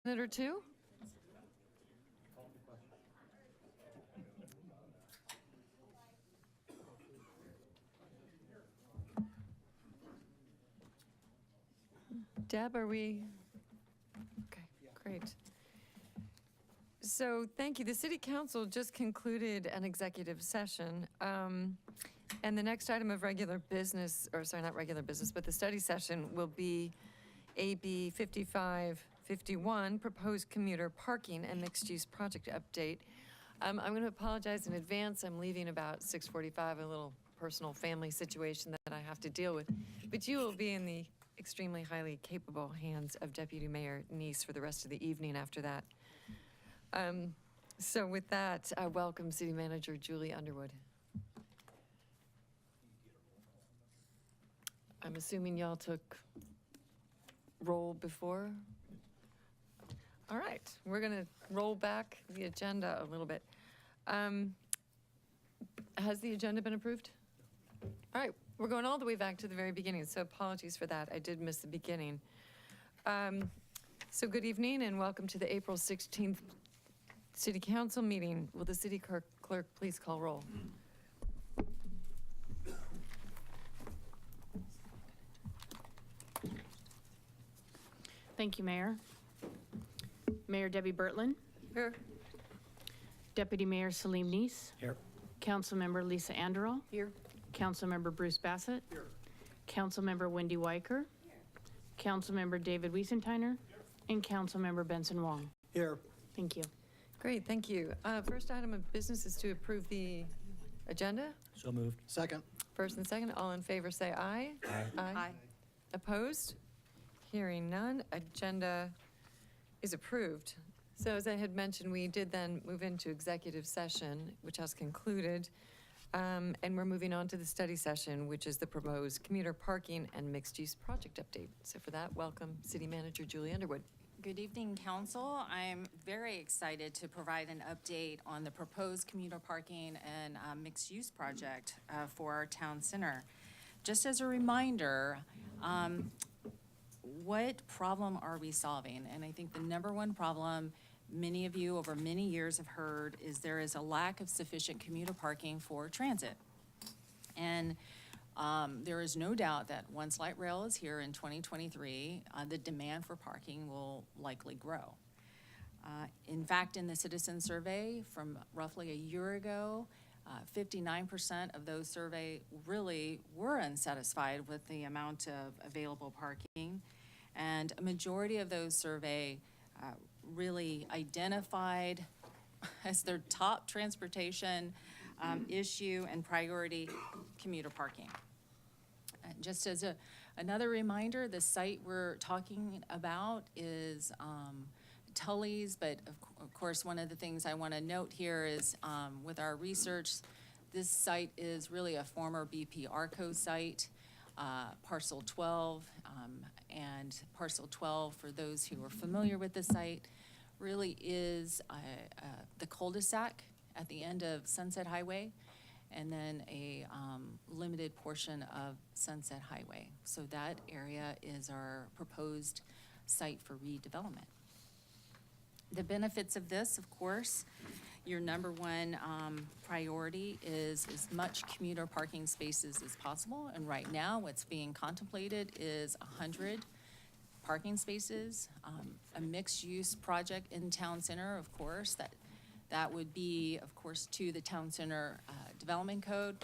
minute or two? Deb, are we? Okay, great. So thank you. The City Council just concluded an executive session. And the next item of regular business, or sorry, not regular business, but the study session will be AB 5551, Proposed Commuter Parking and Mixed-Use Project Update. I'm going to apologize in advance. I'm leaving about 6:45, a little personal family situation that I have to deal with. But you will be in the extremely highly capable hands of Deputy Mayor Neese for the rest of the evening after that. So with that, I welcome City Manager Julie Underwood. I'm assuming y'all took roll before? All right, we're going to roll back the agenda a little bit. Has the agenda been approved? All right, we're going all the way back to the very beginning, so apologies for that. I did miss the beginning. So good evening and welcome to the April 16th City Council meeting. Will the city clerk please call roll? Thank you, Mayor. Mayor Debbie Bertlin. Here. Deputy Mayor Salim Neese. Here. Councilmember Lisa Anderl. Here. Councilmember Bruce Bassett. Here. Councilmember Wendy Weicker. Here. Councilmember David Wiesentiner. Here. And Councilmember Benson Wong. Here. Thank you. Great, thank you. First item of business is to approve the agenda. So moved. Second. First and second, all in favor say aye. Aye. Aye. Opposed? Hearing none, agenda is approved. So as I had mentioned, we did then move into executive session, which has concluded. And we're moving on to the study session, which is the proposed commuter parking and mixed-use project update. So for that, welcome City Manager Julie Underwood. Good evening, Council. I'm very excited to provide an update on the proposed commuter parking and mixed-use project for our town center. Just as a reminder, what problem are we solving? And I think the number one problem many of you over many years have heard is there is a lack of sufficient commuter parking for transit. And there is no doubt that once light rail is here in 2023, the demand for parking will likely grow. In fact, in the citizen survey from roughly a year ago, 59% of those surveyed really were unsatisfied with the amount of available parking. And a majority of those surveyed really identified as their top transportation issue and priority commuter parking. Just as another reminder, the site we're talking about is Tully's, but of course, one of the things I want to note here is with our research, this site is really a former BP ARCO site, parcel 12, and parcel 12, for those who are familiar with the site, really is the cul-de-sac at the end of Sunset Highway, and then a limited portion of Sunset Highway. So that area is our proposed site for redevelopment. The benefits of this, of course, your number one priority is as much commuter parking spaces as possible. And right now, what's being contemplated is 100 parking spaces, a mixed-use project in town center, of course, that would be, of course, to the town center development code.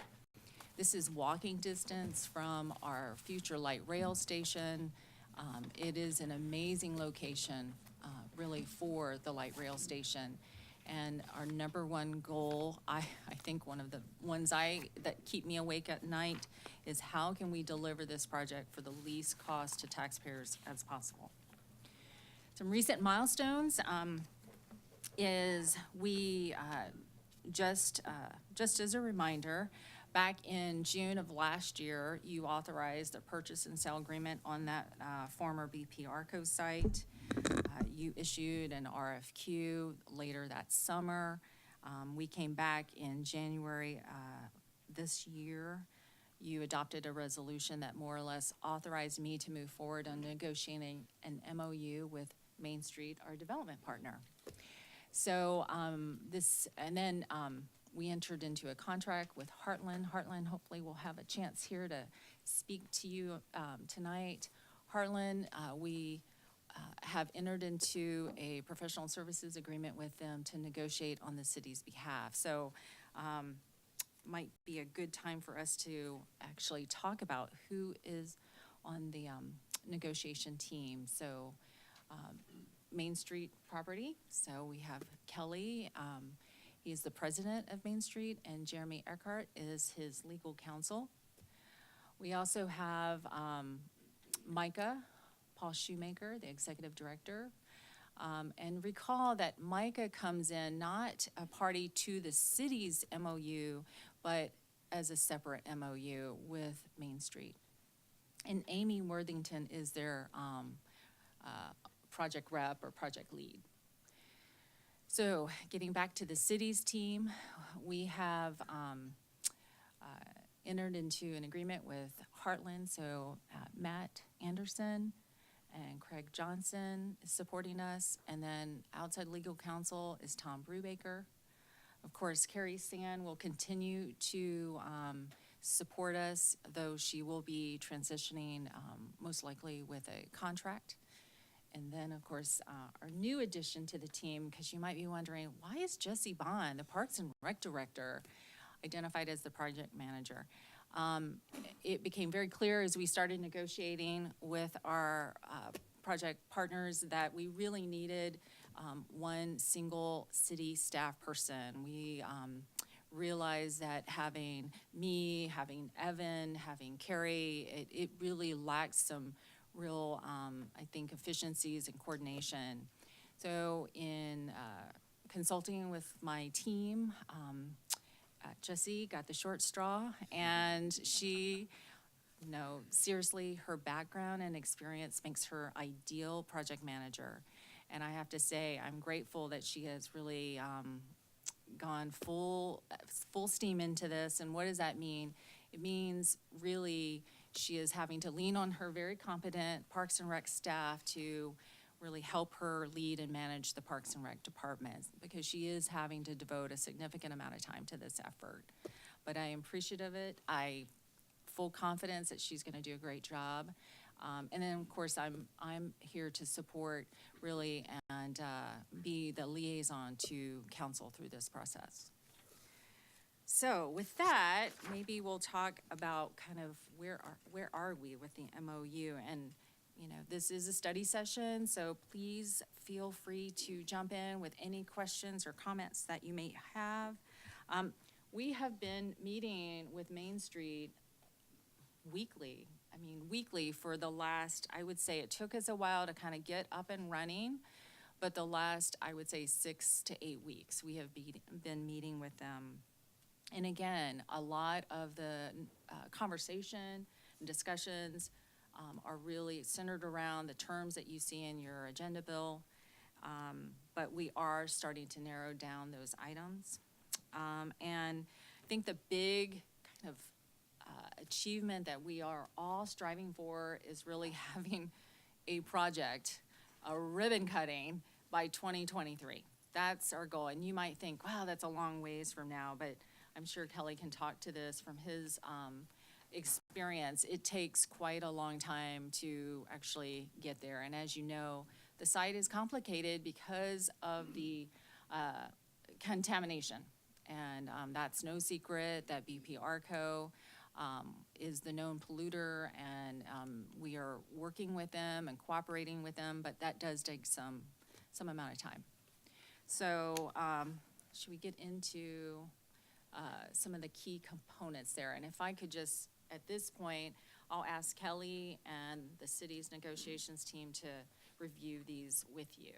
This is walking distance from our future light rail station. It is an amazing location, really, for the light rail station. And our number one goal, I think one of the ones that keep me awake at night, is how can we deliver this project for the least cost to taxpayers as possible. Some recent milestones is we just as a reminder, back in June of last year, you authorized a purchase and sale agreement on that former BP ARCO site. You issued an RFQ later that summer. We came back in January this year. You adopted a resolution that more or less authorized me to move forward on negotiating an MOU with Main Street, our development partner. So we entered into a contract with Heartland. Heartland hopefully will have a chance here to speak to you tonight. Heartland, we have entered into a professional services agreement with them to negotiate on the city's behalf. So might be a good time for us to actually talk about who is on the negotiation team. So Main Street Property, so we have Kelly, he is the president of Main Street, and Jeremy Eckhart is his legal counsel. We also have Micah, Paul Shoemaker, the executive director. And recall that Micah comes in not a party to the city's MOU, but as a separate MOU with Main Street. And Amy Worthington is their project rep or project lead. So getting back to the city's team, we have entered into an agreement with Heartland. So Matt Anderson and Craig Johnson is supporting us. And then outside legal counsel is Tom Brubaker. Of course, Carrie Sand will continue to support us, though she will be transitioning most likely with a contract. And then, of course, our new addition to the team, because you might be wondering, why is Jesse Bond, the Parks and Rec Director, identified as the project manager? It became very clear as we started negotiating with our project partners that we really needed one single city staff person. We realized that having me, having Evan, having Carrie, it really lacks some real, I think, efficiencies and coordination. So in consulting with my team, Jessie got the short straw, and she, no, seriously, her background and experience makes her ideal project manager. And I have to say, I'm grateful that she has really gone full steam into this. And what does that mean? It means really she is having to lean on her very competent Parks and Rec staff to really help her lead and manage the Parks and Rec department, because she is having to devote a significant amount of time to this effort. But I am appreciative of it. I full confidence that she's gonna do a great job. And then, of course, I'm here to support really and be the liaison to council through this process. So with that, maybe we'll talk about kind of where are we with the MOU? And you know, this is a study session, so please feel free to jump in with any questions or comments that you may have. We have been meeting with Main Street weekly. I mean, weekly for the last, I would say it took us a while to kind of get up and running, but the last, I would say 6 to 8 weeks, we have been meeting with them. And again, a lot of the conversation and discussions are really centered around the terms that you see in your agenda bill. But we are starting to narrow down those items. And I think the big kind of achievement that we are all striving for is really having a project, a ribbon cutting by 2023. That's our goal. And you might think, wow, that's a long ways from now, but I'm sure Kelly can talk to this from his experience. It takes quite a long time to actually get there. And as you know, the site is complicated because of the contamination. And that's no secret that BP Arco is the known polluter, and we are working with them and cooperating with them, but that does take some amount of time. So should we get into some of the key components there? And if I could just, at this point, I'll ask Kelly and the city's negotiations team to review these with you.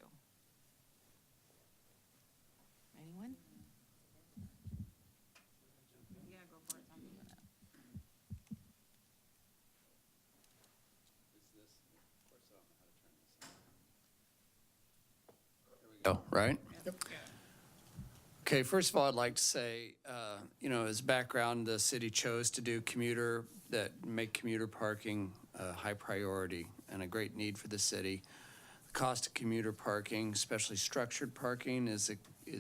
Anyone? Yeah, go for it. Oh, right? Okay, first of all, I'd like to say, as background, the city chose to do make commuter parking a high priority and a great need for the city. The cost of commuter parking, especially structured parking, is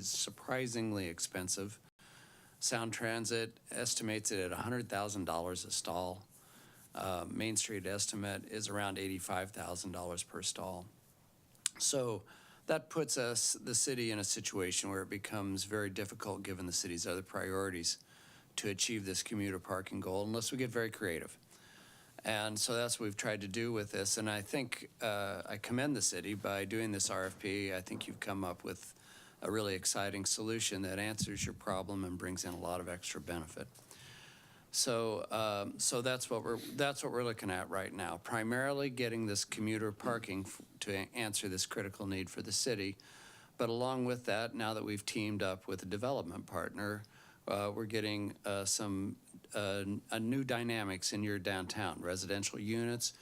surprisingly expensive. Sound Transit estimates it at $100,000 a stall. Main Street estimate is around $85,000 per stall. So that puts us, the city, in a situation where it becomes very difficult, given the city's other priorities, to achieve this commuter parking goal unless we get very creative. And so that's what we've tried to do with this. And I think I commend the city by doing this RFP. I think you've come up with a really exciting solution that answers your problem and brings in a lot of extra benefit. So, so that's what we're looking at right now. Primarily getting this commuter parking to answer this critical need for the city. But along with that, now that we've teamed up with a development partner, we're getting a new dynamics in your downtown, residential units,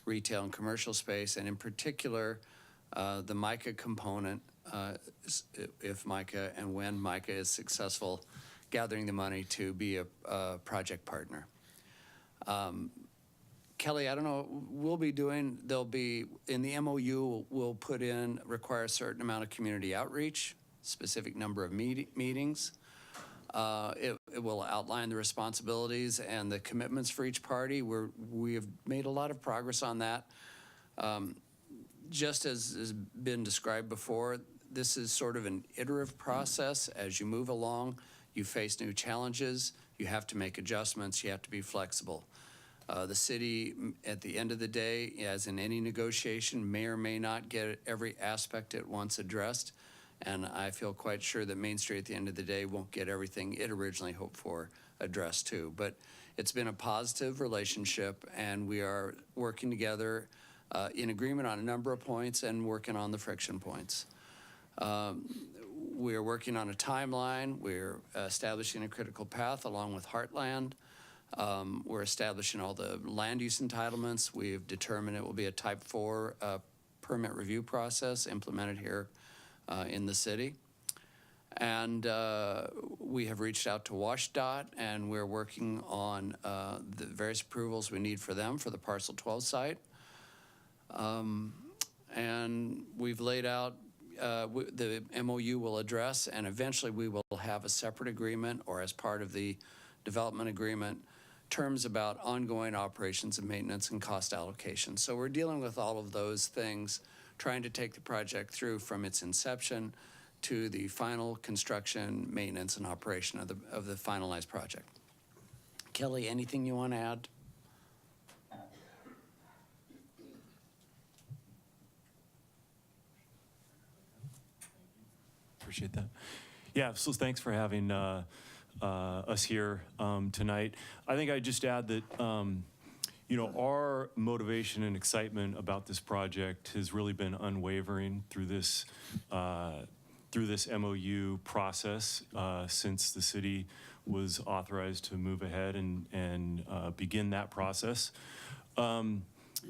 retail and commercial space, and in particular, the MICA component, if MICA and when MICA is successful gathering the money to be a project partner. Kelly, I don't know, there'll be, in the MOU, we'll require a certain amount of community outreach, specific number of meetings. It will outline the responsibilities and the commitments for each party. We have made a lot of progress on that. Just as has been described before, this is sort of an iterative process. As you move along, you face new challenges, you have to make adjustments, you have to be flexible. The city, at the end of the day, as in any negotiation, may or may not get every aspect at once addressed. And I feel quite sure that Main Street at the end of the day won't get everything it originally hoped for addressed too. But it's been a positive relationship, and we are working together in agreement on a number of points and working on the friction points. We are working on a timeline. We're establishing a critical path along with Heartland. We're establishing all the land use entitlements. We've determined it will be a type 4 permit review process implemented here in the city. And we have reached out to WashDOT, and we're working on the various approvals we need for them for the Parcel 12 site. And we've laid out, the MOU will address, and eventually we will have a separate agreement, or as part of the development agreement, terms about ongoing operations and maintenance and cost allocation. So we're dealing with all of those things, trying to take the project through from its inception to the final construction, maintenance, and operation of the finalized project. Kelly, anything you want to add? Appreciate that. Yeah, so thanks for having us here tonight. I think I'd just add that you know, our motivation and excitement about this project has really been unwavering through this MOU process since the city was authorized to move ahead and begin that process. And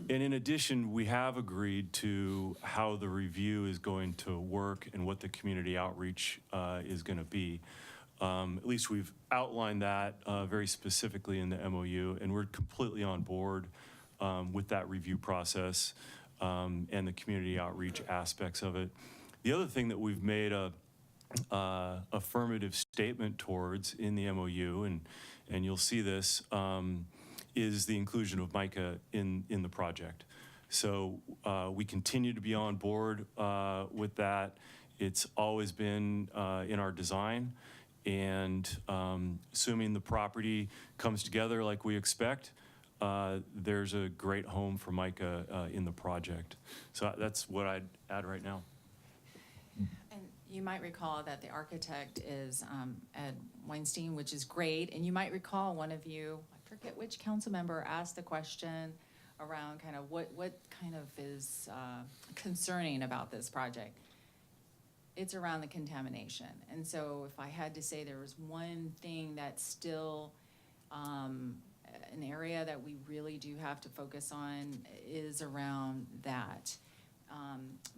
in addition, we have agreed to how the review is going to work and what the community outreach is going to be. At least we've outlined that very specifically in the MOU, and we're completely on board with that review process and the community outreach aspects of it. The other thing that we've made a affirmative statement towards in the MOU, and you'll see this, is the inclusion of MICA in the project. So we continue to be on board with that. It's always been in our design, and assuming the property comes together like we expect, there's a great home for MICA in the project. So that's what I'd add right now. And you might recall that the architect is Ed Weinstein, which is great. And you might recall one of you, I forget which council member, asked the question around kind of what kind of is concerning about this project. It's around the contamination. And so if I had to say there was one thing that's still an area that we really do have to focus on is around that.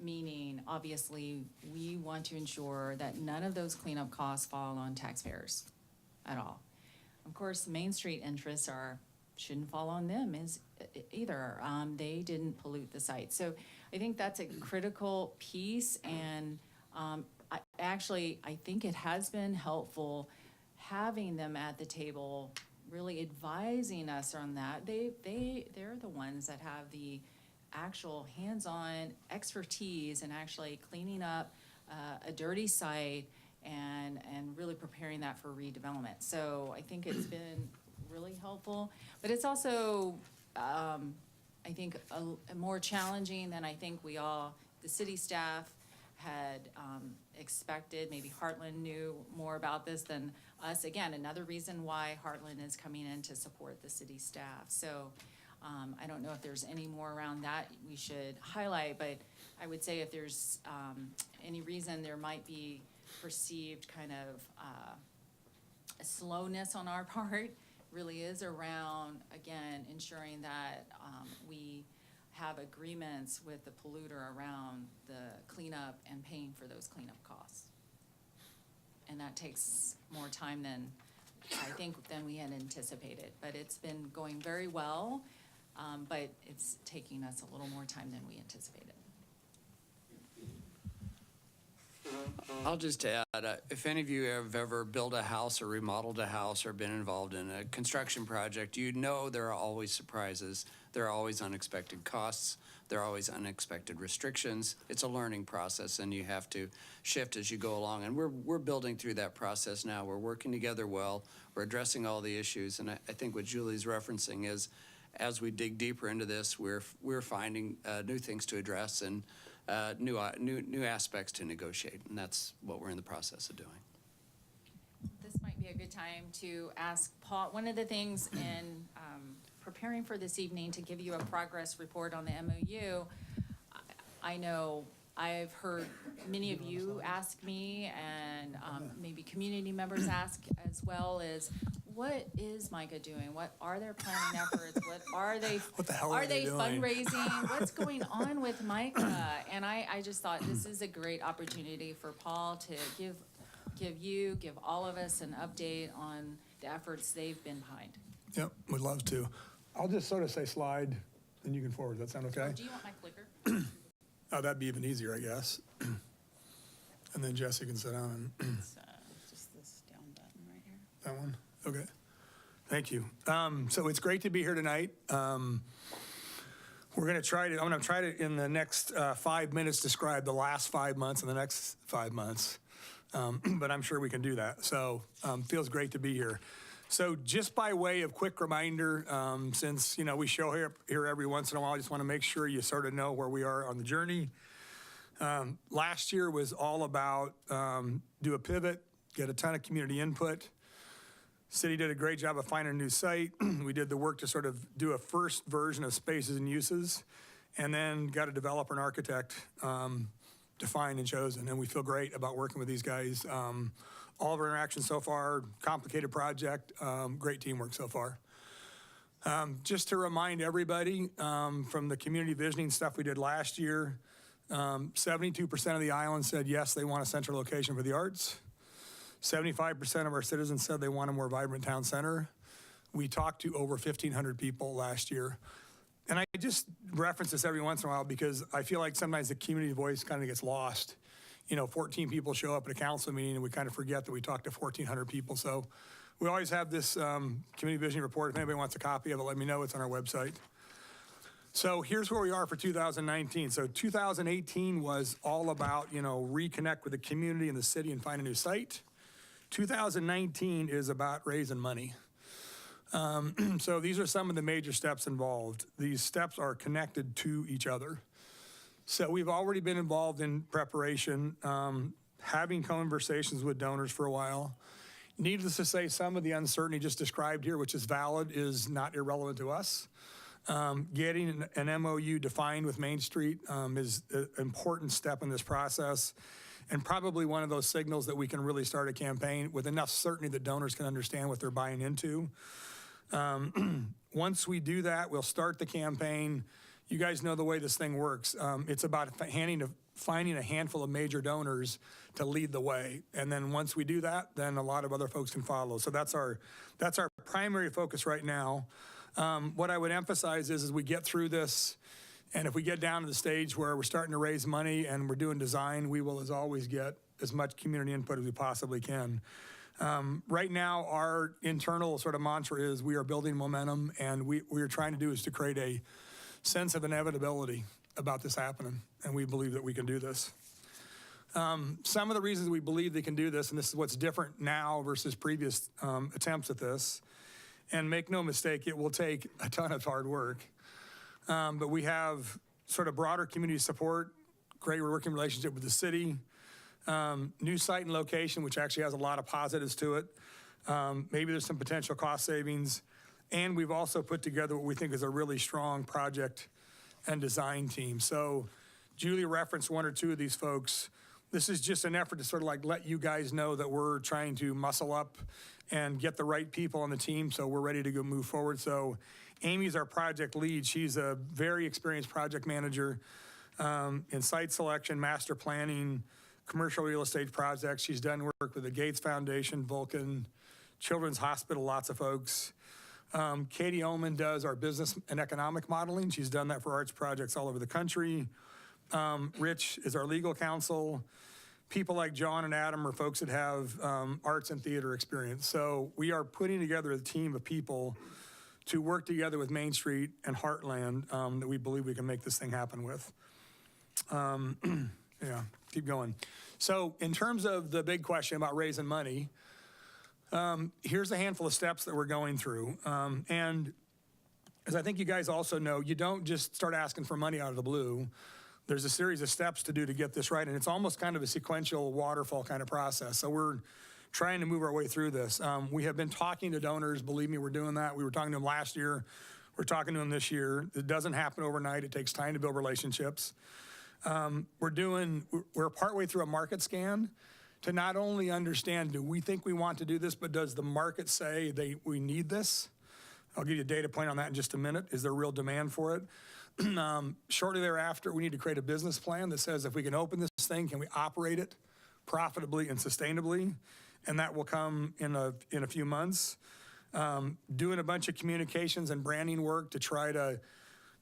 Meaning, obviously, we want to ensure that none of those cleanup costs fall on taxpayers at all. Of course, Main Street interests shouldn't fall on them either. They didn't pollute the site. So I think that's a critical piece, and I think it has been helpful having them at the table, really advising us on that. They're the ones that have the actual hands-on expertise in actually cleaning up a dirty site and really preparing that for redevelopment. So I think it's been really helpful, but it's also, I think, a more challenging than I think the city staff had expected. Maybe Heartland knew more about this than us. Again, another reason why Heartland is coming in to support the city staff. So I don't know if there's any more around that we should highlight, but I would say if there's any reason there might be perceived kind of a slowness on our part, really is around, again, ensuring that we have agreements with the polluter around the cleanup and paying for those cleanup costs. And that takes more time than, I think, than we had anticipated. But it's been going very well, but it's taking us a little more time than we anticipated. I'll just add, if any of you have ever built a house or remodeled a house or been involved in a construction project, you know there are always surprises. There are always unexpected costs. There are always unexpected restrictions. It's a learning process, and you have to shift as you go along. And we're building through that process now. We're working together well. We're addressing all the issues. And I think what Julie's referencing is, as we dig deeper into this, we're finding new things to address and new aspects to negotiate, and that's what we're in the process of doing. This might be a good time to ask Paul, one of the things in preparing for this evening to give you a progress report on the MOU, I know I've heard many of you ask me, and maybe community members ask as well, is what is MICA doing? What are their planning efforts? What are they? What the hell are they doing? Fundraising? What's going on with MICA? And I just thought this is a great opportunity for Paul to give all of us an update on the efforts they've been behind. Yep, would love to. I'll just sort of say slide, and you can forward. Does that sound okay? Do you want my clicker? Oh, that'd be even easier, I guess. And then Jesse can sit down and It's just this down button right here. that one. Okay. Thank you. So it's great to be here tonight. I'm going to try to, in the next 5 minutes, describe the last 5 months and the next 5 months. But I'm sure we can do that. So feels great to be here. So just by way of quick reminder, since, we show here every once in a while, I just want to make sure you sort of know where we are on the journey. Last year was all about do a pivot, get a ton of community input. City did a great job of finding a new site. We did the work to sort of do a first version of spaces and uses, and then got a developer and architect defined and chosen. And we feel great about working with these guys. All of our interactions so far, complicated project, great teamwork so far. Just to remind everybody, from the community visioning stuff we did last year, 72% of the island said yes, they want a central location for the arts. 75% of our citizens said they want a more vibrant town center. We talked to over 1,500 people last year. And I just reference this every once in a while because I feel like sometimes the community voice kind of gets lost. 14 people show up at a council meeting and we kind of forget that we talked to 1,400 people. So we always have this community visioning report. If anybody wants a copy of it, let me know. It's on our website. So here's where we are for 2019. So 2018 was all about, reconnect with the community and the city and find a new site. 2019 is about raising money. So these are some of the major steps involved. These steps are connected to each other. So we've already been involved in preparation, having conversations with donors for a while. Needless to say, some of the uncertainty just described here, which is valid, is not irrelevant to us. Getting an MOU defined with Main Street is an important step in this process, and probably one of those signals that we can really start a campaign with enough certainty that donors can understand what they're buying into. Once we do that, we'll start the campaign. You guys know the way this thing works. It's about finding a handful of major donors to lead the way. And then once we do that, then a lot of other folks can follow. So that's our primary focus right now. What I would emphasize is as we get through this, and if we get down to the stage where we're starting to raise money and we're doing design, we will, as always, get as much community input as we possibly can. Right now, our internal sort of mantra is we are building momentum, and we are trying to do is to create a sense of inevitability about this happening, and we believe that we can do this. Some of the reasons we believe they can do this, and this is what's different now versus previous attempts at this, and make no mistake, it will take a ton of hard work. But we have sort of broader community support, great working relationship with the city, new site and location, which actually has a lot of positives to it. Maybe there's some potential cost savings. And we've also put together what we think is a really strong project and design team. So Julie referenced one or two of these folks. This is just an effort to sort of like let you guys know that we're trying to muscle up and get the right people on the team so we're ready to go move forward. So Amy's our project lead. She's a very experienced project manager in site selection, master planning, commercial real estate projects. She's done work with the Gates Foundation, Vulcan, Children's Hospital, lots of folks. Katie Ullman does our business and economic modeling. She's done that for arts projects all over the country. Rich is our legal counsel. People like John and Adam are folks that have arts and theater experience. So we are putting together a team of people to work together with Main Street and Heartland that we believe we can make this thing happen with. Yeah, keep going. So in terms of the big question about raising money, here's a handful of steps that we're going through. And as I think you guys also know, you don't just start asking for money out of the blue. There's a series of steps to do to get this right, and it's almost kind of a sequential waterfall kind of process. So we're trying to move our way through this. We have been talking to donors. Believe me, we're doing that. We were talking to them last year. We're talking to them this year. It doesn't happen overnight. It takes time to build relationships. We're partway through a market scan to not only understand, do we think we want to do this, but does the market say we need this? I'll give you a data point on that in just a minute. Is there real demand for it? Shortly thereafter, we need to create a business plan that says if we can open this thing, can we operate it profitably and sustainably? And that will come in a few months. Doing a bunch of communications and branding work to try to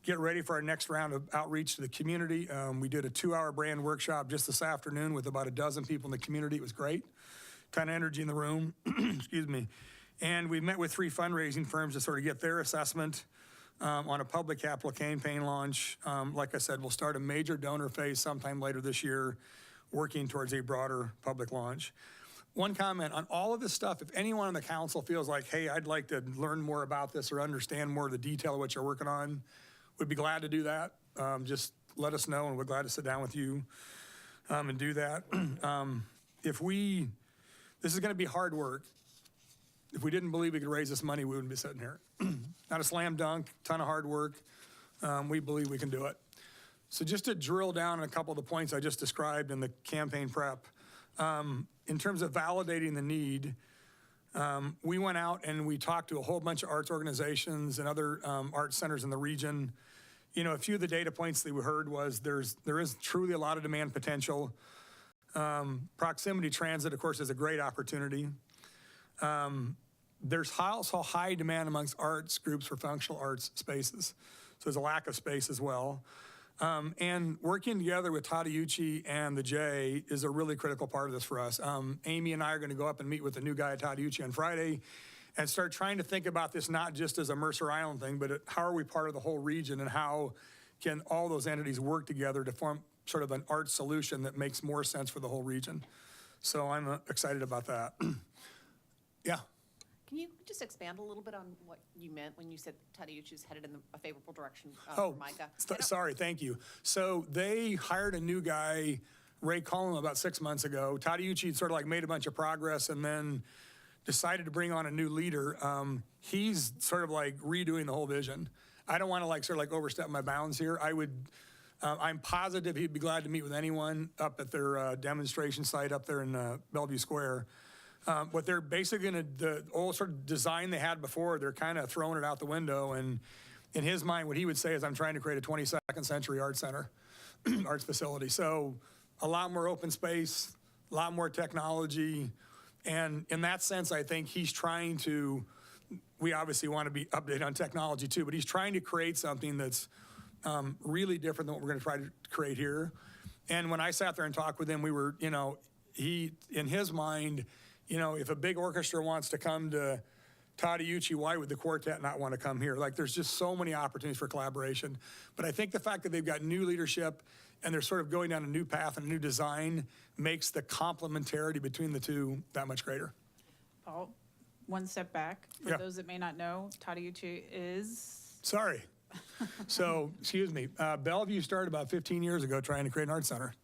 get ready for our next round of outreach to the community. We did a 2-hour brand workshop just this afternoon with about a dozen people in the community. It was great. Ton of energy in the room. Excuse me. And we met with 3 fundraising firms to sort of get their assessment on a public capital campaign launch. Like I said, we'll start a major donor phase sometime later this year, working towards a broader public launch. One comment on all of this stuff, if anyone on the council feels like, hey, I'd like to learn more about this or understand more of the detail of what you're working on, we'd be glad to do that. Just let us know, and we're glad to sit down with you and do that. This is gonna be hard work. If we didn't believe we could raise this money, we wouldn't be sitting here. Not a slam dunk, ton of hard work. We believe we can do it. So just to drill down on a couple of the points I just described in the campaign prep, in terms of validating the need, we went out and we talked to a whole bunch of arts organizations and other art centers in the region. You know, a few of the data points that we heard was there is truly a lot of demand potential. Proximity transit, of course, is a great opportunity. There's also high demand amongst arts groups for functional arts spaces. So there's a lack of space as well. And working together with Tadeucci and the J is a really critical part of this for us. Amy and I are going to go up and meet with the new guy at Tadeucci on Friday and start trying to think about this not just as a Mercer Island thing, but how are we part of the whole region and how can all those entities work together to form sort of an art solution that makes more sense for the whole region. So I'm excited about that. Yeah. Can you just expand a little bit on what you meant when you said Tadeucci is headed in a favorable direction for MICA? Sorry, thank you. So they hired a new guy, Ray Cullum, about 6 months ago. Tadeucci sort of like made a bunch of progress and then decided to bring on a new leader. He's sort of like redoing the whole vision. I don't want to like sort of like overstep my bounds here. I'm positive he'd be glad to meet with anyone up at their demonstration site up there in Bellevue Square. What they're basically the old sort of design they had before, they're kind of throwing it out the window. And in his mind, what he would say is, I'm trying to create a 22nd century art center, arts facility. So a lot more open space, a lot more technology. And in that sense, I think he's trying to we obviously want to be updated on technology too, but he's trying to create something that's really different than what we're going to try to create here. And when I sat there and talked with him, we were, he, in his mind, if a big orchestra wants to come to Tadeucci, why would the quartet not want to come here? Like, there's just so many opportunities for collaboration. But I think the fact that they've got new leadership and they're sort of going down a new path and a new design makes the complementarity between the two that much greater. Paul, one step back. For Yeah. those that may not know, Tadeucci is, Sorry. So, excuse me, Bellevue started about 15 years ago trying to create an art center.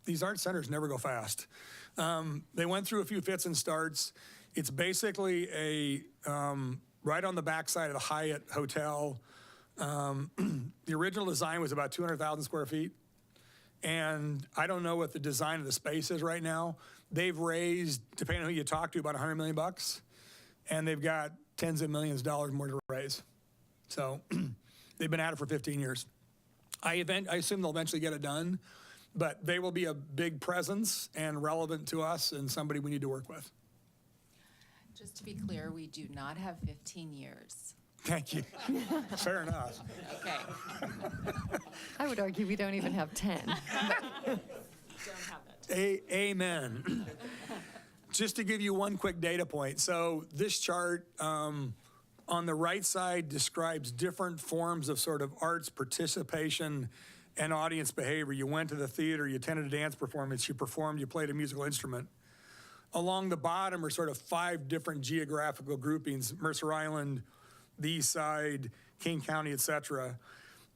These art centers never go fast. They went through a few fits and starts. It's basically right on the backside of the Hyatt Hotel. The original design was about 200,000 square feet. And I don't know what the design of the space is right now. They've raised, depending on who you talk to, about $100 million. And they've got tens of millions of dollars more to raise. So they've been at it for 15 years. I assume they'll eventually get it done, but they will be a big presence and relevant to us and somebody we need to work with. Just to be clear, we do not have 15 years. Thank you. Fair enough. Okay. I would argue we don't even have 10. don't have that. Amen. Just to give you one quick data point. So this chart on the right side describes different forms of sort of arts participation and audience behavior. You went to the theater, you attended a dance performance, you performed, you played a musical instrument. Along the bottom are sort of 5 different geographical groupings: Mercer Island, the East Side, King County, et cetera.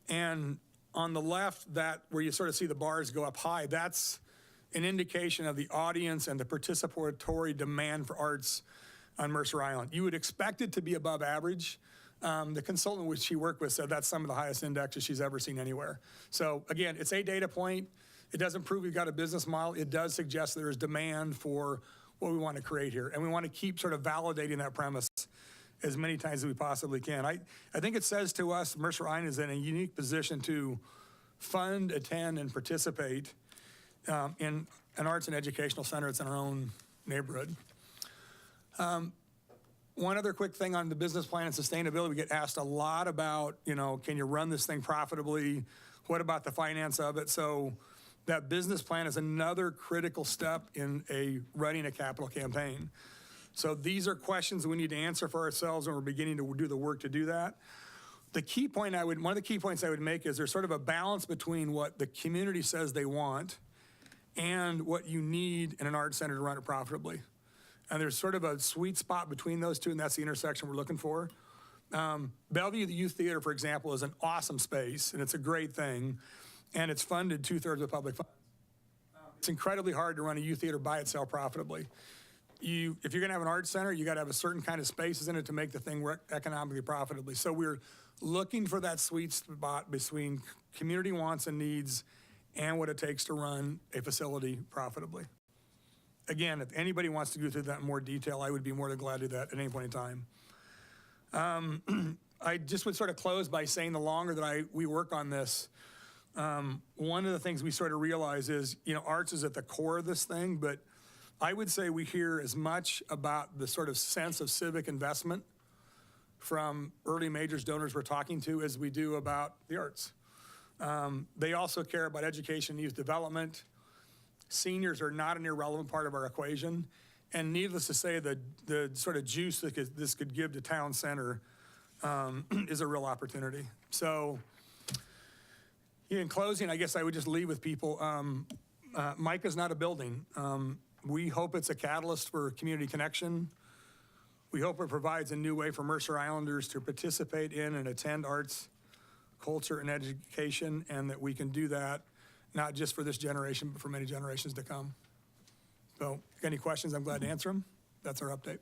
And on the left, that where you sort of see the bars go up high, that's an indication of the audience and the participatory demand for arts on Mercer Island. You would expect it to be above average. The consultant which she worked with said that's some of the highest indexes she's ever seen anywhere. So again, it's a data point. It doesn't prove we've got a business model. It does suggest there is demand for what we want to create here. And we want to keep sort of validating that premise as many times as we possibly can. I think it says to us, Mercer Island is in a unique position to fund, attend, and participate in an arts and educational center. It's in our own neighborhood. One other quick thing on the business plan and sustainability, we get asked a lot about, can you run this thing profitably? What about the finance of it? So that business plan is another critical step in running a capital campaign. So these are questions we need to answer for ourselves, and we're beginning to do the work to do that. One of the key points I would make is there's sort of a balance between what the community says they want and what you need in an art center to run it profitably. And there's sort of a sweet spot between those two, and that's the intersection we're looking for. Bellevue, the Youth Theater, for example, is an awesome space, and it's a great thing, and it's funded 2/3 with public funds. It's incredibly hard to run a youth theater by itself profitably. If you're going to have an art center, you got to have a certain kind of spaces in it to make the thing work economically profitably. So we're looking for that sweet spot between community wants and needs and what it takes to run a facility profitably. Again, if anybody wants to go through that in more detail, I would be more than glad to do that at any point in time. I just would sort of close by saying the longer that we work on this, one of the things we sort of realize is, arts is at the core of this thing, but I would say we hear as much about the sort of sense of civic investment from early majors donors we're talking to as we do about the arts. They also care about education and youth development. Seniors are not an irrelevant part of our equation. And needless to say, the sort of juice that this could give to town center is a real opportunity. So in closing, I guess I would just leave with people, MICA is not a building. We hope it's a catalyst for community connection. We hope it provides a new way for Mercer Islanders to participate in and attend arts, culture, and education, and that we can do that not just for this generation, but for many generations to come. So, any questions, I'm glad to answer them. That's our update.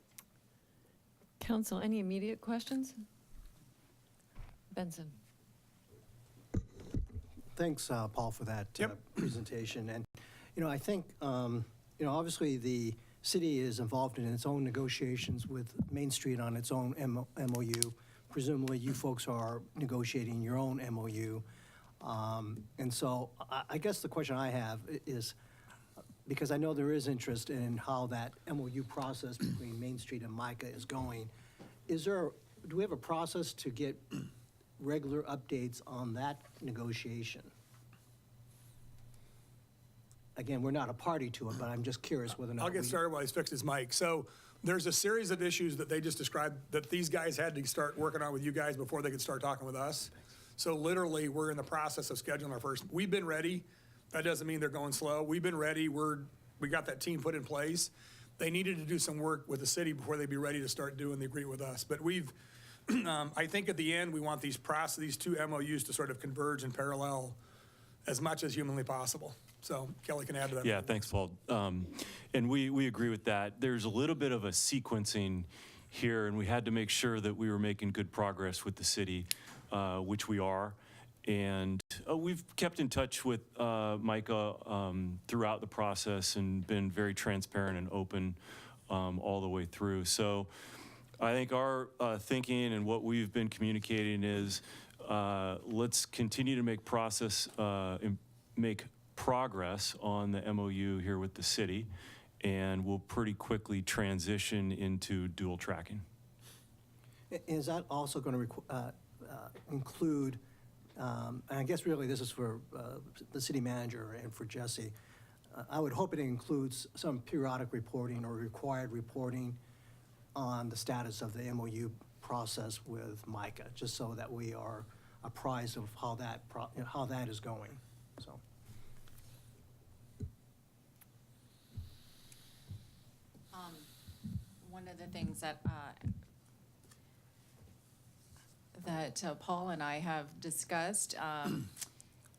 Council, any immediate questions? Benson. Thanks, Paul, for that Yep. presentation. And, I think, obviously the city is involved in its own negotiations with Main Street on its own MOU. Presumably, you folks are negotiating your own MOU. And so I guess the question I have is, because I know there is interest in how that MOU process between Main Street and MICA is going. Do we have a process to get regular updates on that negotiation? Again, we're not a party to it, but I'm just curious whether or not I'll get started while he's fixed his mic. So there's a series of issues that they just described that these guys had to start working on with you guys before they could start talking with us. So literally, we're in the process of scheduling our first. We've been ready. That doesn't mean they're going slow. We've been ready. We got that team put in place. They needed to do some work with the city before they'd be ready to start doing the agreement with us. But we've, I think at the end, we want these two MOUs to sort of converge in parallel as much as humanly possible. So Kelly can add to that. Yeah, thanks, Paul. And we agree with that. There's a little bit of a sequencing here, and we had to make sure that we were making good progress with the city, which we are. And we've kept in touch with MICA throughout the process and been very transparent and open all the way through. So I think our thinking and what we've been communicating is let's continue to make progress on the MOU here with the city, and we'll pretty quickly transition into dual tracking. Is that also going to include, and I guess really this is for the city manager and for Jesse, I would hope it includes some periodic reporting or required reporting on the status of the MOU process with MICA, just so that we are apprised of how that is going. So. One of the things that Paul and I have discussed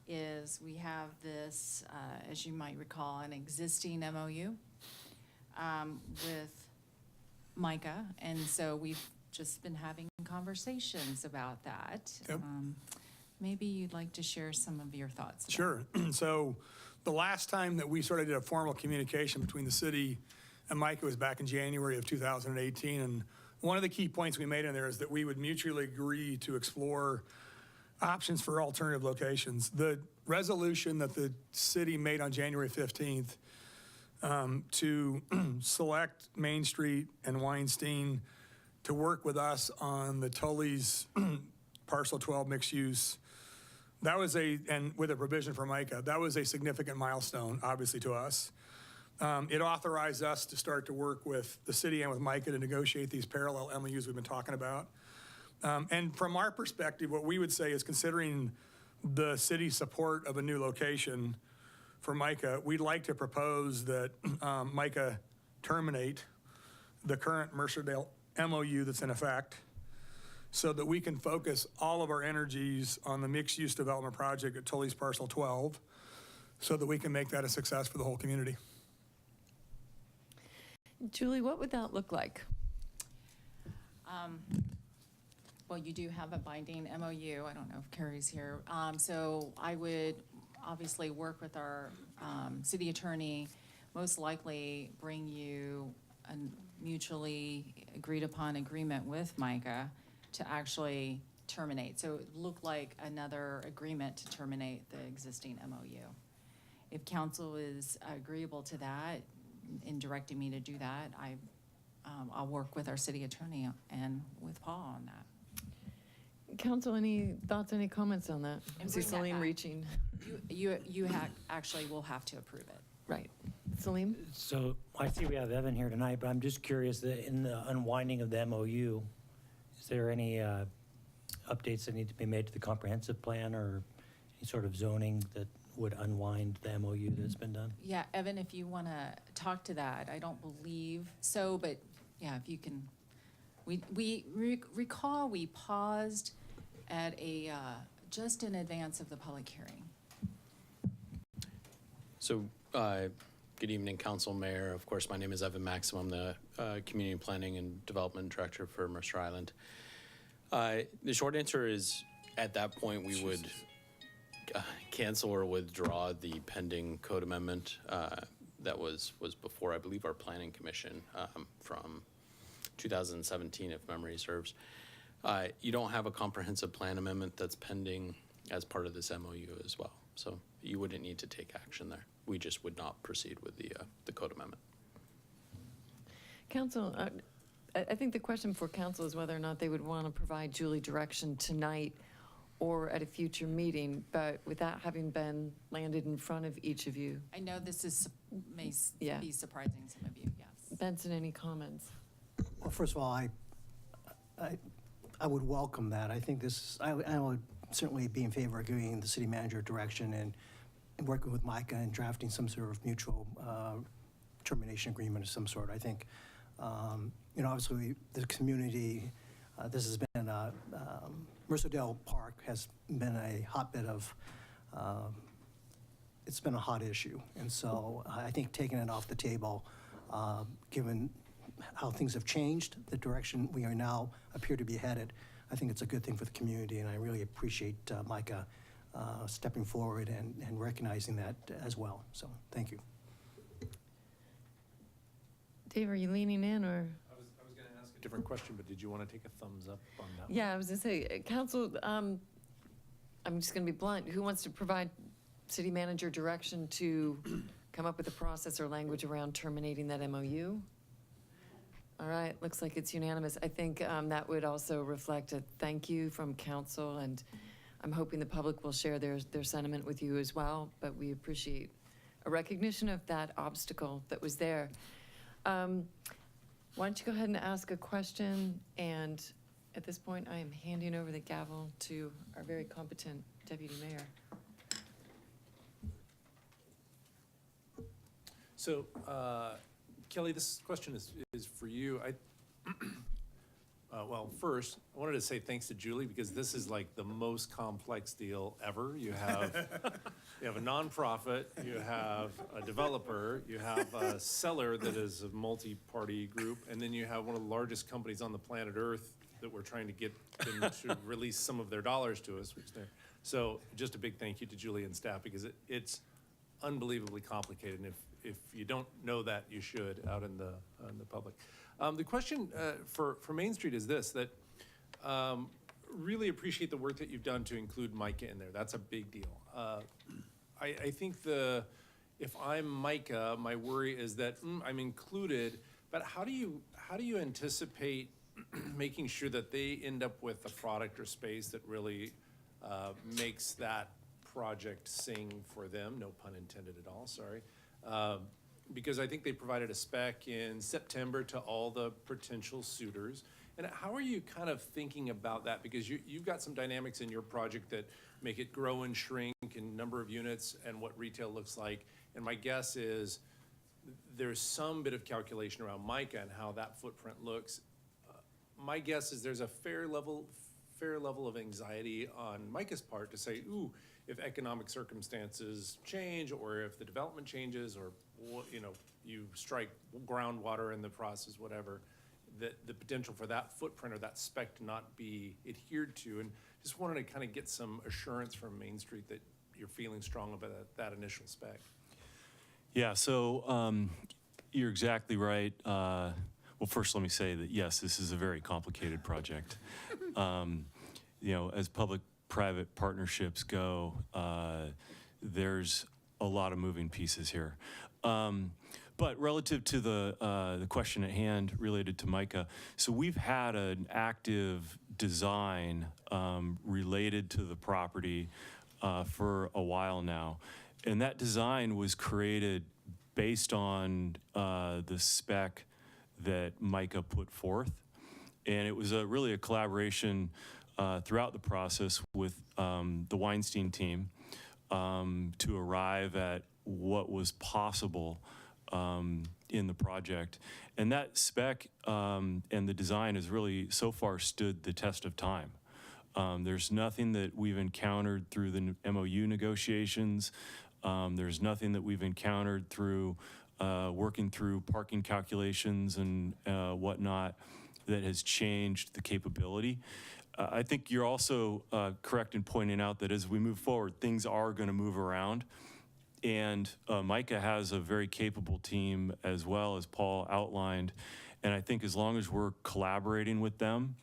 is we have this, as you might recall, an existing MOU with MICA, and so we've just been having conversations about that. Yep. Maybe you'd like to share some of your thoughts. Sure. So the last time that we sort of did a formal communication between the city and MICA was back in January of 2018. And one of the key points we made in there is that we would mutually agree to explore options for alternative locations. The resolution that the city made on January 15th to select Main Street and Weinstein to work with us on the Tully's Parcel 12 mixed use, that was and with a provision for MICA, that was a significant milestone, obviously, to us. It authorized us to start to work with the city and with MICA to negotiate these parallel MOUs we've been talking about. And from our perspective, what we would say is, considering the city's support of a new location for MICA, we'd like to propose that MICA terminate the current Mercerdale MOU that's in effect, so that we can focus all of our energies on the mixed-use development project at Tully's Parcel 12, so that we can make that a success for the whole community. Julie, what would that look like? Well, you do have a binding MOU. I don't know if Carrie's here. So I would obviously work with our city attorney, most likely bring you a mutually agreed upon agreement with MICA to actually terminate. So it looked like another agreement to terminate the existing MOU. If council is agreeable to that, in directing me to do that, I'll work with our city attorney and with Paul on that. Council, any thoughts, any comments on that? And I see bring that Salim back. reaching. You actually will have to approve it. Right. Salim? So I see we have Evan here tonight, but I'm just curious that in the unwinding of the MOU, is there any updates that need to be made to the comprehensive plan or any sort of zoning that would unwind the MOU that's been done? Yeah, Evan, if you want to talk to that, I don't believe so, but yeah, if you can. We recall we paused at just in advance of the public hearing. So, good evening, Council, Mayor. Of course, my name is Evan Maxim. I'm the Community Planning and Development Director for Mercer Island. The short answer is, at that point, we would cancel or withdraw the pending code amendment that was before, I believe, our Planning Commission from 2017, if memory serves. You don't have a comprehensive plan amendment that's pending as part of this MOU as well. So you wouldn't need to take action there. We just would not proceed with the code amendment. Council, I think the question for council is whether or not they would want to provide Julie direction tonight or at a future meeting, but with that having been landed in front of each of you. I know this is, Yeah. be surprising some of you, yes. Benson, any comments? Well, first of all, I would welcome that. I think this, I would certainly be in favor of giving the city manager direction and working with Micah and drafting some sort of mutual termination agreement of some sort. I think, obviously, the community, this has been, Mercedale Park has been a hotbed of, it's been a hot issue. And so I think taking it off the table, given how things have changed, the direction we are now appear to be headed, I think it's a good thing for the community, and I really appreciate Micah stepping forward and recognizing that as well. So, thank you. Dave, are you leaning in, or? I was going to ask a different question, but did you want to take a thumbs up on that one? Yeah, I was going to say, council, I'm just going to be blunt. Who wants to provide city manager direction to come up with a process or language around terminating that MOU? All right, looks like it's unanimous. I think that would also reflect a thank you from council, and I'm hoping the public will share their sentiment with you as well, but we appreciate a recognition of that obstacle that was there. Why don't you go ahead and ask a question, and at this point, I am handing over the gavel to our very competent deputy mayor. So, Kelly, this question is for you. Well, first, I wanted to say thanks to Julie, because this is like the most complex deal ever. You have a nonprofit, you have a developer, you have a seller that is a multi-party group, and then you have one of the largest companies on the planet Earth that we're trying to get them to release some of their dollars to us. So just a big thank you to Julie and staff, because it's unbelievably complicated, and if you don't know that, you should, out in the public. The question for Main Street is this, that really appreciate the work that you've done to include Micah in there. That's a big deal. I think if I'm Micah, my worry is that I'm included, but how do you anticipate making sure that they end up with a product or space that really makes that project sing for them? No pun intended at all, sorry. Because I think they provided a spec in September to all the potential suitors. And how are you kind of thinking about that? Because you've got some dynamics in your project that make it grow and shrink in number of units and what retail looks like. And my guess is there's some bit of calculation around Micah and how that footprint looks. My guess is there's a fair level of anxiety on Micah's part to say, ooh, if economic circumstances change, or if the development changes, or you strike groundwater in the process, whatever, the potential for that footprint or that spec to not be adhered to. And just wanted to kind of get some assurance from Main Street that you're feeling strong about that initial spec. Yeah, so you're exactly right. Well, first, let me say that, yes, this is a very complicated project. As public-private partnerships go, there's a lot of moving pieces here. But relative to the question at hand related to Micah, so we've had an active design related to the property for a while now. And that design was created based on the spec that Micah put forth. And it was really a collaboration throughout the process with the Weinstein team to arrive at what was possible in the project. And that spec and the design has really so far stood the test of time. There's nothing that we've encountered through the MOU negotiations. There's nothing that we've encountered through working through parking calculations and whatnot that has changed the capability. I think you're also correct in pointing out that as we move forward, things are going to move around. And Micah has a very capable team as well, as Paul outlined. And I think as long as we're collaborating with them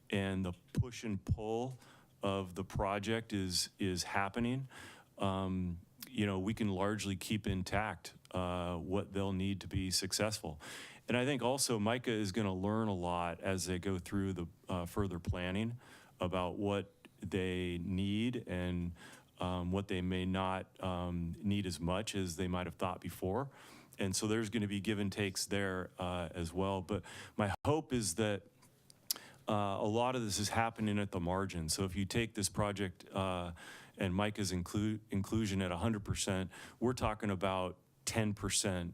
and the push and pull of the project is happening, we can largely keep intact what they'll need to be successful. And I think also MICA is going to learn a lot as they go through the further planning about what they need and what they may not need as much as they might have thought before. And so there's going to be give and takes there as well. But my hope is that a lot of this is happening at the margin. So if you take this project and MICA's inclusion at 100%, we're talking about 10%,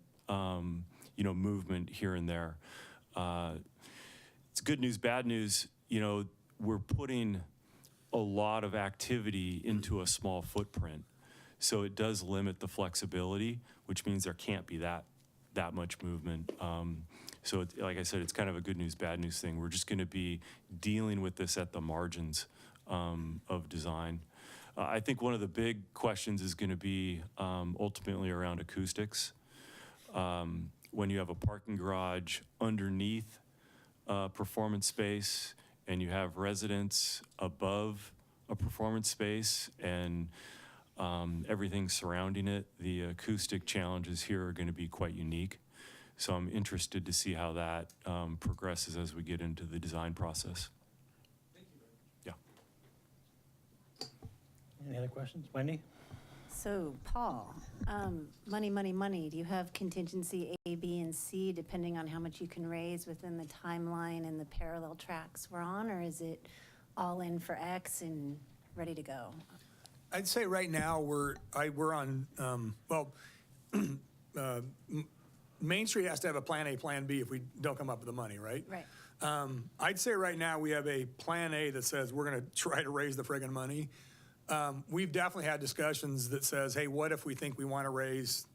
movement here and there. It's good news, bad news. We're putting a lot of activity into a small footprint. So it does limit the flexibility, which means there can't be that much movement. So like I said, it's kind of a good news, bad news thing. We're just going to be dealing with this at the margins of design. I think one of the big questions is going to be ultimately around acoustics. When you have a parking garage underneath performance space and you have residents above a performance space and everything surrounding it, the acoustic challenges here are going to be quite unique. So I'm interested to see how that progresses as we get into the design process. Yeah. Any other questions? Wendy? So, Paul, money, money, money. Do you have contingency A, B, and C depending on how much you can raise within the timeline and the parallel tracks we're on, or is it all in for X and ready to go? I'd say right now we're on, Main Street has to have a plan A, plan B if we don't come up with the money, right? Right. I'd say right now we have a plan A that says we're going to try to raise the friggin' money. We've definitely had discussions that says, hey, what if we think we want to raise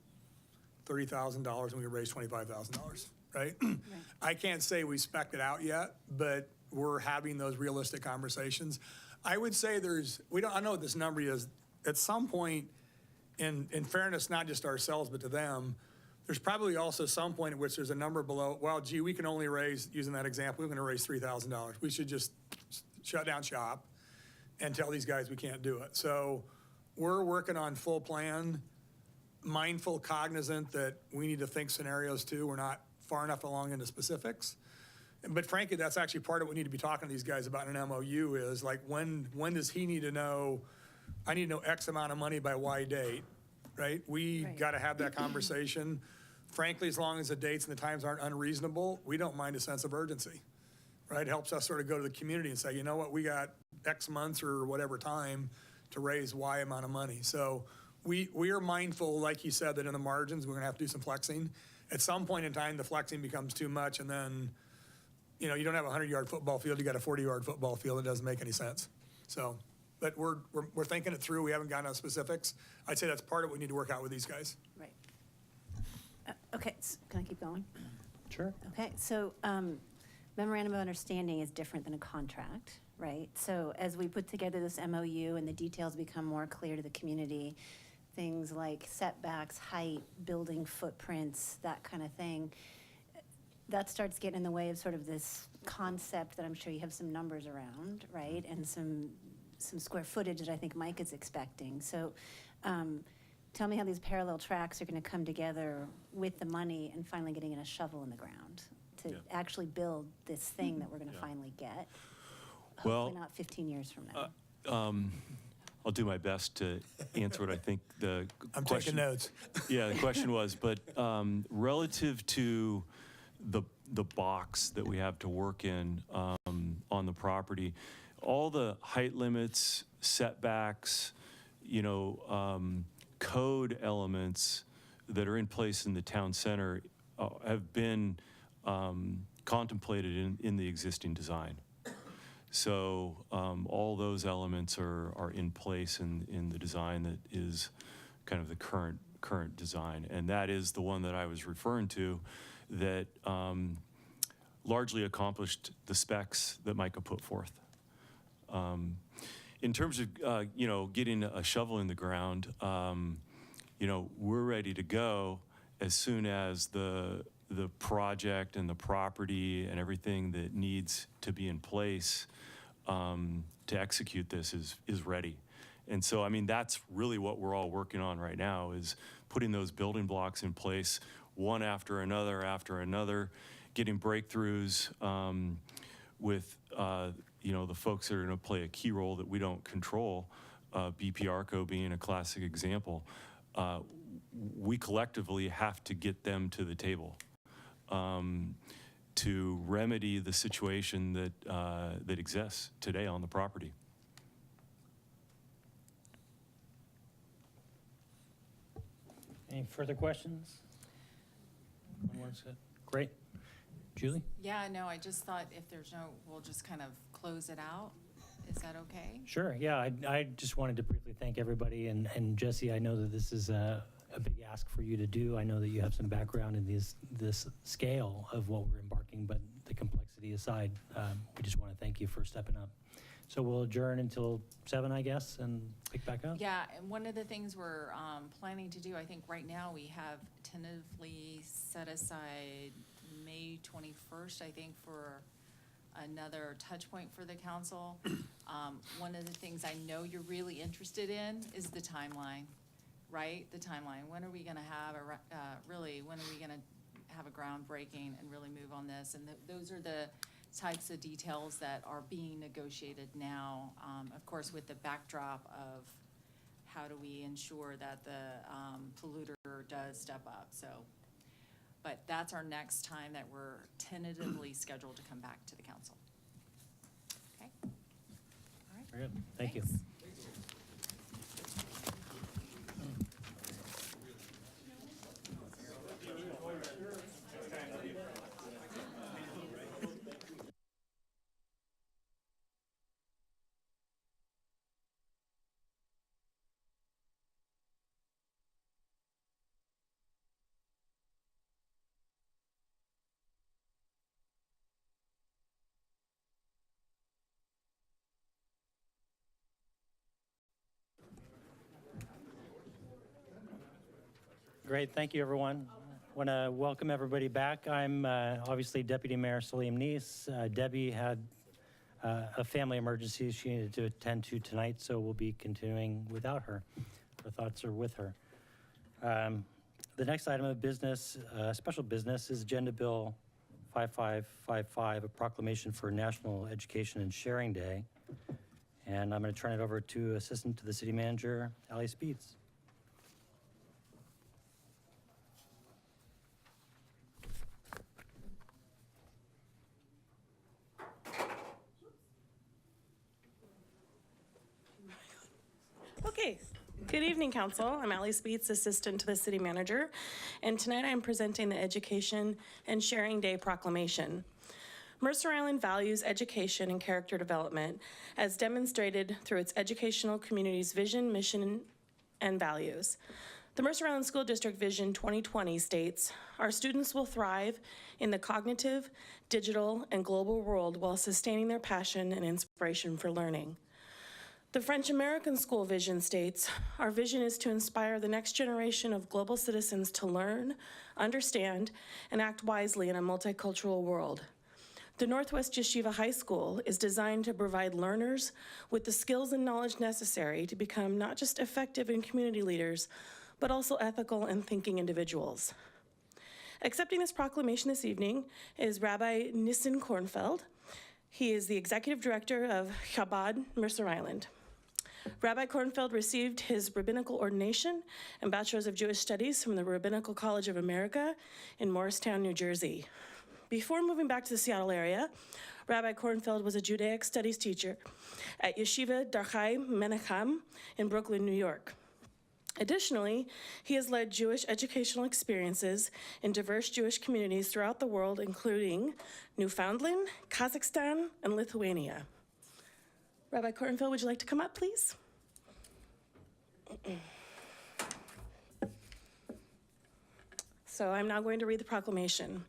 $30,000 and we can raise $25,000, right? I can't say we spec'd it out yet, but we're having those realistic conversations. I would say I don't know what this number is. At some point, in fairness, not just ourselves, but to them, there's probably also some point at which there's a number below, well, gee, we can only raise, using that example, we're going to raise $3,000. We should just shut down shop and tell these guys we can't do it. So we're working on full plan, mindful, cognizant that we need to think scenarios too. We're not far enough along into specifics. But frankly, that's actually part of what we need to be talking to these guys about in an MOU is like, when does he need to know, I need to know X amount of money by Y date, right? We got to have that conversation. Frankly, as long as the dates and the times aren't unreasonable, we don't mind a sense of urgency, right? It helps us sort of go to the community and say, you know what, we got X months or whatever time to raise Y amount of money. So we are mindful, like you said, that in the margins, we're going to have to do some flexing. At some point in time, the flexing becomes too much, and then you don't have a 100-yard football field, you got a 40-yard football field. It doesn't make any sense. So, but we're thinking it through. We haven't gotten on specifics. I'd say that's part of what we need to work out with these guys. Right. Okay, can I keep going? Sure. Okay, so memorandum of understanding is different than a contract, right? So as we put together this MOU and the details become more clear to the community, things like setbacks, height, building footprints, that kind of thing, that starts getting in the way of sort of this concept that I'm sure you have some numbers around, right? And some square footage that I think Mike is expecting. So tell me how these parallel tracks are going to come together with the money and finally getting a shovel in the ground to actually build this thing that we're going to finally get. Hopefully not 15 years from now. I'll do my best to answer what I think the I'm question. taking notes. Yeah, the question was, but relative to the box that we have to work in on the property, all the height limits, setbacks, code elements that are in place in the town center have been contemplated in the existing design. So all those elements are in place in the design that is kind of the current design. And that is the one that I was referring to that largely accomplished the specs that Micah put forth. In terms of, getting a shovel in the ground, we're ready to go as soon as the project and the property and everything that needs to be in place to execute this is ready. And so, I mean, that's really what we're all working on right now, is putting those building blocks in place, one after another, getting breakthroughs with, the folks that are going to play a key role that we don't control, BP Arco being a classic example. We collectively have to get them to the table to remedy the situation that exists today on the property. Any further questions? Great. Julie? Yeah, no, I just thought if there's no, we'll just kind of close it out. Is that okay? Sure, yeah, I just wanted to briefly thank everybody, and Jesse, I know that this is a big ask for you to do. I know that you have some background in this scale of what we're embarking, but the complexity aside, we just want to thank you for stepping up. So we'll adjourn until 7, I guess, and pick back up? Yeah, and one of the things we're planning to do, I think right now we have tentatively set aside May 21st, I think, for another touch point for the council. One of the things I know you're really interested in is the timeline, right? The timeline. When are we gonna have when are we gonna have a groundbreaking and really move on this? And those are the types of details that are being negotiated now, of course, with the backdrop of how do we ensure that the polluter does step up. So, but that's our next time that we're tentatively scheduled to come back to the council. Okay? All right. Very good, thank you. Thanks. Great, thank you, everyone. I want to welcome everybody back. I'm obviously Deputy Mayor Salim Neese. Debbie had a family emergency she needed to attend to tonight, so we'll be continuing without her. Our thoughts are with her. The next item of business, special business, is Agenda Bill 5555, a proclamation for National Education and Sharing Day. And I'm going to turn it over to Assistant to the City Manager, Allie Speeds. Okay, good evening, Council. I'm Allie Speets, Assistant to the City Manager, and tonight I'm presenting the Education and Sharing Day Proclamation. Mercer Island values education and character development as demonstrated through its educational community's vision, mission, and values. The Mercer Island School District Vision 2020 states, "Our students will thrive in the cognitive, digital, and global world while sustaining their passion and inspiration for learning." The French American School Vision states, "Our vision is to inspire the next generation of global citizens to learn, understand, and act wisely in a multicultural world." The Northwest Yeshiva High School is designed to provide learners with the skills and knowledge necessary to become not just effective and community leaders, but also ethical and thinking individuals. Accepting this proclamation this evening is Rabbi Nissen Kornfeld. He is the Executive Director of Chabad Mercer Island. Rabbi Kornfeld received his rabbinical ordination and Bachelor's of Jewish Studies from the Rabbinical College of America in Morristown, New Jersey. Before moving back to the Seattle area, Rabbi Kornfeld was a Judaic studies teacher at Yeshiva Darchai Menachem in Brooklyn, New York. Additionally, he has led Jewish educational experiences in diverse Jewish communities throughout the world, including Newfoundland, Kazakhstan, and Lithuania. Rabbi Kornfeld, would you like to come up, please? So I'm now going to read the proclamation.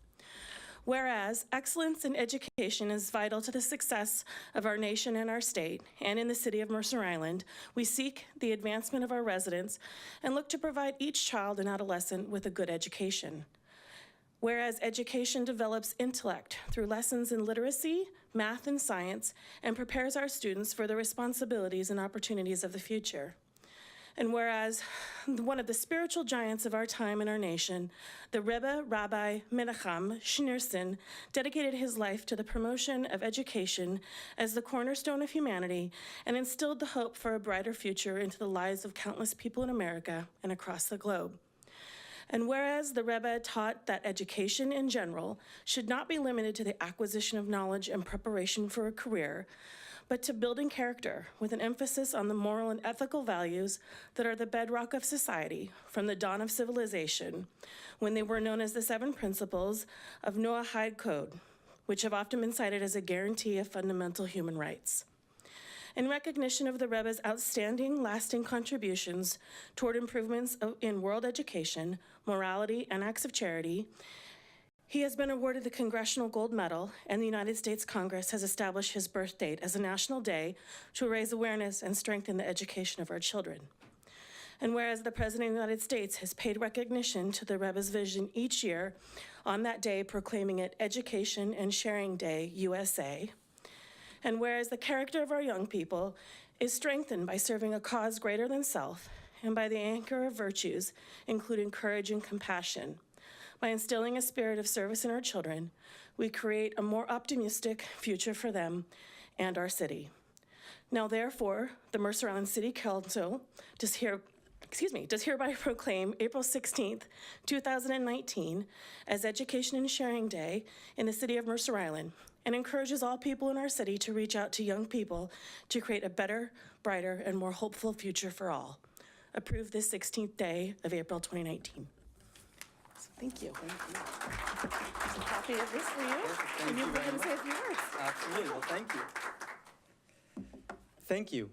Whereas excellence in education is vital to the success of our nation and our state, and in the city of Mercer Island, we seek the advancement of our residents and look to provide each child and adolescent with a good education. Whereas education develops intellect through lessons in literacy, math, and science, and prepares our students for the responsibilities and opportunities of the future. And whereas one of the spiritual giants of our time and our nation, the Rebbe Rabbi Menachem Schneerson, dedicated his life to the promotion of education as the cornerstone of humanity and instilled the hope for a brighter future into the lives of countless people in America and across the globe. And whereas the Rebbe taught that education in general should not be limited to the acquisition of knowledge and preparation for a career, but to building character with an emphasis on the moral and ethical values that are the bedrock of society from the dawn of civilization, when they were known as the 7 principles of Noahide Code, which have often been cited as a guarantee of fundamental human rights. In recognition of the Rebbe's outstanding, lasting contributions toward improvements in world education, morality, and acts of charity, he has been awarded the Congressional Gold Medal, and the United States Congress has established his birth date as a national day to raise awareness and strengthen the education of our children. And whereas the President of the United States has paid recognition to the Rebbe's vision each year on that day, proclaiming it Education and Sharing Day, USA, and whereas the character of our young people is strengthened by serving a cause greater than self and by the anchor of virtues, including courage and compassion, by instilling a spirit of service in our children, we create a more optimistic future for them and our city. Now, therefore, the Mercer Island City Council does hereby proclaim April 16th, 2019 as Education and Sharing Day in the city of Mercer Island, and encourages all people in our city to reach out to young people to create a better, brighter, and more hopeful future for all. Approved this 16th day of April 2019. Thank you. Thank you. There's a copy of this for you. And you're going to say a few words. Absolutely. Well, thank you. Thank you.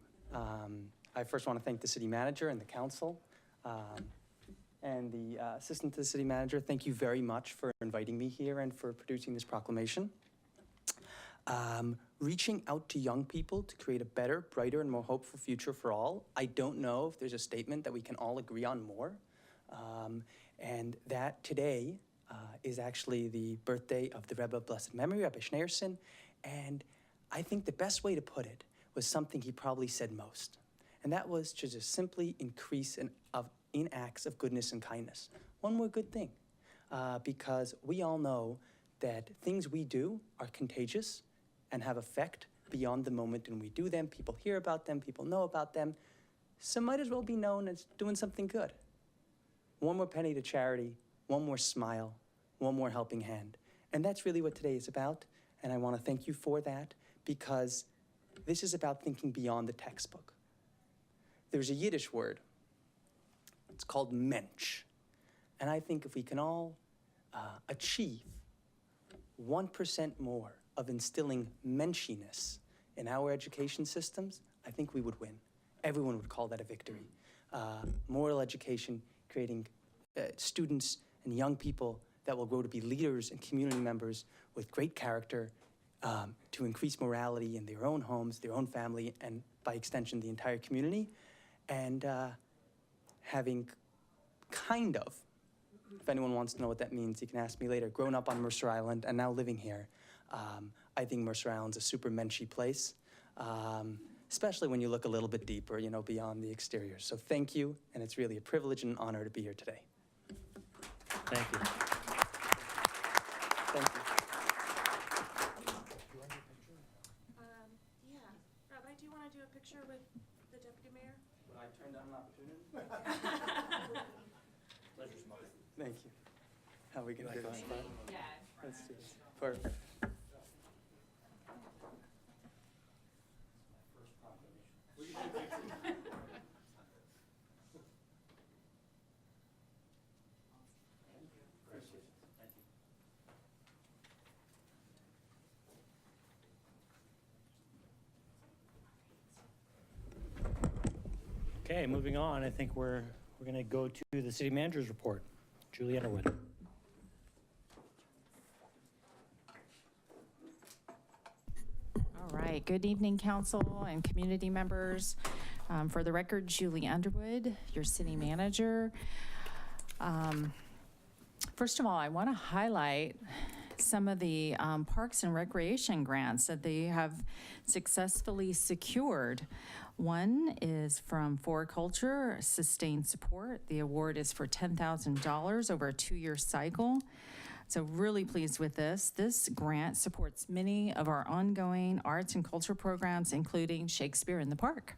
I first want to thank the city manager and the council and the assistant to the city manager. Thank you very much for inviting me here and for producing this proclamation. Reaching out to young people to create a better, brighter, and more hopeful future for all. I don't know if there's a statement that we can all agree on more. And that today is actually the birthday of the Rebbe of Blessed Memory, Rabbi Schneerson. And I think the best way to put it was something he probably said most. And that was to just simply increase in acts of goodness and kindness. One more good thing, because we all know that things we do are contagious and have effect beyond the moment when we do them. People hear about them, people know about them. So might as well be known as doing something good. One more penny to charity, one more smile, one more helping hand. And that's really what today is about. And I want to thank you for that, because this is about thinking beyond the textbook. There's a Yiddish word. It's called mensch. And I think if we can all achieve 1% more of instilling menshiness in our education systems, I think we would win. Everyone would call that a victory. Moral education, creating students and young people that will grow to be leaders and community members with great character, to increase morality in their own homes, their own family, and by extension, the entire community. And having kind of, if anyone wants to know what that means, you can ask me later, grown up on Mercer Island and now living here, I think Mercer Island's a super menschy place, especially when you look a little bit deeper, beyond the exterior. So thank you, and it's really a privilege and an honor to be here today. Thank you. Thank you. Yeah. Rabbi, do you want to do a picture with the deputy mayor? Would I turn down an opportunity? Pleasure's mine. Thank you. How are we going to do this? Yeah. Let's do this. Perfect. Okay, moving on, I think we're going to go to the city manager's report. Julie Underwood. All right, good evening, council and community members. For the record, Julie Underwood, your city manager. First of all, I want to highlight some of the parks and recreation grants that they have successfully secured. One is from Floriculture Sustained Support. The award is for $10,000 over a 2-year cycle. So really pleased with this. This grant supports many of our ongoing arts and culture programs, including Shakespeare in the Park.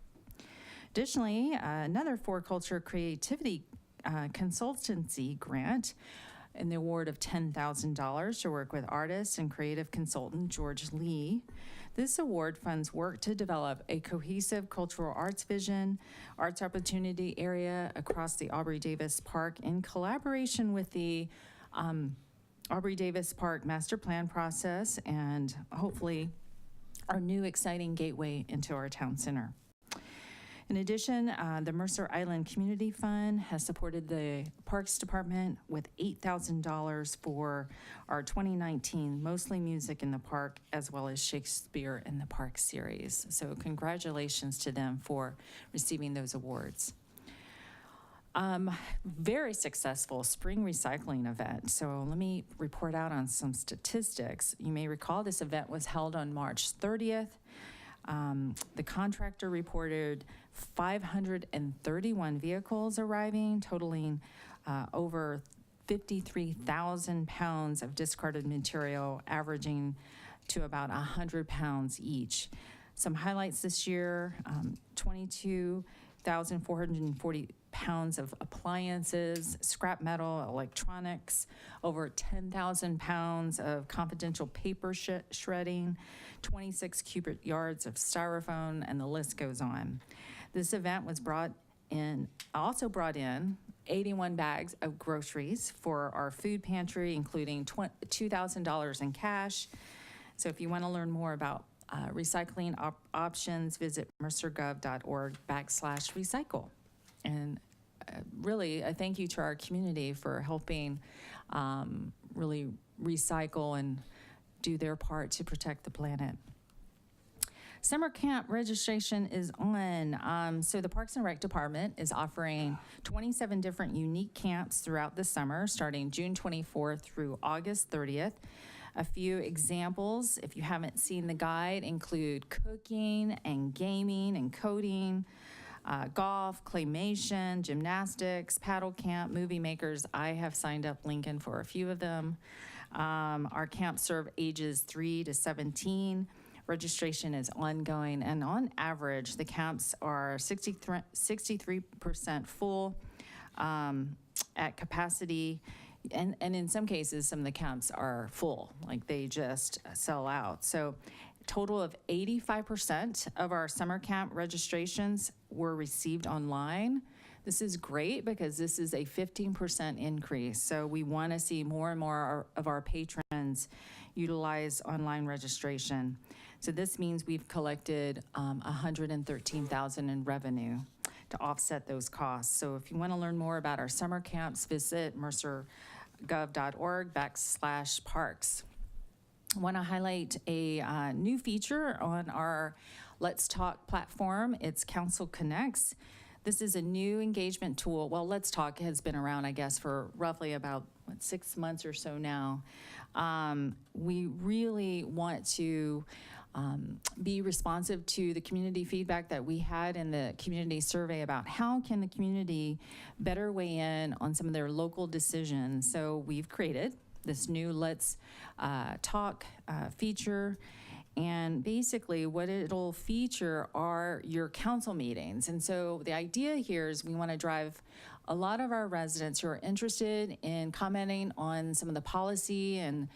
Additionally, another Floriculture Creativity Consultancy Grant in the award of $10,000 to work with artist and creative consultant George Lee. This award funds work to develop a cohesive cultural arts vision, arts opportunity area across the Aubrey Davis Park in collaboration with the Aubrey Davis Park master plan process and hopefully our new exciting gateway into our town center. In addition, the Mercer Island Community Fund has supported the Parks Department with $8,000 for our 2019 Mostly Music in the Park as well as Shakespeare in the Park series. So congratulations to them for receiving those awards. Very successful spring recycling event. So let me report out on some statistics. You may recall this event was held on March 30th. The contractor reported 531 vehicles arriving, totaling over 53,000 pounds of discarded material, averaging to about 100 pounds each. Some highlights this year, 22,440 pounds of appliances, scrap metal, electronics, over 10,000 pounds of confidential paper shredding, 26 cubic yards of styrofoam, and the list goes on. This event was also brought in 81 bags of groceries for our food pantry, including $2,000 in cash. So if you want to learn more about recycling options, visit mercergov.org/recycle. And really, a thank you to our community for helping really recycle and do their part to protect the planet. Summer camp registration is on. So the Parks and Rec Department is offering 27 different unique camps throughout the summer, starting June 24th through August 30th. A few examples, if you haven't seen the guide, include cooking and gaming and coding, golf, claymation, gymnastics, paddle camp, movie makers. I have signed up Lincoln for a few of them. Our camps serve ages 3 to 17. Registration is ongoing, and on average, the camps are 63% full at capacity. And in some cases, some of the camps are full, like they just sell out. So total of 85% of our summer camp registrations were received online. This is great because this is a 15% increase. So we want to see more and more of our patrons utilize online registration. So this means we've collected $113,000 in revenue to offset those costs. So if you want to learn more about our summer camps, visit mercergov.org/parks. I want to highlight a new feature on our Let's Talk platform. It's Council Connects. This is a new engagement tool. Well, Let's Talk has been around, I guess, for roughly about 6 months or so now. We really want to be responsive to the community feedback that we had in the community survey about how can the community better weigh in on some of their local decisions. So we've created this new Let's Talk feature. And basically what it'll feature are your council meetings. And so the idea here is we want to drive a lot of our residents who are interested in commenting on some of the policy and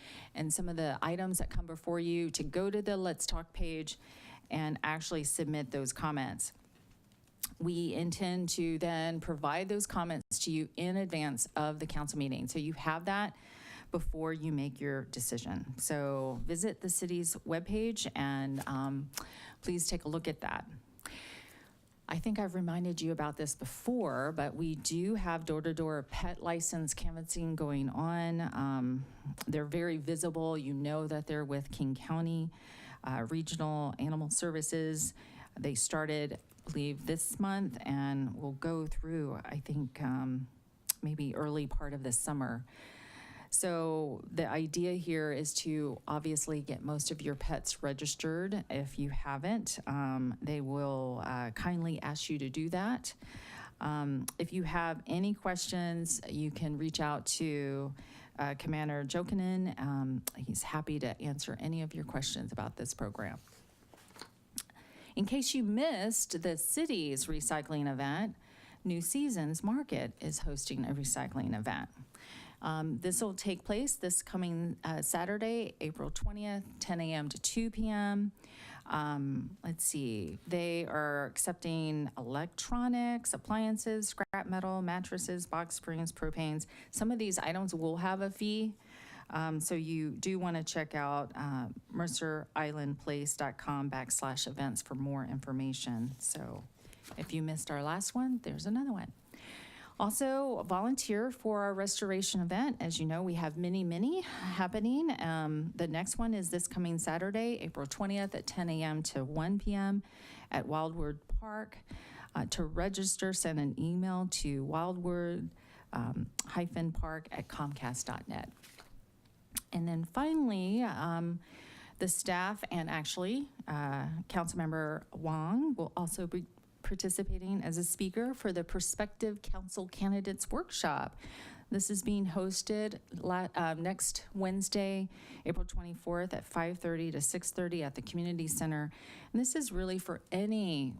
some of the items that come before you to go to the Let's Talk page and actually submit those comments. We intend to then provide those comments to you in advance of the council meeting. So you have that before you make your decision. So visit the city's webpage and please take a look at that. I think I've reminded you about this before, but we do have door-to-door pet license canvassing going on. They're very visible. You know that they're with King County Regional Animal Services. They started, I believe, this month and will go through, I think, maybe early part of this summer. So the idea here is to obviously get most of your pets registered. If you haven't, they will kindly ask you to do that. If you have any questions, you can reach out to Commander Jokinen. He's happy to answer any of your questions about this program. In case you missed the city's recycling event, New Seasons Market is hosting a recycling event. This will take place this coming Saturday, April 20th, 10 a.m. to 2 p.m. Let's see, they are accepting electronics, appliances, scrap metal, mattresses, box springs, propanes. Some of these items will have a fee. So you do want to check out mercerislandplace.com/events for more information. So if you missed our last one, there's another one. Also, volunteer for our restoration event. As you know, we have many happening. The next one is this coming Saturday, April 20th at 10 a.m. to 1 p.m. at Wildwood Park. To register, send an email to wildwood-park@comcast.net. And then finally, the staff and actually Councilmember Wong will also be participating as a speaker for the Prospective Council Candidates Workshop. This is being hosted next Wednesday, April 24th at 5:30 to 6:30 at the Community Center. And this is really for any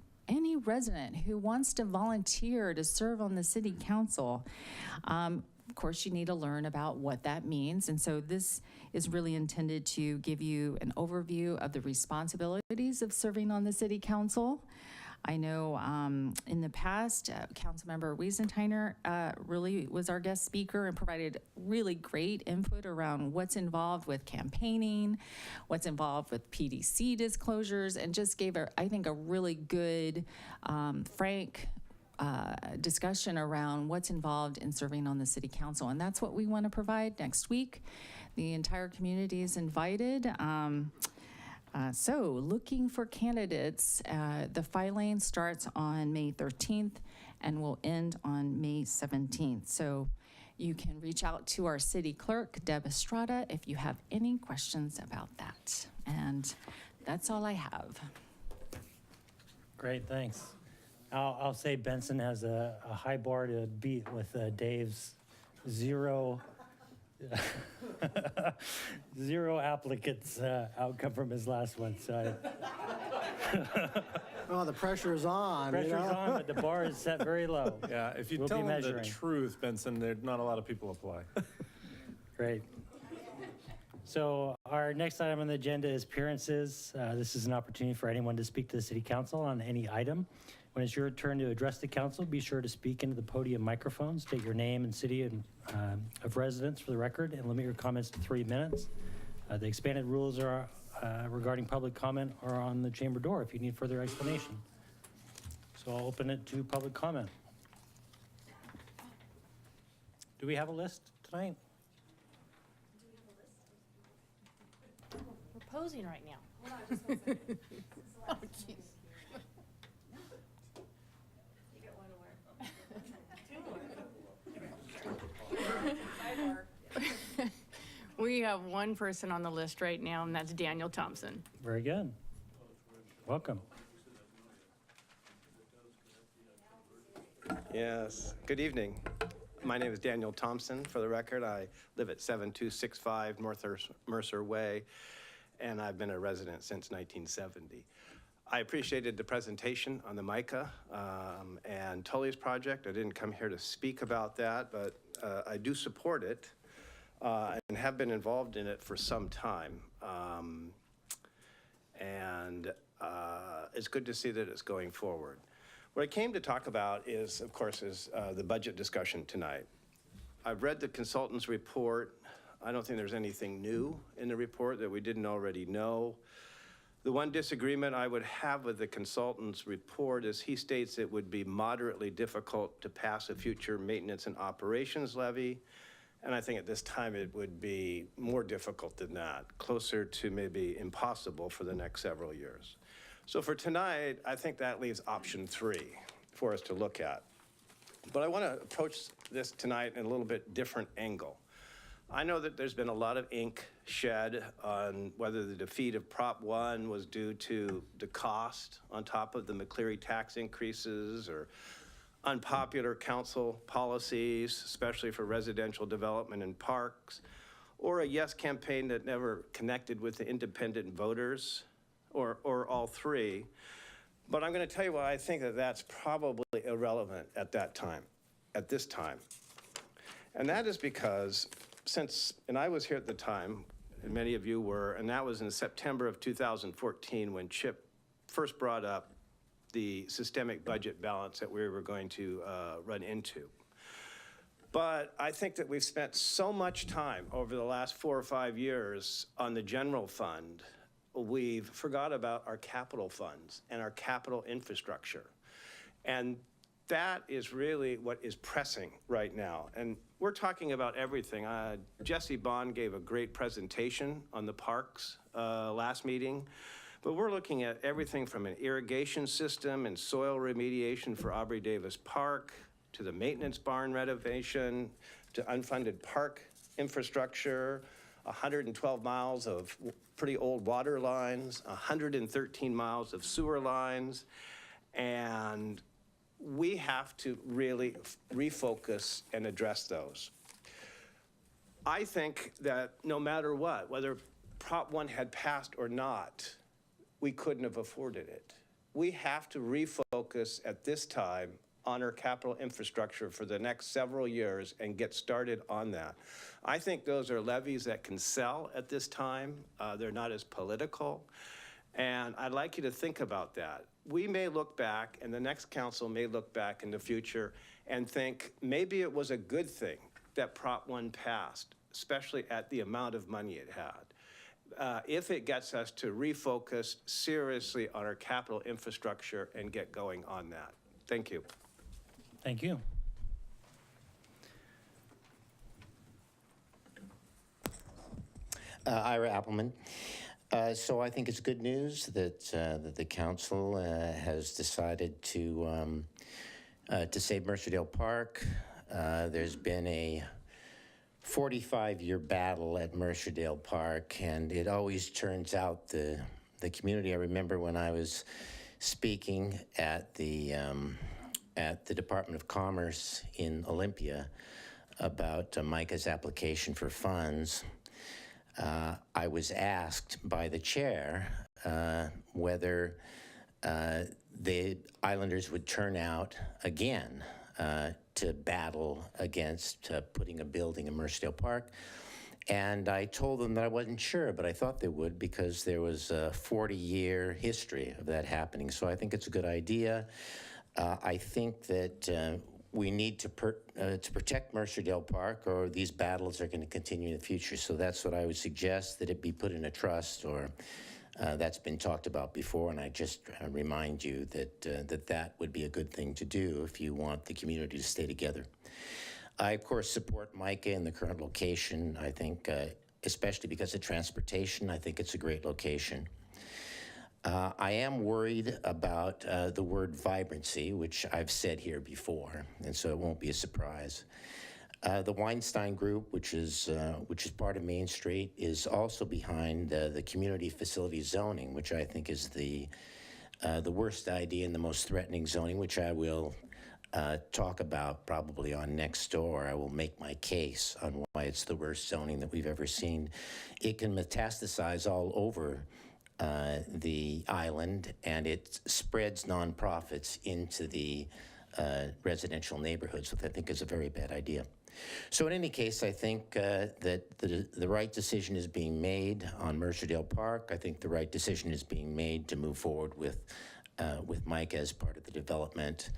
resident who wants to volunteer to serve on the city council. Of course, you need to learn about what that means. And so this is really intended to give you an overview of the responsibilities of serving on the city council. I know in the past, Councilmember Wiesentiner really was our guest speaker and provided really great input around what's involved with campaigning, what's involved with PDC disclosures, and just gave, I think, a really good, frank discussion around what's involved in serving on the city council. And that's what we want to provide next week. The entire community is invited. So looking for candidates, the filing starts on May 13th and will end on May 17th. So you can reach out to our city clerk, Deb Estrada, if you have any questions about that. And that's all I have. Great, thanks. I'll say Benson has a high bar to beat with Dave's zero applicants outcome from his last one. So Oh, the pressure is on. pressure's on, but the bar is set very low. Yeah, if you We'll be tell them the measuring. truth, Benson, there's not a lot of people apply. Great. So our next item on the agenda is appearances. This is an opportunity for anyone to speak to the city council on any item. When it's your turn to address the council, be sure to speak into the podium microphone, state your name and city and, of residence for the record, and limit your comments to 3 minutes. The expanded rules are regarding public comment are on the chamber door if you need further explanation. So I'll open it to public comment. Do we have a list tonight? We're posing right now. Oh, jeez. We have one person on the list right now, and that's Daniel Thompson. Very good. Welcome. Yes, good evening. My name is Daniel Thompson, for the record. I live at 7265 North Mercer Way, and I've been a resident since 1970. I appreciated the presentation on the MICA and Tully's project. I didn't come here to speak about that, but I do support it and have been involved in it for some time. It's good to see that it's going forward. What I came to talk about is, of course, the budget discussion tonight. I've read the consultant's report. I don't think there's anything new in the report that we didn't already know. The one disagreement I would have with the consultant's report is he states it would be moderately difficult to pass a future maintenance and operations levy. And I think at this time it would be more difficult than that, closer to maybe impossible for the next several years. So for tonight, I think that leaves option 3 for us to look at. But I want to approach this tonight in a little bit different angle. I know that there's been a lot of ink shed on whether the defeat of Prop 1 was due to the cost on top of the McCleary tax increases or unpopular council policies, especially for residential development and parks, or a yes campaign that never connected with the independent voters, or all three. But I'm going to tell you why I think that that's probably irrelevant at this time. And that is because and I was here at the time, and many of you were, and that was in September of 2014 when Chip first brought up the systemic budget balance that we were going to run into. But I think that we've spent so much time over the last 4 or 5 years on the general fund, we've forgot about our capital funds and our capital infrastructure. And that is really what is pressing right now. And we're talking about everything. Jesse Bond gave a great presentation on the parks last meeting, but we're looking at everything from an irrigation system and soil remediation for Aubrey Davis Park, to the maintenance barn renovation, to unfunded park infrastructure, 112 miles of pretty old water lines, 113 miles of sewer lines, and we have to really refocus and address those. I think that no matter what, whether Prop 1 had passed or not, we couldn't have afforded it. We have to refocus at this time on our capital infrastructure for the next several years and get started on that. I think those are levies that can sell at this time. They're not as political. And I'd like you to think about that. We may look back, and the next council may look back in the future and think maybe it was a good thing that Prop 1 passed, especially at the amount of money it had. If it gets us to refocus seriously on our capital infrastructure and get going on that. Thank you. Thank you. Ira Appleman. So I think it's good news that that the council has decided to save Mercerdale Park. There's been a 45-year battle at Mercerdale Park, and it always turns out the community. I remember when I was speaking at the Department of Commerce in Olympia about Micah's application for funds. I was asked by the chair whether the Islanders would turn out again to battle against putting a building in Mercerdale Park. And I told them that I wasn't sure, but I thought they would because there was a 40-year history of that happening. So I think it's a good idea. I think that we need to protect Mercerdale Park, or these battles are going to continue in the future. So that's what I would suggest, that it be put in a trust, or that's been talked about before. And I just remind you that that would be a good thing to do if you want the community to stay together. I, of course, support Micah in the current location. I think, especially because of transportation, I think it's a great location. I am worried about the word vibrancy, which I've said here before, and so it won't be a surprise. The Weinstein Group, which is part of Main Street, is also behind the community facility zoning, which I think is the worst idea and the most threatening zoning, which I will talk about probably on next door. I will make my case on why it's the worst zoning that we've ever seen. It can metastasize all over the island, and it spreads nonprofits into the residential neighborhoods, which I think is a very bad idea. So in any case, I think that the right decision is being made on Mercerdale Park. I think the right decision is being made to move forward with Mike as part of the development,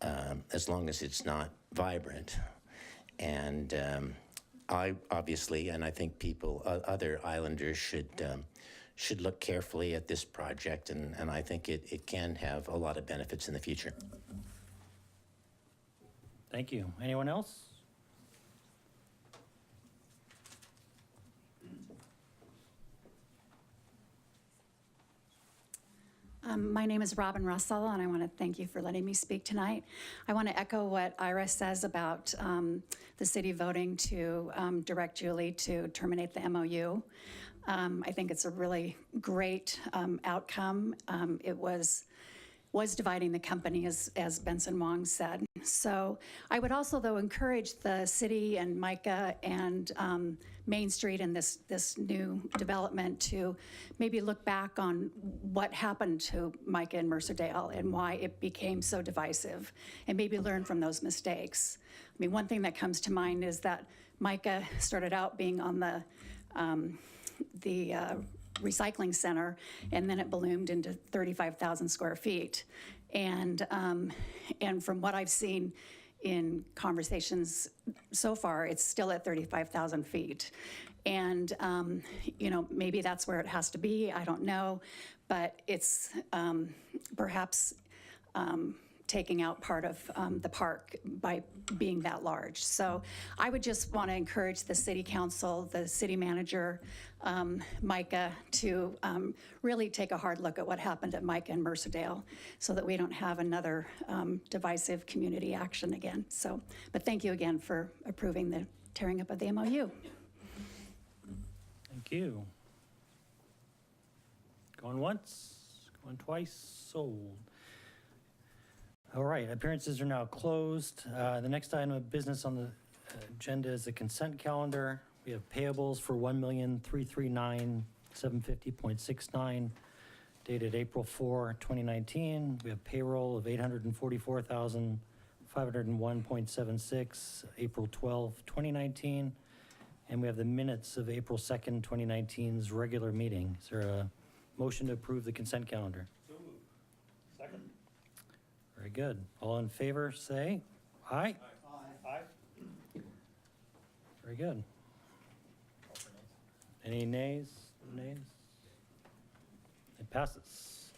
as long as it's not vibrant. And I obviously, and I think people, other islanders should look carefully at this project, and I think it can have a lot of benefits in the future. Thank you. Anyone else? My name is Robin Russell, and I want to thank you for letting me speak tonight. I want to echo what Ira says about the city voting to direct Julie to terminate the MOU. I think it's a really great outcome. It was dividing the company, as Benson Wong said. So I would also, though, encourage the city and Micah and Main Street and this new development to maybe look back on what happened to Micah and Mercerdale and why it became so divisive, and maybe learn from those mistakes. I mean, one thing that comes to mind is that Micah started out being on the recycling center, and then it ballooned into 35,000 square feet. And from what I've seen in conversations so far, it's still at 35,000 feet. And, maybe that's where it has to be, I don't know, but it's perhaps taking out part of the park by being that large. So I would just want to encourage the city council, the city manager, Micah, to really take a hard look at what happened at Micah and Mercerdale so that we don't have another divisive community action again. So, but thank you again for approving the tearing up of the MOU. Thank you. Going once, going twice, sold. All right, appearances are now closed. The next item of business on the agenda is the consent calendar. We have payables for $1,339,750.69 dated April 4, 2019. We have payroll of $844,501.76, April 12, 2019. And we have the minutes of April 2nd, 2019's regular meeting. Is there a motion to approve the consent calendar? So moved. Second. Very good. All in favor, say aye. Aye. Very good. Any nays? Nays? It passes.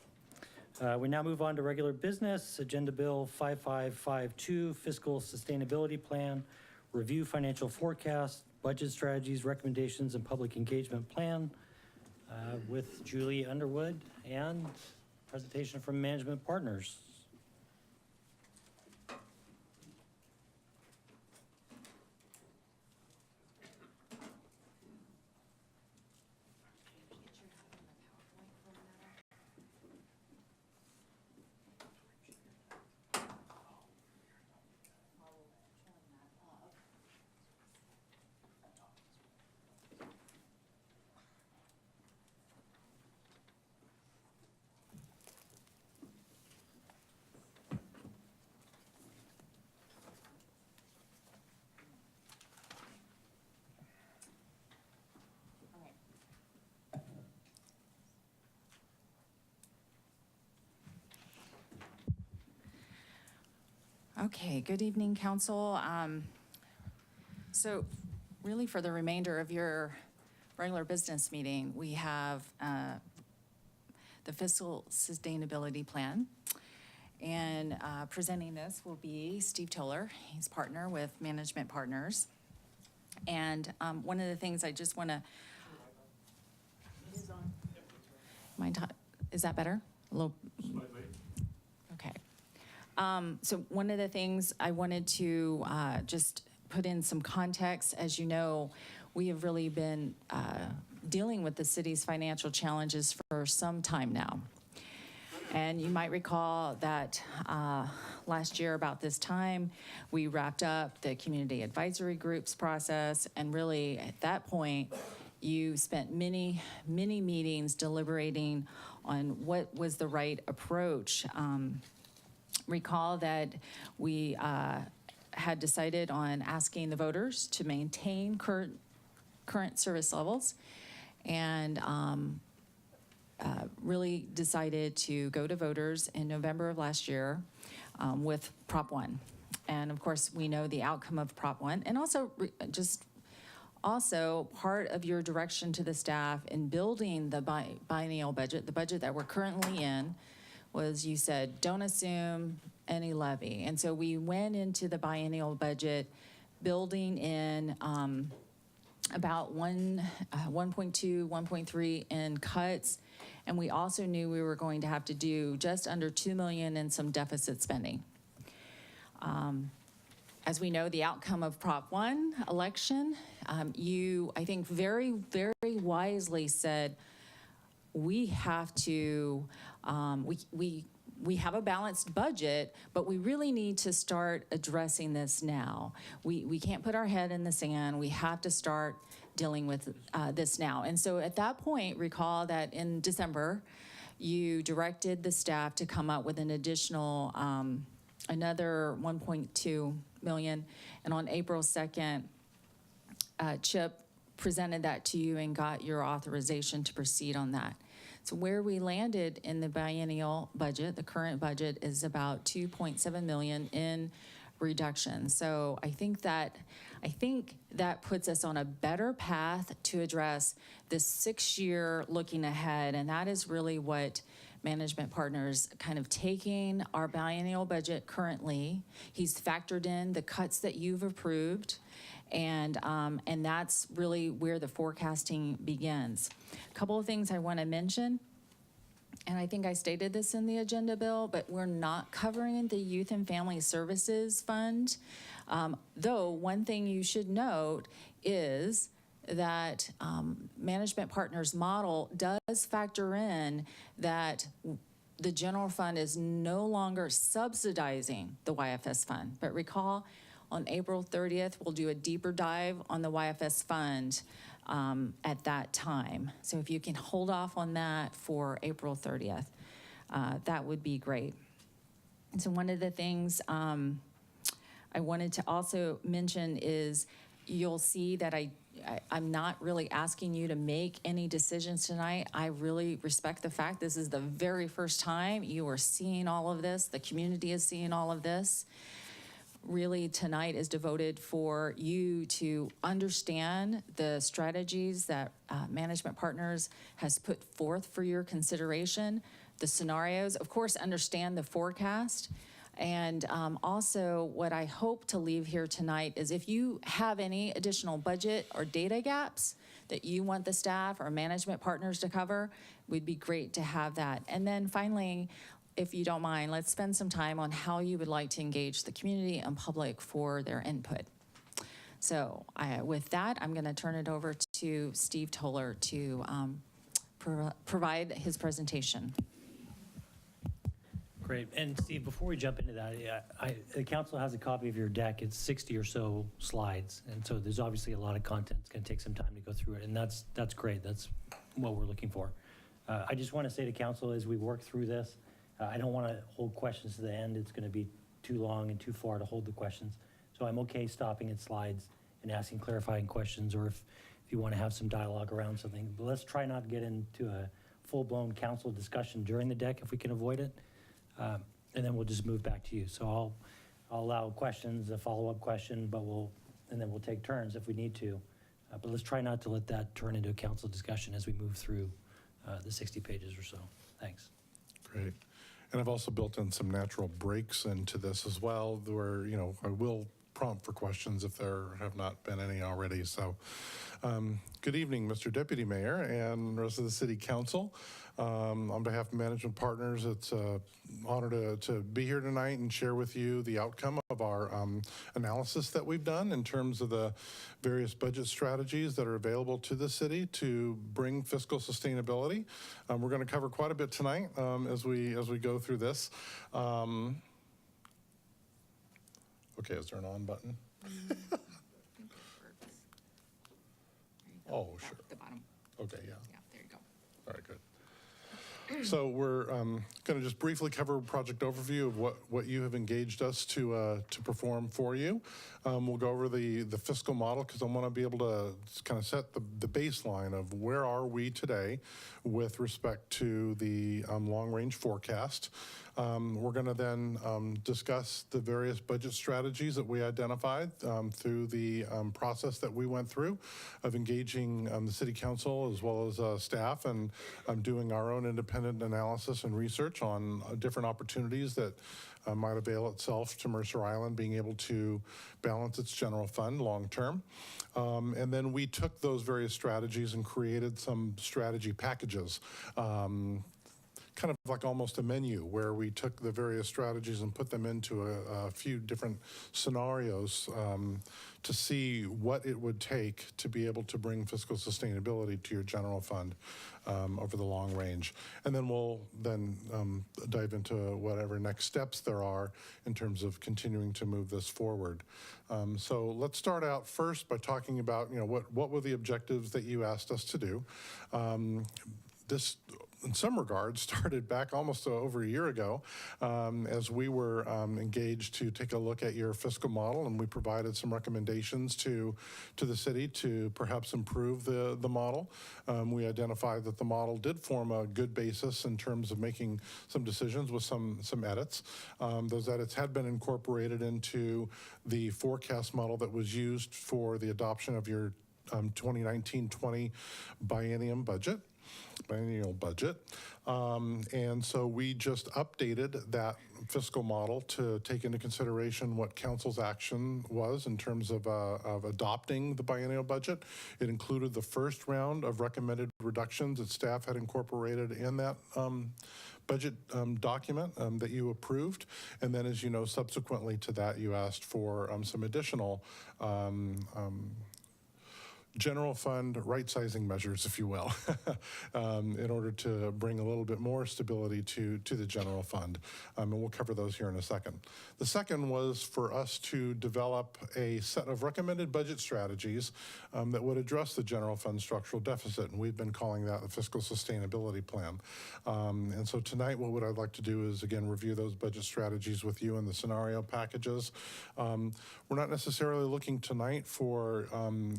We now move on to regular business. Agenda Bill 5552, Fiscal Sustainability Plan, Review Financial Forecast, Budget Strategies, Recommendations, and Public Engagement Plan with Julie Underwood and presentation from Management Partners. Okay, good evening, council. So really for the remainder of your regular business meeting, we have the fiscal sustainability plan. And presenting this will be Steve Tiller. He's partner with Management Partners. And one of the things I just want to, is that better? A little. Okay. So one of the things I wanted to just put in some context, as you know, we have really been dealing with the city's financial challenges for some time now. And you might recall that last year about this time, we wrapped up the community advisory groups process, and really at that point, you spent many, many meetings deliberating on what was the right approach. Recall that we had decided on asking the voters to maintain current service levels, and really decided to go to voters in November of last year with Prop 1. And of course, we know the outcome of Prop 1, and also part of your direction to the staff in building the biennial budget, the budget that we're currently in, was you said, don't assume any levy. And so we went into the biennial budget building in about 1.2, 1.3 in cuts. And we also knew we were going to have to do just under 2 million in some deficit spending. As we know, the outcome of Prop 1 election, you, I think, very, very wisely said, we have to, we have a balanced budget, but we really need to start addressing this now. We can't put our head in the sand. We have to start dealing with this now. And so at that point, recall that in December, you directed the staff to come up with an additional, another 1.2 million. And on April 2nd, Chip presented that to you and got your authorization to proceed on that. So where we landed in the biennial budget, the current budget is about 2.7 million in reduction. So I think that puts us on a better path to address this 6-year looking ahead, and that is really what Management Partners kind of taking our biennial budget currently. He's factored in the cuts that you've approved, and that's really where the forecasting begins. A couple of things I want to mention, and I think I stated this in the agenda, Bill, but we're not covering the Youth and Family Services Fund. Though one thing you should note is that Management Partners model does factor in that the general fund is no longer subsidizing the YFS fund. But recall, on April 30th, we'll do a deeper dive on the YFS fund at that time. So if you can hold off on that for April 30th, that would be great. And so one of the things I wanted to also mention is you'll see that I'm not really asking you to make any decisions tonight. I really respect the fact this is the very first time you are seeing all of this. The community is seeing all of this. Really, tonight is devoted for you to understand the strategies that Management Partners has put forth for your consideration, the scenarios, of course, understand the forecast. And also what I hope to leave here tonight is if you have any additional budget or data gaps that you want the staff or Management Partners to cover, would be great to have that. And then finally, if you don't mind, let's spend some time on how you would like to engage the community and public for their input. So with that, I'm going to turn it over to Steve Toller to provide his presentation. Great. And Steve, before we jump into that, the council has a copy of your deck. It's 60 or so slides. And so there's obviously a lot of content. It's going to take some time to go through it. And that's great. That's what we're looking for. I just want to say to council as we work through this, I don't want to hold questions to the end. It's going to be too long and too far to hold the questions. So I'm okay stopping at slides and asking clarifying questions, or if you want to have some dialogue around something. But let's try not to get into a full-blown council discussion during the deck if we can avoid it. And then we'll just move back to you. So I'll allow questions, a follow-up question, and then we'll take turns if we need to. But let's try not to let that turn into a council discussion as we move through the 60 pages or so. Thanks. Great. And I've also built in some natural breaks into this as well, where, I will prompt for questions if there have not been any already. So good evening, Mr. Deputy Mayor and the rest of the City Council. On behalf of Management Partners, it's an honor to be here tonight and share with you the outcome of our analysis that we've done in terms of the various budget strategies that are available to the city to bring fiscal sustainability. We're going to cover quite a bit tonight as we go through this. Okay, is there an on button? Oh, sure. At the bottom. Okay, yeah. Yeah, there you go. All right, good. So we're going to just briefly cover a project overview of what you have engaged us to perform for you. We'll go over the fiscal model because I want to be able to kind of set the baseline of where are we today with respect to the long-range forecast. We're going to then discuss the various budget strategies that we identified through the process that we went through of engaging the City Council as well as staff and doing our own independent analysis and research on different opportunities that might avail itself to Mercer Island being able to balance its general fund long-term. And then we took those various strategies and created some strategy packages. Kind of like almost a menu where we took the various strategies and put them into a few different scenarios to see what it would take to be able to bring fiscal sustainability to your general fund over the long range. And then we'll dive into whatever next steps there are in terms of continuing to move this forward. So let's start out first by talking about, what were the objectives that you asked us to do. This, in some regards, started back almost over a year ago as we were engaged to take a look at your fiscal model, and we provided some recommendations to the city to perhaps improve the model. We identified that the model did form a good basis in terms of making some decisions with some edits. Those edits had been incorporated into the forecast model that was used for the adoption of your 2019-20 biennial budget. And so we just updated that fiscal model to take into consideration what council's action was in terms of adopting the biennial budget. It included the first round of recommended reductions that staff had incorporated in that budget document that you approved. And then, as you know, subsequently to that, you asked for some additional general fund right-sizing measures, if you will, in order to bring a little bit more stability to the general fund. And we'll cover those here in a second. The second was for us to develop a set of recommended budget strategies that would address the general fund structural deficit, and we've been calling that the fiscal sustainability plan. And so tonight, what I'd like to do is, again, review those budget strategies with you in the scenario packages. We're not necessarily looking tonight for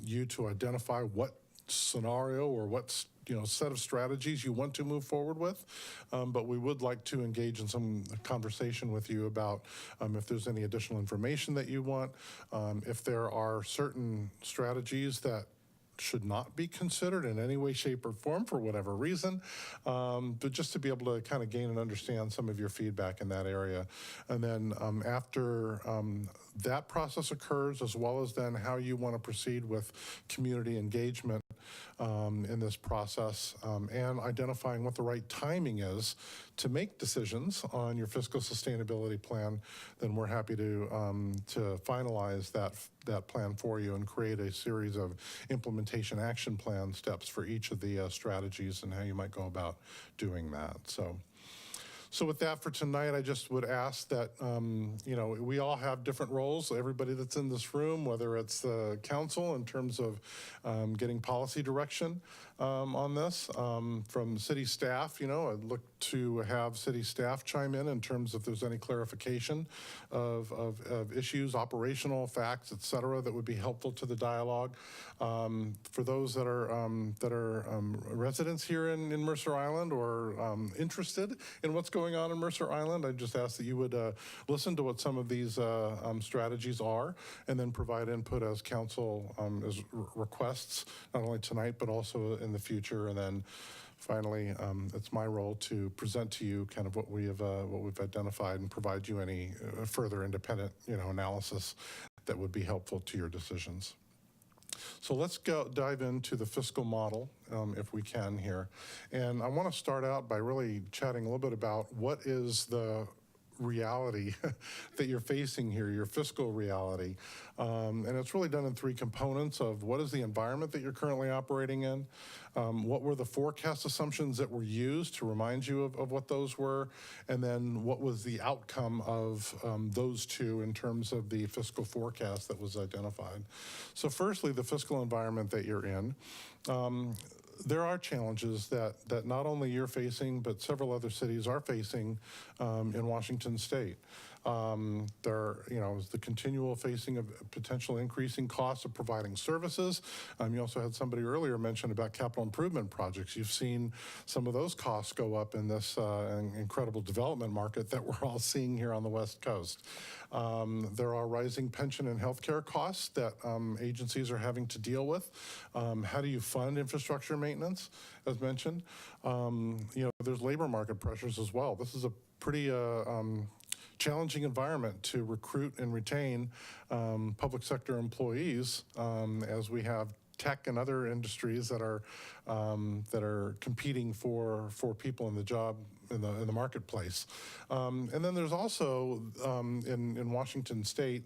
you to identify what scenario or what set of strategies you want to move forward with, but we would like to engage in some conversation with you about if there's any additional information that you want, if there are certain strategies that should not be considered in any way, shape, or form for whatever reason, but just to be able to kind of gain and understand some of your feedback in that area. And then after that process occurs, as well as then how you want to proceed with community engagement in this process, and identifying what the right timing is to make decisions on your fiscal sustainability plan, then we're happy to finalize that plan for you and create a series of implementation action plan steps for each of the strategies and how you might go about doing that. So with that for tonight, I just would ask that, we all have different roles. Everybody that's in this room, whether it's the council in terms of getting policy direction on this, from city staff, I'd look to have city staff chime in terms of if there's any clarification of issues, operational facts, et cetera, that would be helpful to the dialogue. For those that are residents here in Mercer Island or interested in what's going on in Mercer Island, I just ask that you would listen to what some of these strategies are and then provide input as council as requests, not only tonight but also in the future. And then finally, it's my role to present to you kind of what we've identified and provide you any further independent analysis that would be helpful to your decisions. So let's dive into the fiscal model, if we can here. And I want to start out by really chatting a little bit about what is the reality that you're facing here, your fiscal reality. And it's really done in three components of what is the environment that you're currently operating in, what were the forecast assumptions that were used to remind you of what those were, and then what was the outcome of those two in terms of the fiscal forecast that was identified. So firstly, the fiscal environment that you're in. There are challenges that not only you're facing, but several other cities are facing in Washington State. There is the continual facing of potential increasing costs of providing services. You also had somebody earlier mention about capital improvement projects. You've seen some of those costs go up in this incredible development market that we're all seeing here on the West Coast. There are rising pension and healthcare costs that agencies are having to deal with. How do you fund infrastructure maintenance, as mentioned? There's labor market pressures as well. This is a pretty challenging environment to recruit and retain public sector employees as we have tech and other industries that are competing for people in the job in the marketplace. And then there's also in Washington State,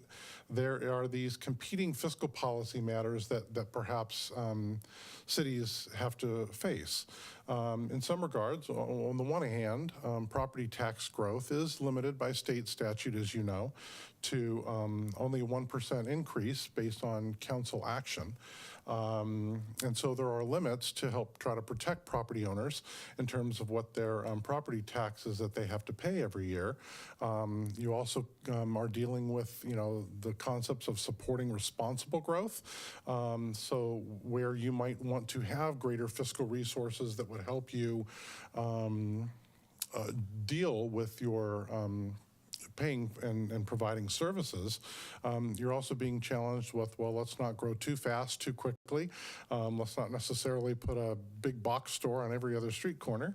there are these competing fiscal policy matters that perhaps cities have to face. In some regards, on the one hand, property tax growth is limited by state statute, as you know, to only a 1% increase based on council action. And so there are limits to help try to protect property owners in terms of what their property taxes that they have to pay every year. You also are dealing with, the concepts of supporting responsible growth. So where you might want to have greater fiscal resources that would help you deal with your paying and providing services, you're also being challenged with, well, let's not grow too fast, too quickly. Let's not necessarily put a big box store on every other street corner,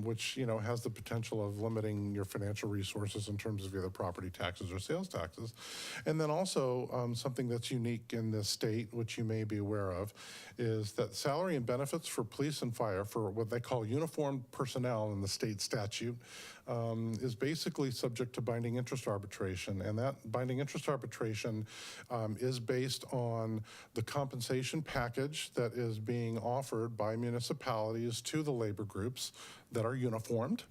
which, has the potential of limiting your financial resources in terms of either property taxes or sales taxes. And then also something that's unique in this state, which you may be aware of, is that salary and benefits for police and fire, for what they call uniformed personnel in the state statute, is basically subject to binding interest arbitration. And that binding interest arbitration is based on the compensation package that is being offered by municipalities to the labor groups that are uniformed.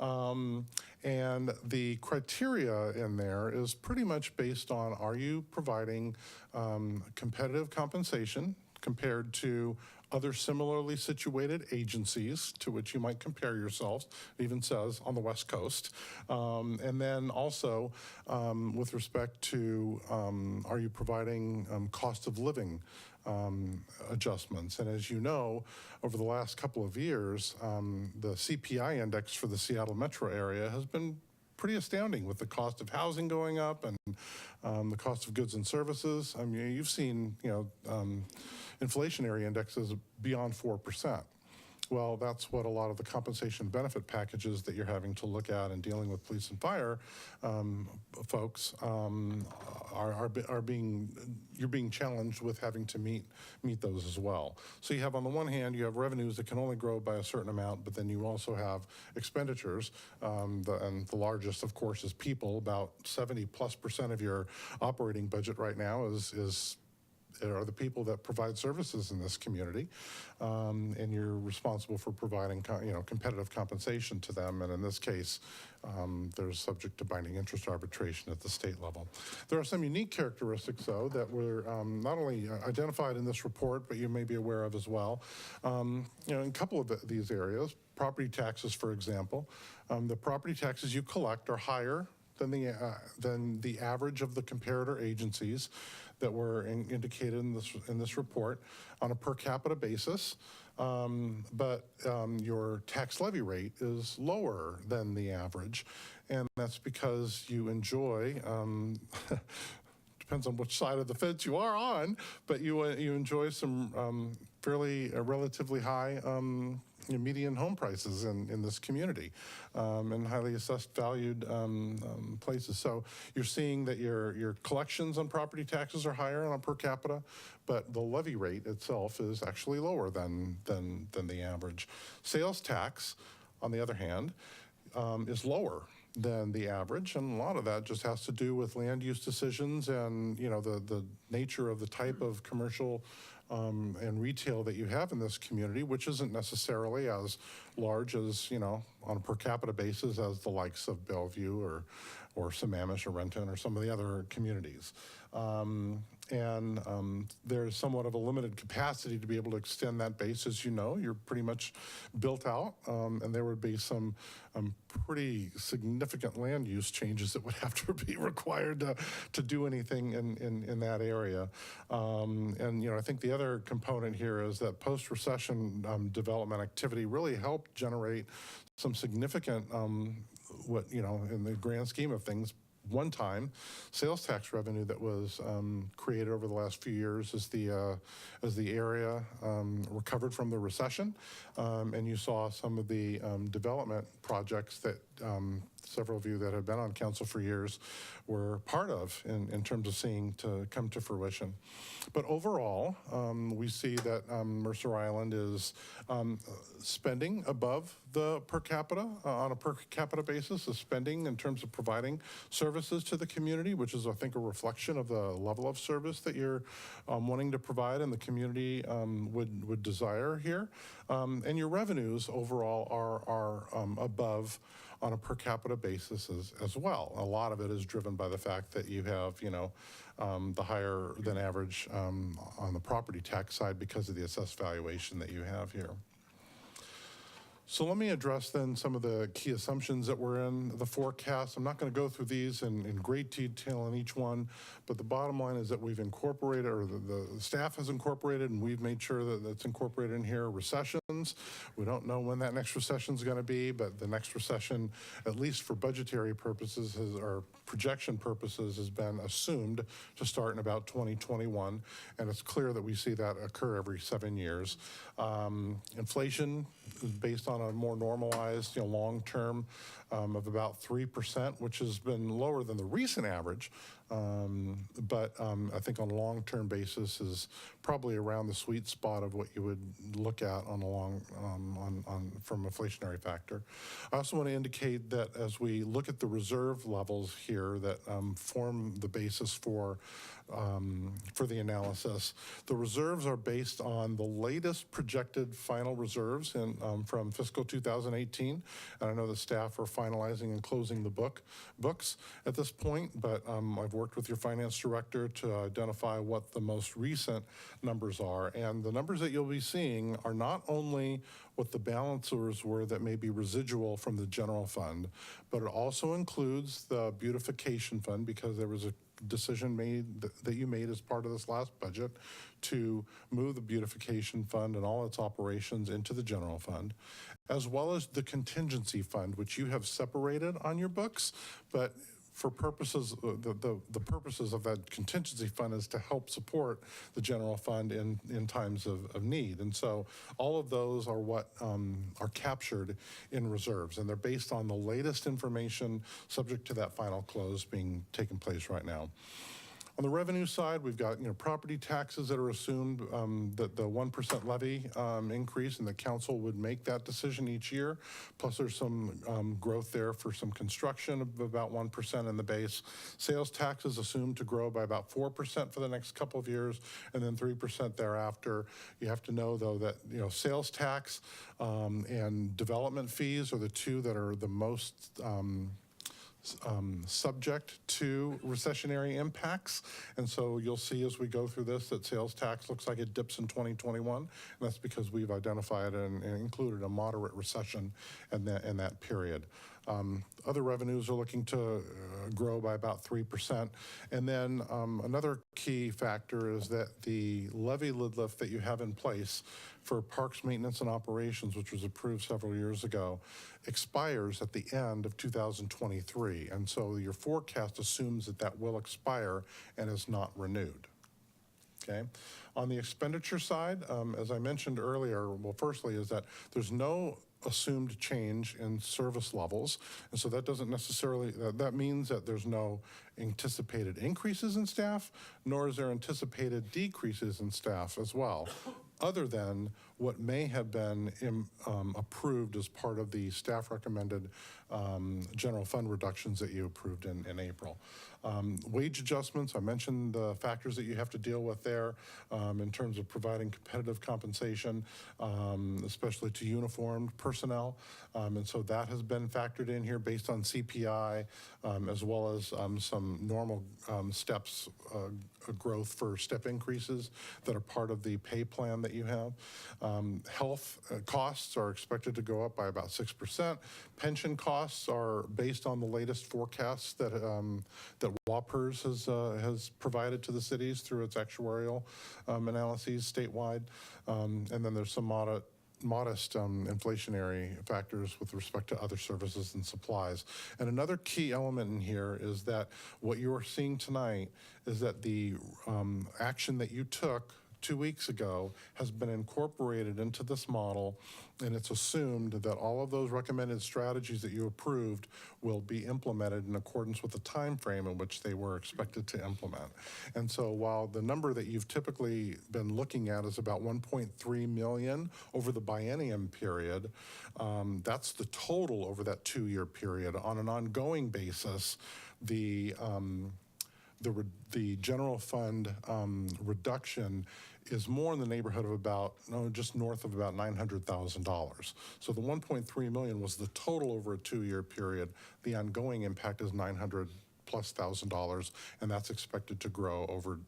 And the criteria in there is pretty much based on, are you providing competitive compensation compared to other similarly situated agencies to which you might compare yourselves, it even says on the West Coast. And then also with respect to, are you providing cost of living adjustments? And as you know, over the last couple of years, the CPI index for the Seattle metro area has been pretty astounding, with the cost of housing going up and the cost of goods and services. I mean, you've seen, inflationary indexes beyond 4%. Well, that's what a lot of the compensation benefit packages that you're having to look at and dealing with police and fire folks you're being challenged with having to meet those as well. So you have, on the one hand, you have revenues that can only grow by a certain amount, but then you also have expenditures, and the largest, of course, is people. About 70+% of your operating budget right now are the people that provide services in this community, and you're responsible for providing, competitive compensation to them. And in this case, they're subject to binding interest arbitration at the state level. There are some unique characteristics, though, that were not only identified in this report, but you may be aware of as well. In a couple of these areas, property taxes, for example, the property taxes you collect are higher than the average of the comparator agencies that were indicated in this report on a per capita basis, but your tax levy rate is lower than the average, and that's because you enjoy, depends on which side of the fence you are on, but you enjoy some relatively high median home prices in this community, and highly assessed valued places. So you're seeing that your collections on property taxes are higher on a per capita, but the levy rate itself is actually lower than the average. Sales tax, on the other hand, is lower than the average, and a lot of that just has to do with land use decisions and the nature of the type of commercial and retail that you have in this community, which isn't necessarily as large as, on a per capita basis as the likes of Bellevue or Sammamish or Renton or some of the other communities. There's somewhat of a limited capacity to be able to extend that base. As you know, you're pretty much built out, and there would be some pretty significant land use changes that would have to be required to do anything in that area. I think the other component here is that post-recession development activity really helped generate some significant, in the grand scheme of things, one-time sales tax revenue that was created over the last few years as the area recovered from the recession, and you saw some of the development projects that several of you that have been on council for years were part of in terms of seeing to come to fruition. But overall, we see that Mercer Island is spending above the per capita, on a per capita basis, is spending in terms of providing services to the community, which is, I think, a reflection of the level of service that you're wanting to provide and the community would desire here. And your revenues overall are above on a per capita basis as well. A lot of it is driven by the fact that you have, the higher than average on the property tax side because of the assessed valuation that you have here. So let me address then some of the key assumptions that were in the forecast. I'm not going to go through these in great detail in each one, but the bottom line is that we've incorporated, or the staff has incorporated, and we've made sure that it's incorporated in here, recessions. We don't know when that next recession is going to be, but the next recession, at least for budgetary purposes or projection purposes, has been assumed to start in about 2021, and it's clear that we see that occur every 7 years. Inflation is based on a more normalized, long-term of about 3%, which has been lower than the recent average, but I think on a long-term basis is probably around the sweet spot of what you would look at on a from inflationary factor. I also want to indicate that as we look at the reserve levels here that form the basis for the analysis, the reserves are based on the latest projected final reserves from fiscal 2018, and I know the staff are finalizing and closing the books at this point, but I've worked with your finance director to identify what the most recent numbers are, and the numbers that you'll be seeing are not only what the balancers were that may be residual from the general fund, but it also includes the beautification fund, because there was a decision made that you made as part of this last budget to move the beautification fund and all its operations into the general fund, as well as the contingency fund, which you have separated on your books, but for purposes, the purposes of that contingency fund is to help support the general fund in times of need. And so all of those are what are captured in reserves, and they're based on the latest information subject to that final close being taking place right now. On the revenue side, we've got property taxes that are assumed, that the 1% levy increase, and the council would make that decision each year. Plus, there's some growth there for some construction of about 1% in the base. Sales taxes assumed to grow by about 4% for the next couple of years, and then 3% thereafter. You have to know, though, that sales tax and development fees are the two that are the most subject to recessionary impacts. And so you'll see as we go through this that sales tax looks like it dips in 2021. And that's because we've identified and included a moderate recession in that period. Other revenues are looking to grow by about 3%. And then another key factor is that the levy lid lift that you have in place for parks maintenance and operations, which was approved several years ago, expires at the end of 2023. And so your forecast assumes that that will expire and is not renewed. Okay. On the expenditure side, as I mentioned earlier, well, firstly is that there's no assumed change in service levels. And so that doesn't necessarily, that means that there's no anticipated increases in staff, nor is there anticipated decreases in staff as well, other than what may have been approved as part of the staff recommended general fund reductions that you approved in April. Wage adjustments, I mentioned the factors that you have to deal with there in terms of providing competitive compensation, especially to uniformed personnel. And so that has been factored in here based on CPI, as well as some normal steps, growth for step increases that are part of the pay plan that you have. Health costs are expected to go up by about 6%. Pension costs are based on the latest forecasts that WAPERS has provided to the cities through its actuarial analyses statewide. And then there's some modest inflationary factors with respect to other services and supplies. And another key element in here is that what you are seeing tonight is that the action that you took 2 weeks ago has been incorporated into this model, and it's assumed that all of those recommended strategies that you approved will be implemented in accordance with the time frame in which they were expected to implement. And so while the number that you've typically been looking at is about 1.3 million over the biennium period, that's the total over that 2-year period. On an ongoing basis, the general fund reduction is more in the neighborhood of about, just north of about $900,000. So the 1.3 million was the total over a 2-year period. The ongoing impact is $900,000+, and that's expected to grow over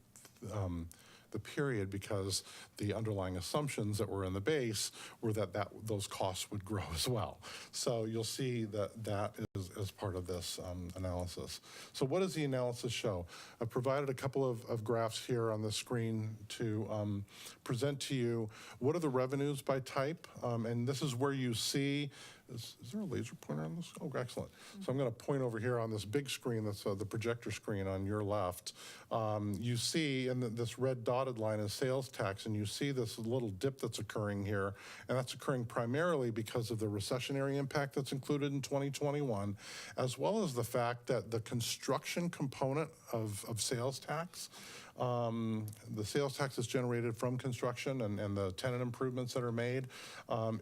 the period because the underlying assumptions that were in the base were that those costs would grow as well. So you'll see that is as part of this analysis. So what does the analysis show? I've provided a couple of graphs here on the screen to present to you what are the revenues by type, and this is where you see. Is there a laser pointer on this? Oh, excellent. So I'm going to point over here on this big screen that's the projector screen on your left. You see in this red dotted line is sales tax, and you see this little dip that's occurring here, and that's occurring primarily because of the recessionary impact that's included in 2021, as well as the fact that the construction component of sales tax, the sales tax is generated from construction and the tenant improvements that are made.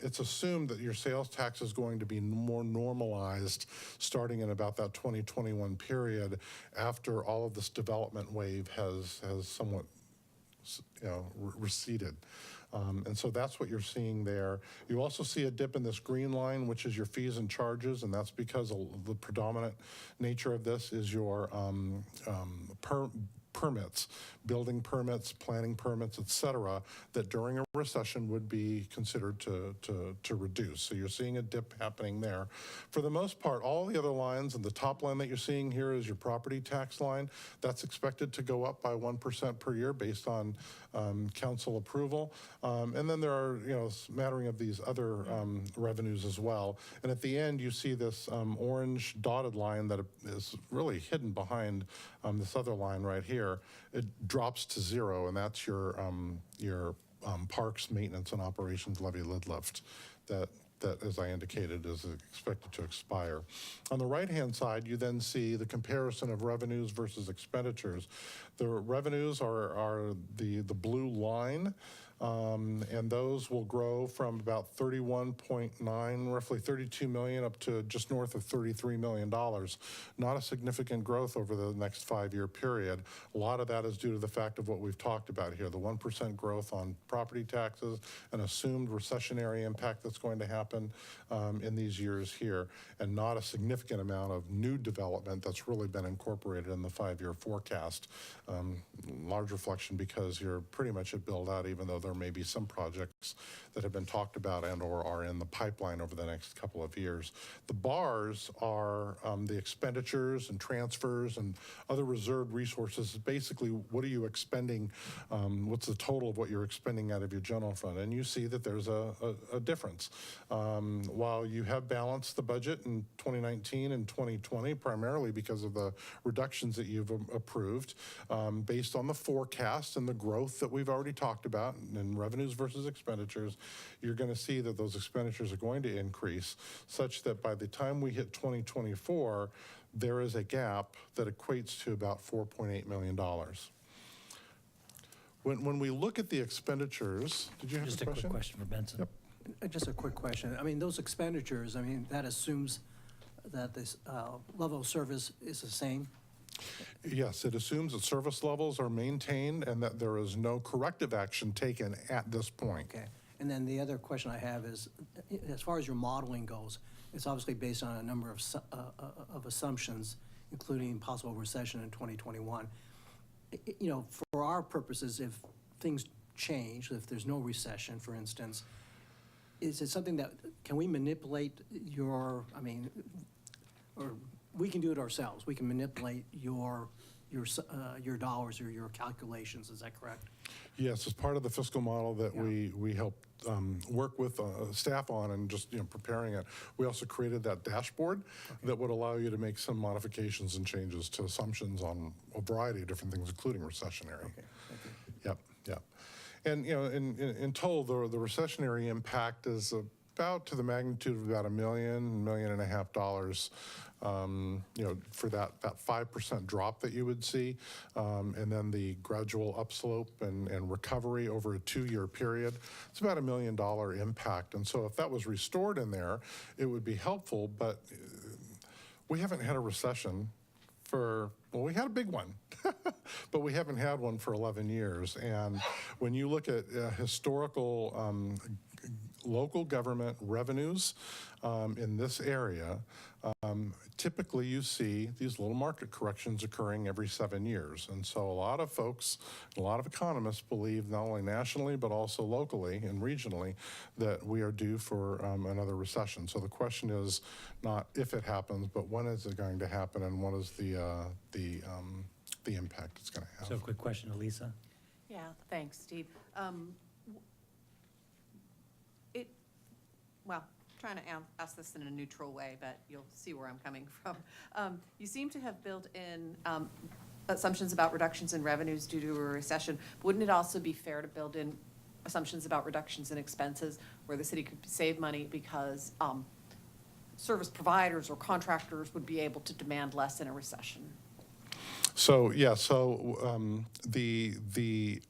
It's assumed that your sales tax is going to be more normalized starting in about that 2021 period after all of this development wave has somewhat receded. And so that's what you're seeing there. You also see a dip in this green line, which is your fees and charges, and that's because the predominant nature of this is your permits, building permits, planning permits, et cetera, that during a recession would be considered to reduce. So you're seeing a dip happening there. For the most part, all the other lines, and the top line that you're seeing here is your property tax line. That's expected to go up by 1% per year based on council approval. And then there are, a smattering of these other revenues as well. And at the end, you see this orange dotted line that is really hidden behind this other line right here. It drops to zero, and that's your parks maintenance and operations levy lid lift that, as I indicated, is expected to expire. On the right-hand side, you then see the comparison of revenues versus expenditures. The revenues are the blue line, and those will grow from about 31.9, roughly 32 million, up to just north of $33 million. Not a significant growth over the next 5-year period. A lot of that is due to the fact of what we've talked about here, the 1% growth on property taxes, an assumed recessionary impact that's going to happen in these years here, and not a significant amount of new development that's really been incorporated in the 5-year forecast. Large reflection because you're pretty much at build out, even though there may be some projects that have been talked about and or are in the pipeline over the next couple of years. The bars are the expenditures and transfers and other reserved resources. Basically, what are you expending? What's the total of what you're expending out of your general fund? And you see that there's a difference. While you have balanced the budget in 2019 and 2020, primarily because of the reductions that you've approved, based on the forecast and the growth that we've already talked about in revenues versus expenditures, you're going to see that those expenditures are going to increase such that by the time we hit 2024, there is a gap that equates to about $4.8 million. When we look at the expenditures, did you have Just a question? Just a quick question for Benson. Yep. Just a quick question. I mean, those expenditures, that assumes that this level of service is the same? Yes, it assumes that service levels are maintained and that there is no corrective action taken at this point. Okay. And then the other question I have is, as far as your modeling goes, it's obviously based on a number of assumptions, including possible recession in 2021. For our purposes, if things change, if there's no recession, for instance, is it something that, can we manipulate or we can do it ourselves? We can manipulate your dollars or your calculations, is that correct? Yes, as part of the fiscal model that we help work with staff on and just preparing it. We also created that dashboard that would allow you to make some modifications and changes to assumptions on a variety of different things, including recessionary. Okay, thank you. Yep. And, in total, the recessionary impact is about to the magnitude of about $1 million, $1.5 million, for that 5% drop that you would see, and then the gradual upslope and recovery over a 2-year period. It's about $1 million impact. And so if that was restored in there, it would be helpful, but we haven't had a recession we had a big one, but we haven't had one for 11 years. And when you look at historical local government revenues in this area, typically you see these little market corrections occurring every 7 years. And so a lot of folks, a lot of economists believe not only nationally but also locally and regionally that we are due for another recession. So the question is not if it happens, but when is it going to happen and what is the impact it's going to have. So a quick question to Lisa. Yeah, thanks, Steve. Well, trying to ask this in a neutral way, but you'll see where I'm coming from. You seem to have built in assumptions about reductions in revenues due to a recession. Wouldn't it also be fair to build in assumptions about reductions in expenses where the city could save money because service providers or contractors would be able to demand less in a recession? So, yeah, the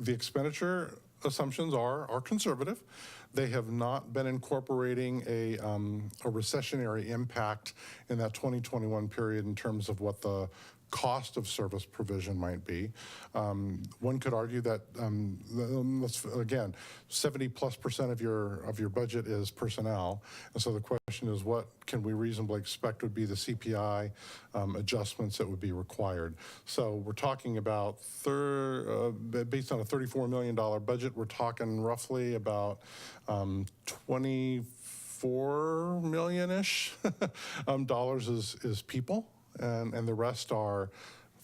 expenditure assumptions are conservative. They have not been incorporating a recessionary impact in that 2021 period in terms of what the cost of service provision might be. One could argue that, again, 70+% of your budget is personnel, and so the question is, what can we reasonably expect would be the CPI adjustments that would be required? So we're talking about, based on a $34 million budget, we're talking roughly about 24 million-ish dollars is people. And the rest are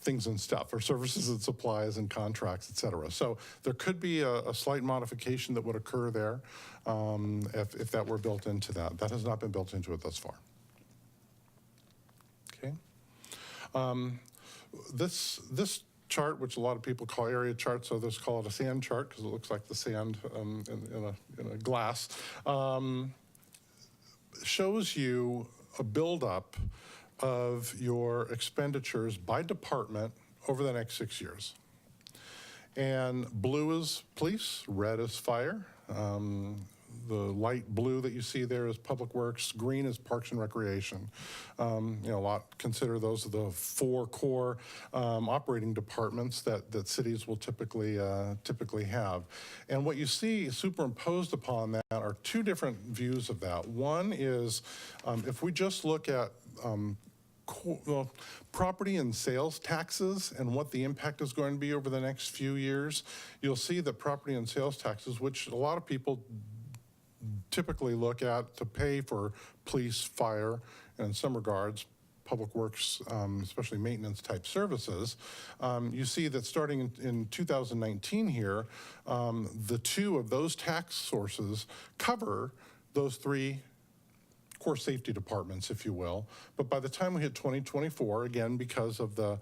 things and stuff, or services and supplies and contracts, et cetera. So there could be a slight modification that would occur there if that were built into that. That has not been built into it thus far. Okay. This chart, which a lot of people call area chart, so let's call it a sand chart because it looks like the sand in a glass, shows you a buildup of your expenditures by department over the next 6 years. And blue is police, red is fire. The light blue that you see there is Public Works, green is Parks and Recreation. Consider those are the 4 core operating departments that cities will typically have. And what you see superimposed upon that are 2 different views of that. One is if we just look at property and sales taxes and what the impact is going to be over the next few years, you'll see that property and sales taxes, which a lot of people typically look at to pay for police, fire, and in some regards, Public Works, especially maintenance type services, you see that starting in 2019 here, the 2 of those tax sources cover those 3 core safety departments, if you will. But by the time we hit 2024, again, because of the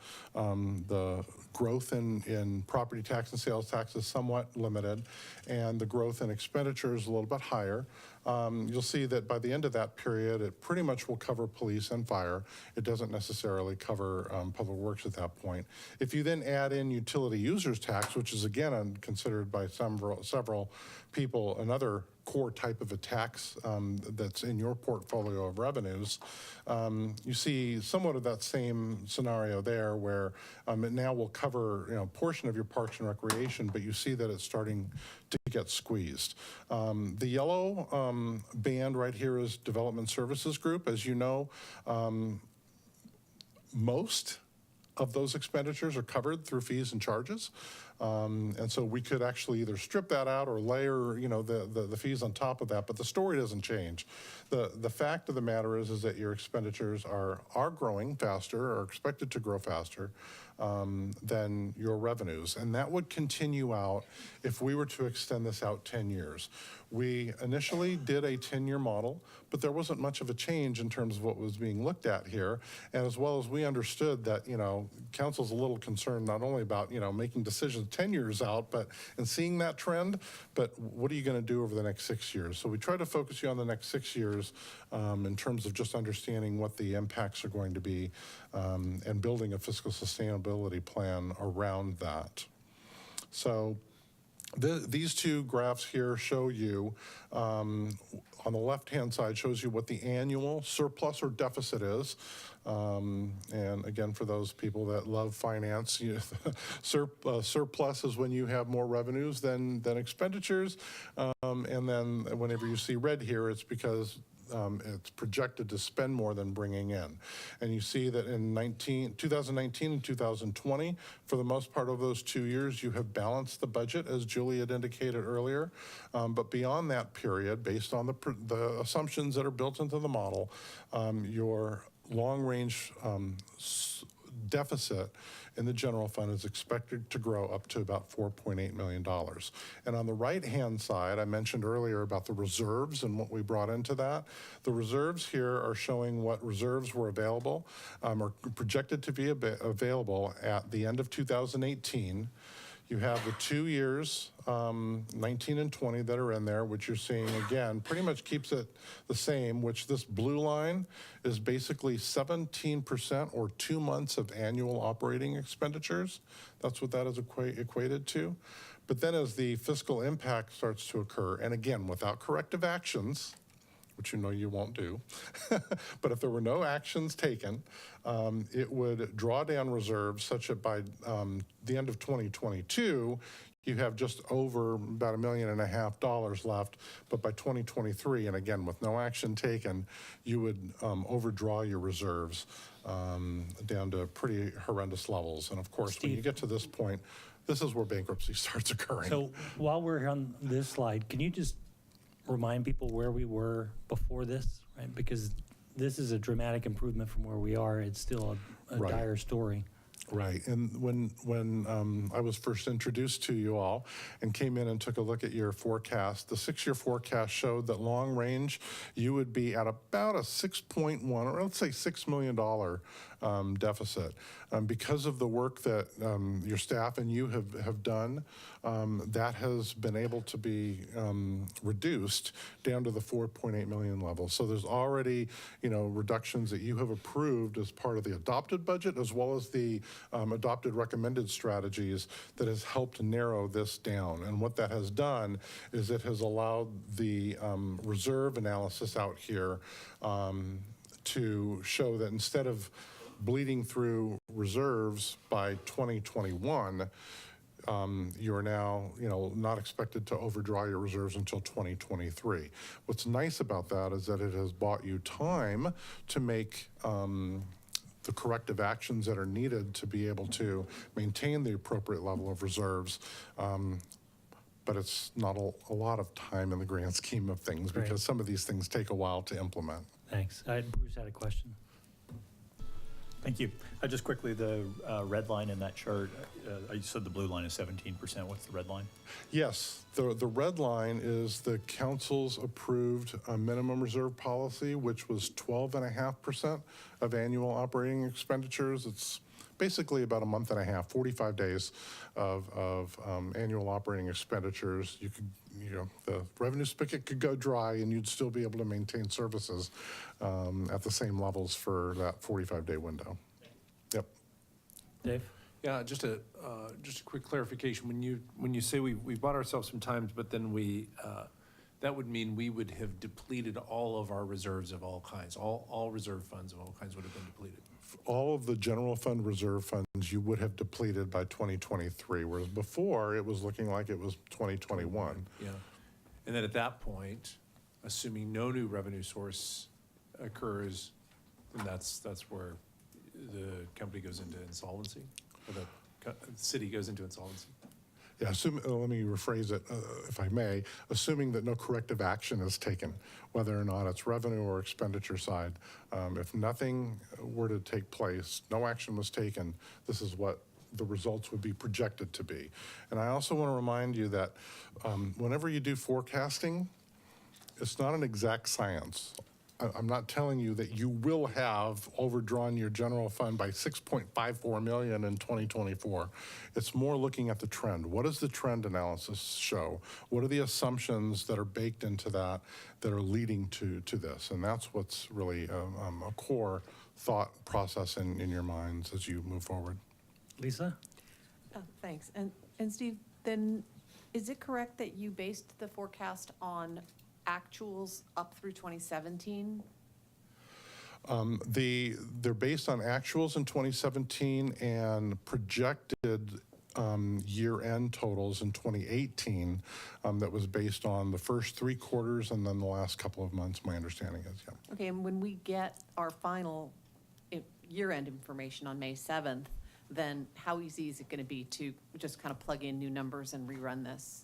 growth in property tax and sales tax is somewhat limited, and the growth in expenditures a little bit higher, you'll see that by the end of that period, it pretty much will cover police and fire. It doesn't necessarily cover Public Works at that point. If you then add in utility users tax, which is again considered by several people another core type of a tax that's in your portfolio of revenues, you see somewhat of that same scenario there where it now will cover a portion of your Parks and Recreation, but you see that it's starting to get squeezed. The yellow band right here is Development Services Group. As you know, most of those expenditures are covered through fees and charges. And so we could actually either strip that out or layer, the fees on top of that, but the story doesn't change. The fact of the matter is that your expenditures are growing faster or expected to grow faster. than your revenues. And that would continue out if we were to extend this out 10 years. We initially did a 10-year model, but there wasn't much of a change in terms of what was being looked at here. And as well as we understood that, council's a little concerned not only about, making decisions 10 years out, but and seeing that trend, but what are you going to do over the next 6 years? So we try to focus you on the next 6 years in terms of just understanding what the impacts are going to be and building a fiscal sustainability plan around that. So these two graphs here show you, on the left-hand side, shows you what the annual surplus or deficit is. And again, for those people that love finance, surplus is when you have more revenues than expenditures. And then whenever you see red here, it's because it's projected to spend more than bringing in. And you see that in 2019 and 2020, for the most part of those 2 years, you have balanced the budget, as Julie had indicated earlier. But beyond that period, based on the assumptions that are built into the model, your long-range deficit in the general fund is expected to grow up to about $4.8 million. And on the right-hand side, I mentioned earlier about the reserves and what we brought into that. The reserves here are showing what reserves were available or projected to be available at the end of 2018. You have the 2 years, 19 and 20, that are in there, which you're seeing again, pretty much keeps it the same, which this blue line is basically 17% or 2 months of annual operating expenditures. That's what that is equated to. But then as the fiscal impact starts to occur, and again, without corrective actions, which you won't do, but if there were no actions taken, it would draw down reserves such that by the end of 2022, you have just over about $1.5 million left, but by 2023, and again, with no action taken, you would overdraw your reserves down to pretty horrendous levels. And of course, when you get to this point, this is where bankruptcy starts occurring. So while we're on this slide, can you just remind people where we were before this, right? Because this is a dramatic improvement from where we are. It's still a dire story. Right, and when I was first introduced to you all and came in and took a look at your forecast, the 6-year forecast showed that long range, you would be at about a 6.1, or let's say $6 million deficit. Because of the work that your staff and you have done, that has been able to be reduced down to the 4.8 million level. So there's already, reductions that you have approved as part of the adopted budget, as well as the adopted recommended strategies that has helped narrow this down. And what that has done is it has allowed the reserve analysis out here to show that instead of bleeding through reserves by 2021, you're now, not expected to overdraw your reserves until 2023. What's nice about that is that it has bought you time to make the corrective actions that are needed to be able to maintain the appropriate level of reserves. But it's not a lot of time in the grand scheme of things, because some of these things take a while to implement. Thanks. Bruce had a question. Thank you. Just quickly, the red line in that chart, you said the blue line is 17%. What's the red line? Yes, the red line is the council's approved minimum reserve policy, which was 12.5% of annual operating expenditures. It's basically about a month and a half, 45 days of annual operating expenditures. You could, the revenue spigot could go dry and you'd still be able to maintain services at the same levels for that 45-day window. Yep. Dave? Yeah, just a quick clarification. When you say we bought ourselves some time, but then that would mean we would have depleted all of our reserves of all kinds. All reserve funds of all kinds would have been depleted. All of the general fund reserve funds you would have depleted by 2023, whereas before it was looking like it was 2021. Yeah, and then at that point, assuming no new revenue source occurs, then that's where the company goes into insolvency, or the city goes into insolvency. Yeah, let me rephrase it, if I may. Assuming that no corrective action is taken, whether or not it's revenue or expenditure side, if nothing were to take place, no action was taken, this is what the results would be projected to be. And I also want to remind you that whenever you do forecasting, it's not an exact science. I'm not telling you that you will have overdrawn your general fund by 6.54 million in 2024. It's more looking at the trend. What does the trend analysis show? What are the assumptions that are baked into that are leading to this? And that's what's really a core thought process in your minds as you move forward. Lisa? Thanks. And Steve, then is it correct that you based the forecast on actuals up through 2017? They're based on actuals in 2017 and projected year-end totals in 2018 that was based on the first 3 quarters and then the last couple of months, my understanding is, yeah. Okay, and when we get our final year-end information on May 7th, then how easy is it going to be to just kind of plug in new numbers and rerun this?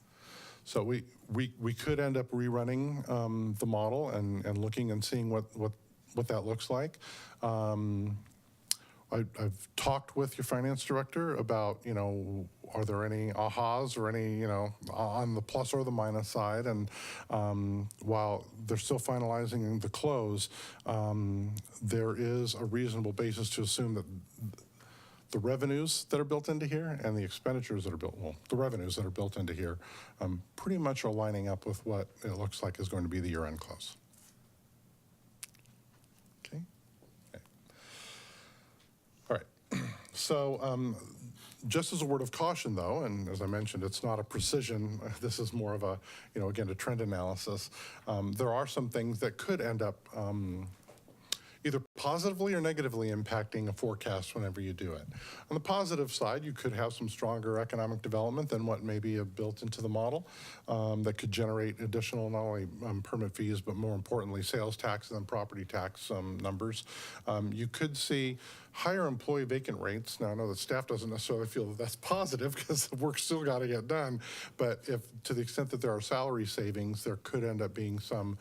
So we could end up rerunning the model and looking and seeing what that looks like. I've talked with your finance director about, are there any ahas or any, on the plus or the minus side? And while they're still finalizing the close, there is a reasonable basis to assume that the revenues that are built into here and the expenditures that are the revenues that are built into here pretty much are lining up with what it looks like is going to be the year-end close. Okay. All right. So just as a word of caution, though, and as I mentioned, it's not a precision. This is more of a, again, a trend analysis. There are some things that could end up either positively or negatively impacting a forecast whenever you do it. On the positive side, you could have some stronger economic development than what may be built into the model that could generate additional not only permit fees, but more importantly, sales tax and property tax numbers. You could see higher employee vacant rates. Now, I know that staff doesn't necessarily feel that that's positive because the work's still got to get done, but if to the extent that there are salary savings, there could end up being some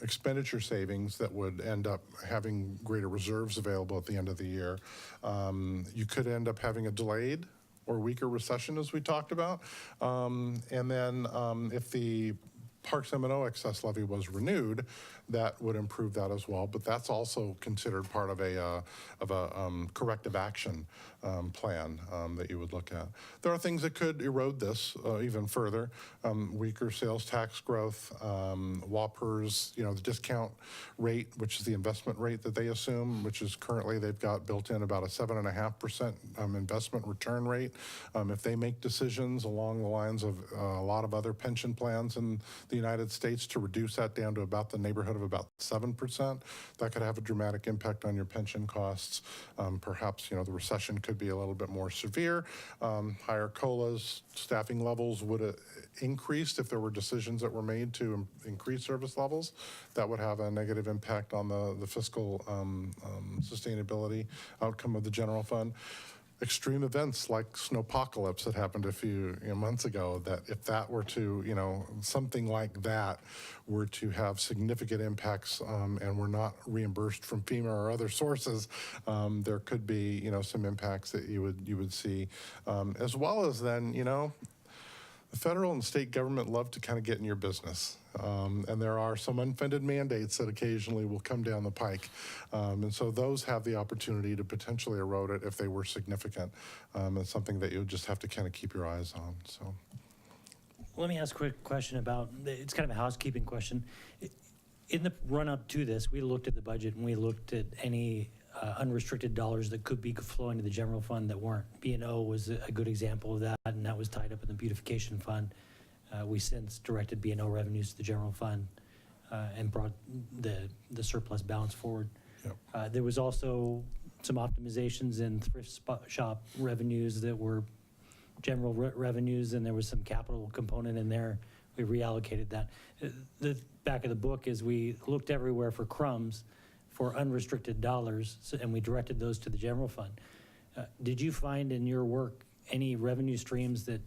expenditure savings that would end up having greater reserves available at the end of the year. You could end up having a delayed or weaker recession, as we talked about. And then if the Parks M&O excess levy was renewed, that would improve that as well. But that's also considered part of a corrective action plan that you would look at. There are things that could erode this even further. Weaker sales tax growth, WAPR's, the discount rate, which is the investment rate that they assume, which is currently they've got built in about a 7.5% investment return rate. If they make decisions along the lines of a lot of other pension plans in the United States to reduce that down to about the neighborhood of about 7%, that could have a dramatic impact on your pension costs. Perhaps, the recession could be a little bit more severe. Higher COLAs, staffing levels would increase if there were decisions that were made to increase service levels. That would have a negative impact on the fiscal sustainability outcome of the general fund. Extreme events like snowpocalypse that happened a few months ago, that if that were to, something like that were to have significant impacts and were not reimbursed from FEMA or other sources, there could be, some impacts that you would see, as well as then, the federal and state government love to kind of get in your business. And there are some unfunded mandates that occasionally will come down the pike. And so those have the opportunity to potentially erode it if they were significant. It's something that you just have to kind of keep your eyes on. So, Let me ask a quick question about, it's kind of a housekeeping question. In the run-up to this, we looked at the budget and we looked at any unrestricted dollars that could be flowing to the general fund that weren't. B&O was a good example of that, and that was tied up in the beautification fund. We since directed B&O revenues to the general fund and brought the surplus balance forward. Yep. There was also some optimizations in thrift shop revenues that were general revenues, and there was some capital component in there. We reallocated that. The back of the book is we looked everywhere for crumbs for unrestricted dollars, and we directed those to the general fund. Did you find in your work any revenue streams that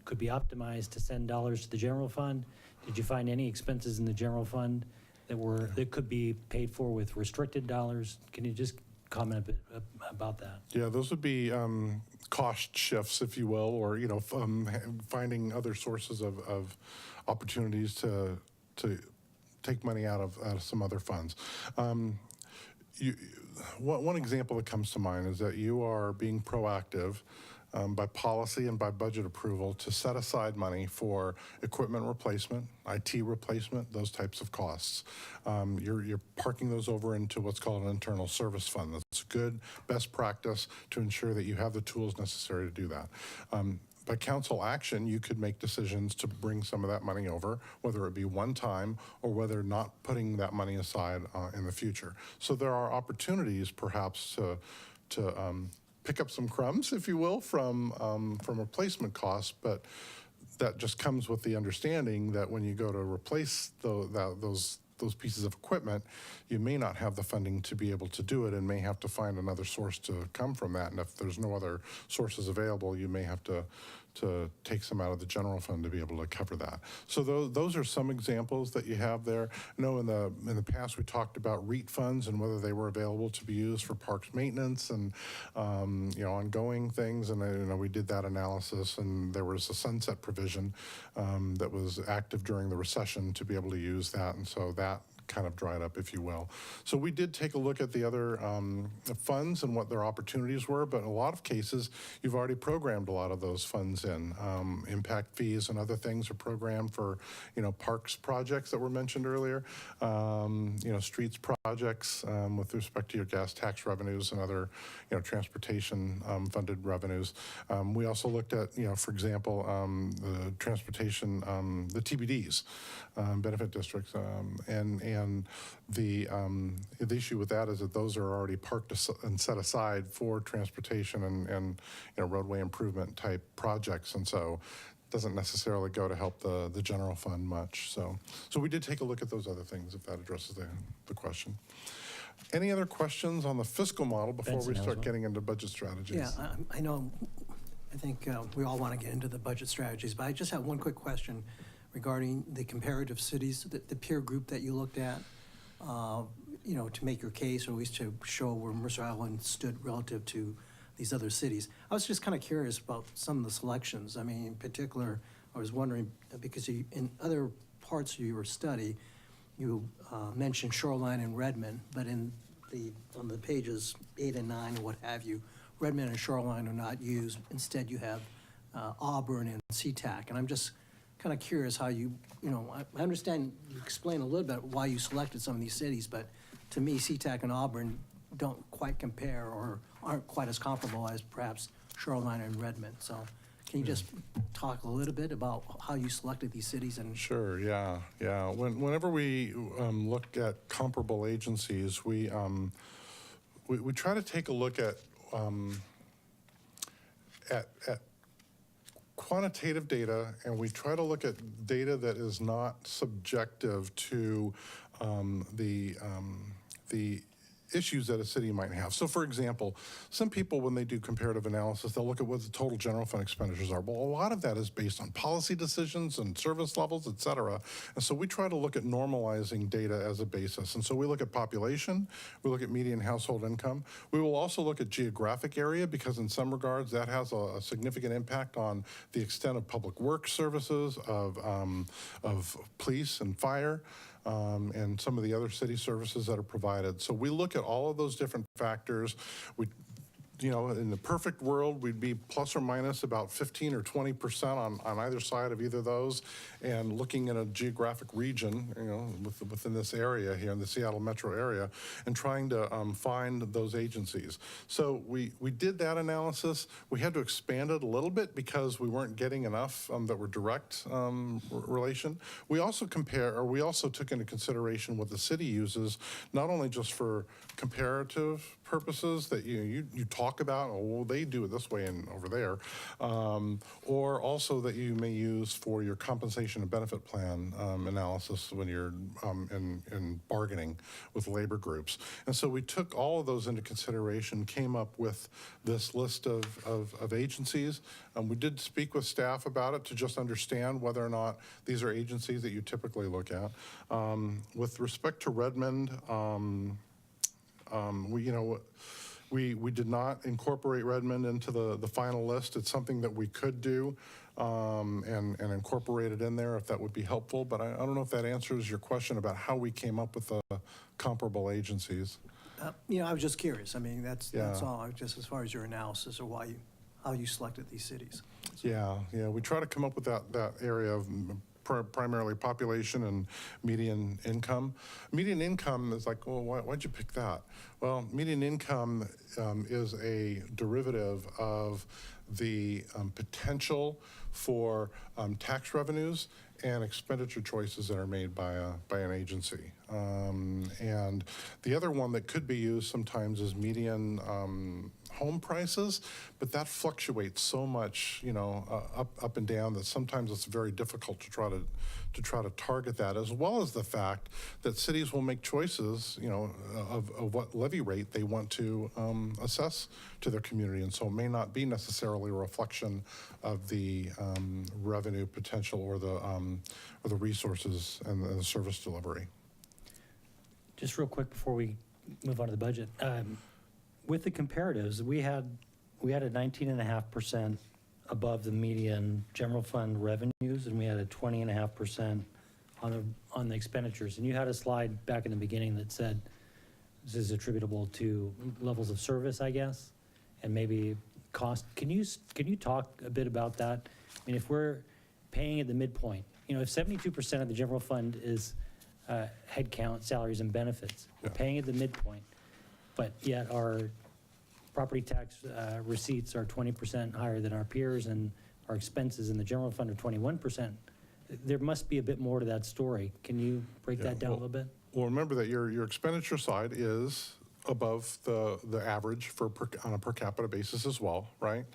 could be optimized to send dollars to the general fund? Did you find any expenses in the general fund that could be paid for with restricted dollars? Can you just comment a bit about that. Yeah, those would be cost shifts, if you will, or, finding other sources of opportunities to take money out of some other funds. One example that comes to mind is that you are being proactive by policy and by budget approval to set aside money for equipment replacement, IT replacement, those types of costs. You're parking those over into what's called an internal service fund. That's good, best practice to ensure that you have the tools necessary to do that. By council action, you could make decisions to bring some of that money over, whether it be one time or whether not putting that money aside in the future. So there are opportunities perhaps to pick up some crumbs, if you will, from replacement costs, but that just comes with the understanding that when you go to replace those pieces of equipment, you may not have the funding to be able to do it and may have to find another source to come from that. And if there's no other sources available, you may have to take some out of the general fund to be able to cover that. So those are some examples that you have there. I know in the past we talked about REIT funds and whether they were available to be used for parks maintenance and ongoing things. And we did that analysis, and there was a sunset provision that was active during the recession to be able to use that, and so that kind of dried up, if you will. So we did take a look at the other funds and what their opportunities were, but in a lot of cases, you've already programmed a lot of those funds in. Impact fees and other things are programmed for, parks projects that were mentioned earlier, streets projects with respect to your gas tax revenues and other, transportation funded revenues. We also looked at, for example, the transportation, the TBDs, benefit districts, and the issue with that is that those are already parked and set aside for transportation and roadway improvement type projects, and so it doesn't necessarily go to help the general fund much. So we did take a look at those other things, if that addresses the question. Any other questions on the fiscal model before we start getting into budget strategies? Yeah, I know. I think we all want to get into the budget strategies, but I just have one quick question regarding the comparative cities, the peer group that you looked at, to make your case, or at least to show where Mercer Island stood relative to these other cities. I was just kind of curious about some of the selections. I mean, in particular, I was wondering, because in other parts of your study, you mentioned Shoreline and Redmond, but on the pages 8 and 9 and what have you, Redmond and Shoreline are not used. Instead, you have Auburn and SeaTac, and I'm just kind of curious how I understand you explain a little bit why you selected some of these cities, but to me, SeaTac and Auburn don't quite compare or aren't quite as comparable as perhaps Shoreline and Redmond. So can you just talk a little bit about how you selected these cities? And Sure, yeah. Whenever we look at comparable agencies, we try to take a look at quantitative data, and we try to look at data that is not subjective to the issues that a city might have. So for example, some people, when they do comparative analysis, they'll look at what the total general fund expenditures are. Well, a lot of that is based on policy decisions and service levels, et cetera. And so we try to look at normalizing data as a basis. And so we look at population, we look at median household income. We will also look at geographic area, because in some regards that has a significant impact on the extent of public works services, of police and fire, and some of the other city services that are provided. So we look at all of those different factors. In the perfect world, we'd be plus or minus about 15 or 20% on either side of either of those. And looking at a geographic region, within this area here in the Seattle metro area, and trying to find those agencies. So we did that analysis. We had to expand it a little bit because we weren't getting enough that were direct relation. We also took into consideration what the city uses, not only just for comparative purposes that you talk about, they do it this way and over there, or also that you may use for your compensation and benefit plan analysis when you're in bargaining with labor groups. And so we took all of those into consideration, came up with this list of agencies. We did speak with staff about it to just understand whether or not these are agencies that you typically look at. With respect to Redmond, We did not incorporate Redmond into the final list. It's something that we could do and incorporate it in there if that would be helpful. But I don't know if that answers your question about how we came up with the comparable agencies. I was just curious. I mean, that's Yeah. all, just as far as your analysis of how you selected these cities. Yeah, we try to come up with that area of primarily population and median income. Median income is like, well, why'd you pick that? Well, median income is a derivative of the potential for tax revenues and expenditure choices that are made by an agency. And the other one that could be used sometimes is median home prices, but that fluctuates so much, up and down, that sometimes it's very difficult to try to target that, as well as the fact that cities will make choices, of what levy rate they want to assess to their community, and so it may not be necessarily a reflection of the revenue potential or the resources and the service delivery. Just real quick before we move on to the budget. With the comparatives, we had a 19.5% above the median general fund revenues, and we had a 20.5% on the expenditures. And you had a slide back in the beginning that said this is attributable to levels of service, I guess, and maybe cost. Can you talk a bit about that? I mean, if we're paying at the midpoint, if 72% of the general fund is headcount, salaries, and benefits, we're paying at the midpoint, but yet our property tax receipts are 20% higher than our peers, and our expenses in the general fund are 21%. There must be a bit more to that story. Can you break that down a little bit? Well, remember that your expenditure side is above the average on a per capita basis as well, right?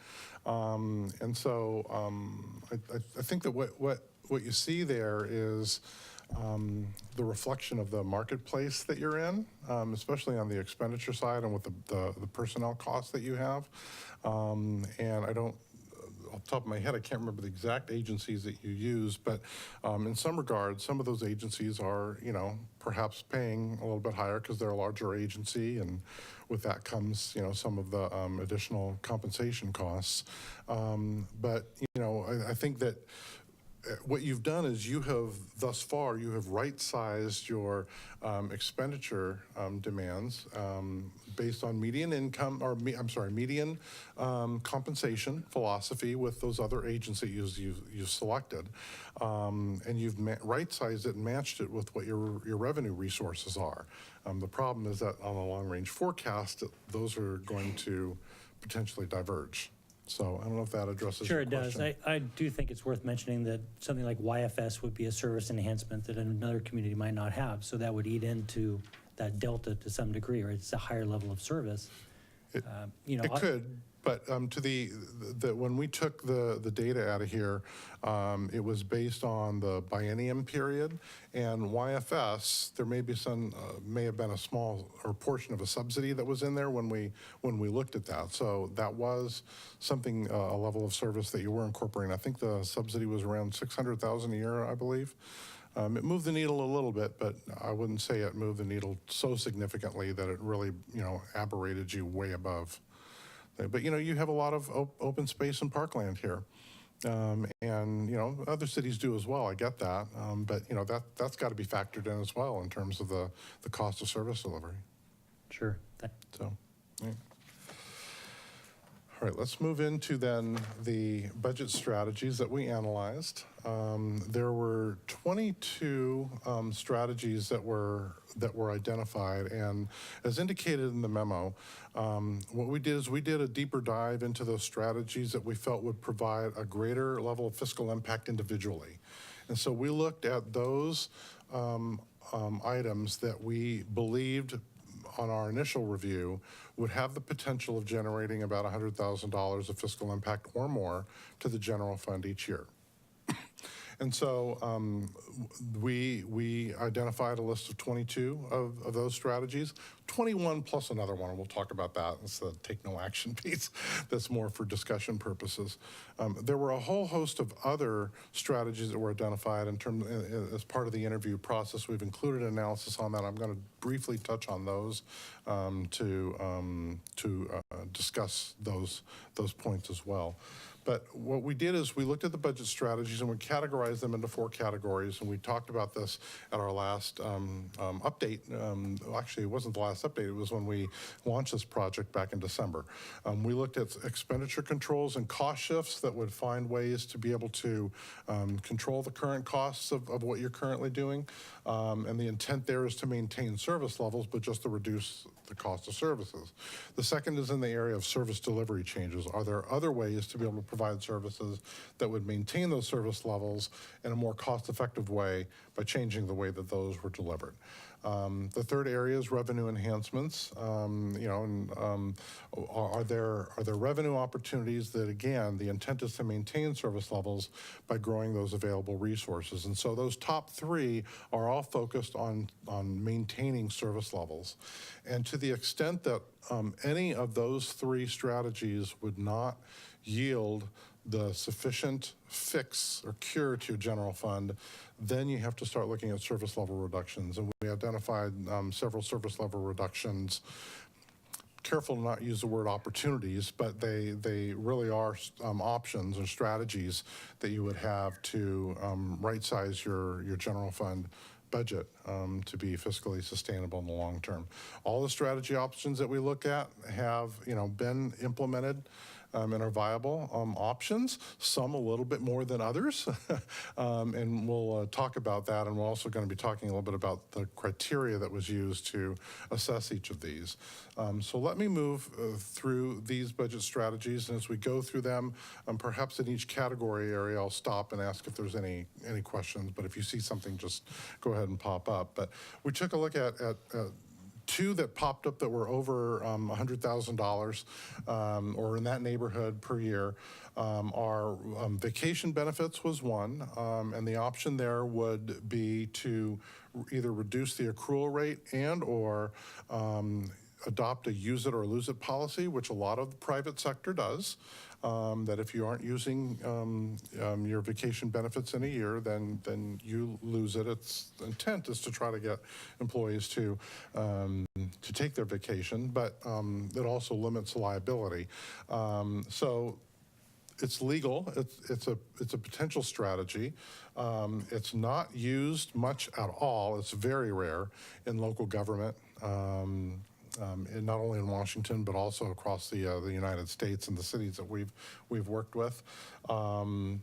And so I think that what you see there is the reflection of the marketplace that you're in, especially on the expenditure side and with the personnel costs that you have. And I don't, off the top of my head, I can't remember the exact agencies that you use, but in some regards, some of those agencies are, perhaps paying a little bit higher because they're a larger agency, and with that comes, some of the additional compensation costs. But, I think that what you've done is you have right-sized your expenditure demands based on median income, median compensation philosophy with those other agencies you've selected. And you've right-sized it and matched it with what your revenue resources are. The problem is that on a long-range forecast, those are going to potentially diverge. So I don't know if that addresses your question. Sure, it does. I do think it's worth mentioning that something like YFS would be a service enhancement that another community might not have. So that would eat into that delta to some degree, or it's a higher level of service. It could, but when we took the data out of here, it was based on the biennium period, and YFS, there may have been a small or portion of a subsidy that was in there when we looked at that. So that was something, a level of service that you were incorporating. I think the subsidy was around $600,000 a year, I believe. It moved the needle a little bit, but I wouldn't say it moved the needle so significantly that it really, aberrated you way above. But, you have a lot of open space and parkland here. And, other cities do as well, I get that. But, that's got to be factored in as well in terms of the cost of service delivery. Sure. So, yeah. All right, let's move into then the budget strategies that we analyzed. There were 22 strategies that were identified, and as indicated in the memo, what we did is we did a deeper dive into those strategies that we felt would provide a greater level of fiscal impact individually. And so we looked at those items that we believed on our initial review would have the potential of generating about $100,000 of fiscal impact or more to the general fund each year. And so we identified a list of 22 of those strategies, 21 plus another one, and we'll talk about that. It's the take no action piece that's more for discussion purposes. There were a whole host of other strategies that were identified as part of the interview process. We've included an analysis on that. I'm going to briefly touch on those to discuss those points as well. But what we did is we looked at the budget strategies and we categorized them into 4 categories. And we talked about this at our last update. Actually, it wasn't the last update. It was when we launched this project back in December. We looked at expenditure controls and cost shifts that would find ways to be able to control the current costs of what you're currently doing. And the intent there is to maintain service levels, but just to reduce the cost of services. The second is in the area of service delivery changes. Are there other ways to be able to provide services that would maintain those service levels in a more cost-effective way by changing the way that those were delivered? The third area is revenue enhancements. Are there revenue opportunities that, again, the intent is to maintain service levels by growing those available resources? And so those top 3 are all focused on maintaining service levels. And to the extent that any of those 3 strategies would not yield the sufficient fix or cure to your general fund, then you have to start looking at service level reductions. And we identified several service level reductions. Careful to not use the word opportunities, but they really are options or strategies that you would have to right-size your general fund budget to be fiscally sustainable in the long term. All the strategy options that we look at have been implemented and are viable options, some a little bit more than others. And we'll talk about that, and we're also going to be talking a little bit about the criteria that was used to assess each of these. So let me move through these budget strategies, and as we go through them, perhaps in each category area, I'll stop and ask if there's any questions, but if you see something, just go ahead and pop up. But we took a look at 2 that popped up that were over $100,000 or in that neighborhood per year. Our vacation benefits was one, and the option there would be to either reduce the accrual rate and or adopt a use it or lose it policy, which a lot of the private sector does. That if you aren't using your vacation benefits in a year, then you lose it. Its intent is to try to get employees to take their vacation, but it also limits liability. So it's legal. It's a potential strategy. It's not used much at all. It's very rare in local government. And not only in Washington, but also across the United States and the cities that we've worked with. And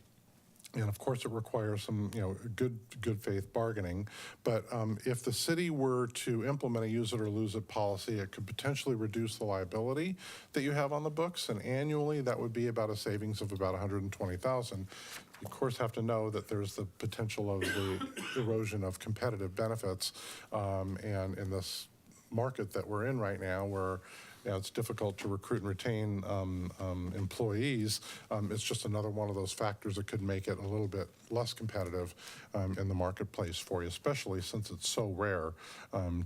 of course, it requires some good faith bargaining. But if the city were to implement a use it or lose it policy, it could potentially reduce the liability that you have on the books. And annually, that would be about a savings of about $120,000. You, of course, have to know that there's the potential of the erosion of competitive benefits. And in this market that we're in right now, where it's difficult to recruit and retain employees, it's just another one of those factors that could make it a little bit less competitive in the marketplace for you, especially since it's so rare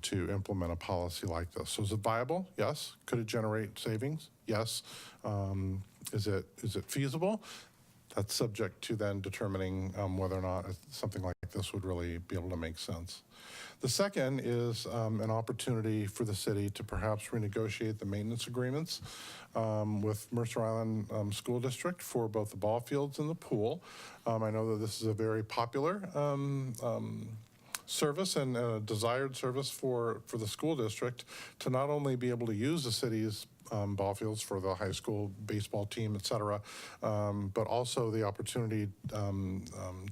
to implement a policy like this. So is it viable? Yes. Could it generate savings? Yes. Is it feasible? That's subject to then determining whether or not something like this would really be able to make sense. The second is an opportunity for the city to perhaps renegotiate the maintenance agreements with Mercer Island School District for both the ball fields and the pool. I know that this is a very popular service and a desired service for the school district to not only be able to use the city's ball fields for the high school baseball team, et cetera, but also the opportunity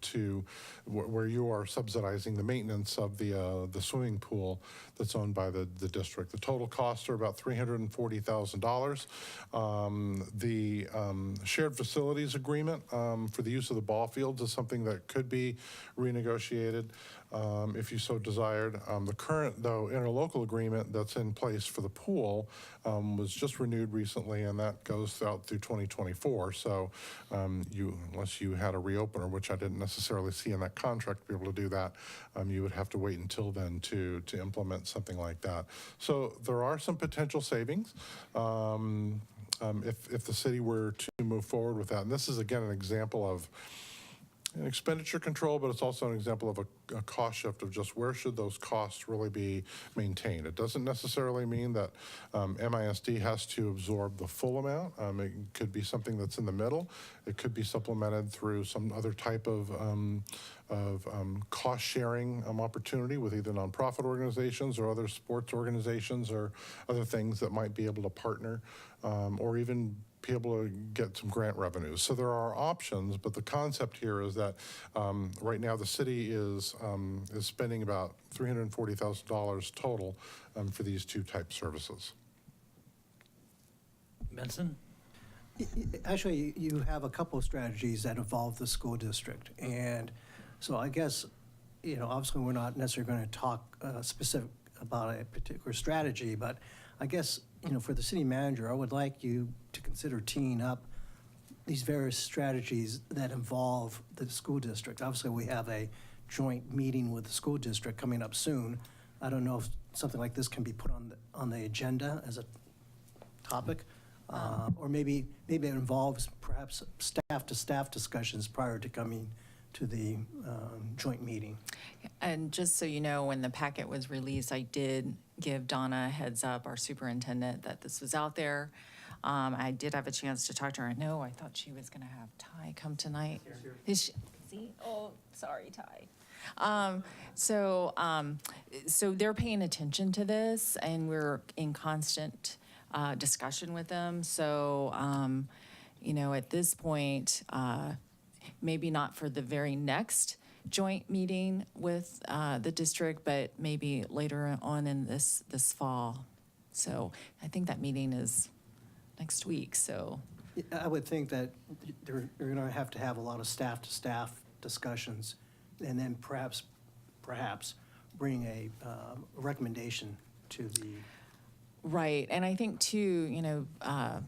to where you are subsidizing the maintenance of the swimming pool that's owned by the district. The total costs are about $340,000. The shared facilities agreement for the use of the ball fields is something that could be renegotiated. if you so desired. The current, though, interlocal agreement that's in place for the pool was just renewed recently, and that goes out through 2024. So unless you had a reopener, which I didn't necessarily see in that contract to be able to do that, you would have to wait until then to implement something like that. So there are some potential savings if the city were to move forward with that. And this is, again, an example of an expenditure control, but it's also an example of a cost shift of just where should those costs really be maintained. It doesn't necessarily mean that MISD has to absorb the full amount. It could be something that's in the middle. It could be supplemented through some other type of cost-sharing opportunity with either nonprofit organizations or other sports organizations or other things that might be able to partner or even be able to get some grant revenues. So there are options, but the concept here is that right now the city is spending about $340,000 total for these two type services. Benson? Actually, you have a couple of strategies that involve the school district. And so I guess, obviously we're not necessarily going to talk specific about a particular strategy, but I guess, for the city manager, I would like you to consider teeing up these various strategies that involve the school district. Obviously, we have a joint meeting with the school district coming up soon. I don't know if something like this can be put on the agenda as a topic, or maybe it involves perhaps staff-to-staff discussions prior to coming to the joint meeting. And just so you know, when the packet was released, I did give Donna a heads up, our superintendent, that this was out there. I did have a chance to talk to her. No, I thought she was going to have Ty come tonight. Is she? See? Oh, sorry, Ty. So they're paying attention to this, and we're in constant discussion with them. So, at this point, maybe not for the very next joint meeting with the district, but maybe later on in this fall. So I think that meeting is next week, so. I would think that you're going to have a lot of staff-to-staff discussions, and then perhaps bring a recommendation to the. Right, and I think too, I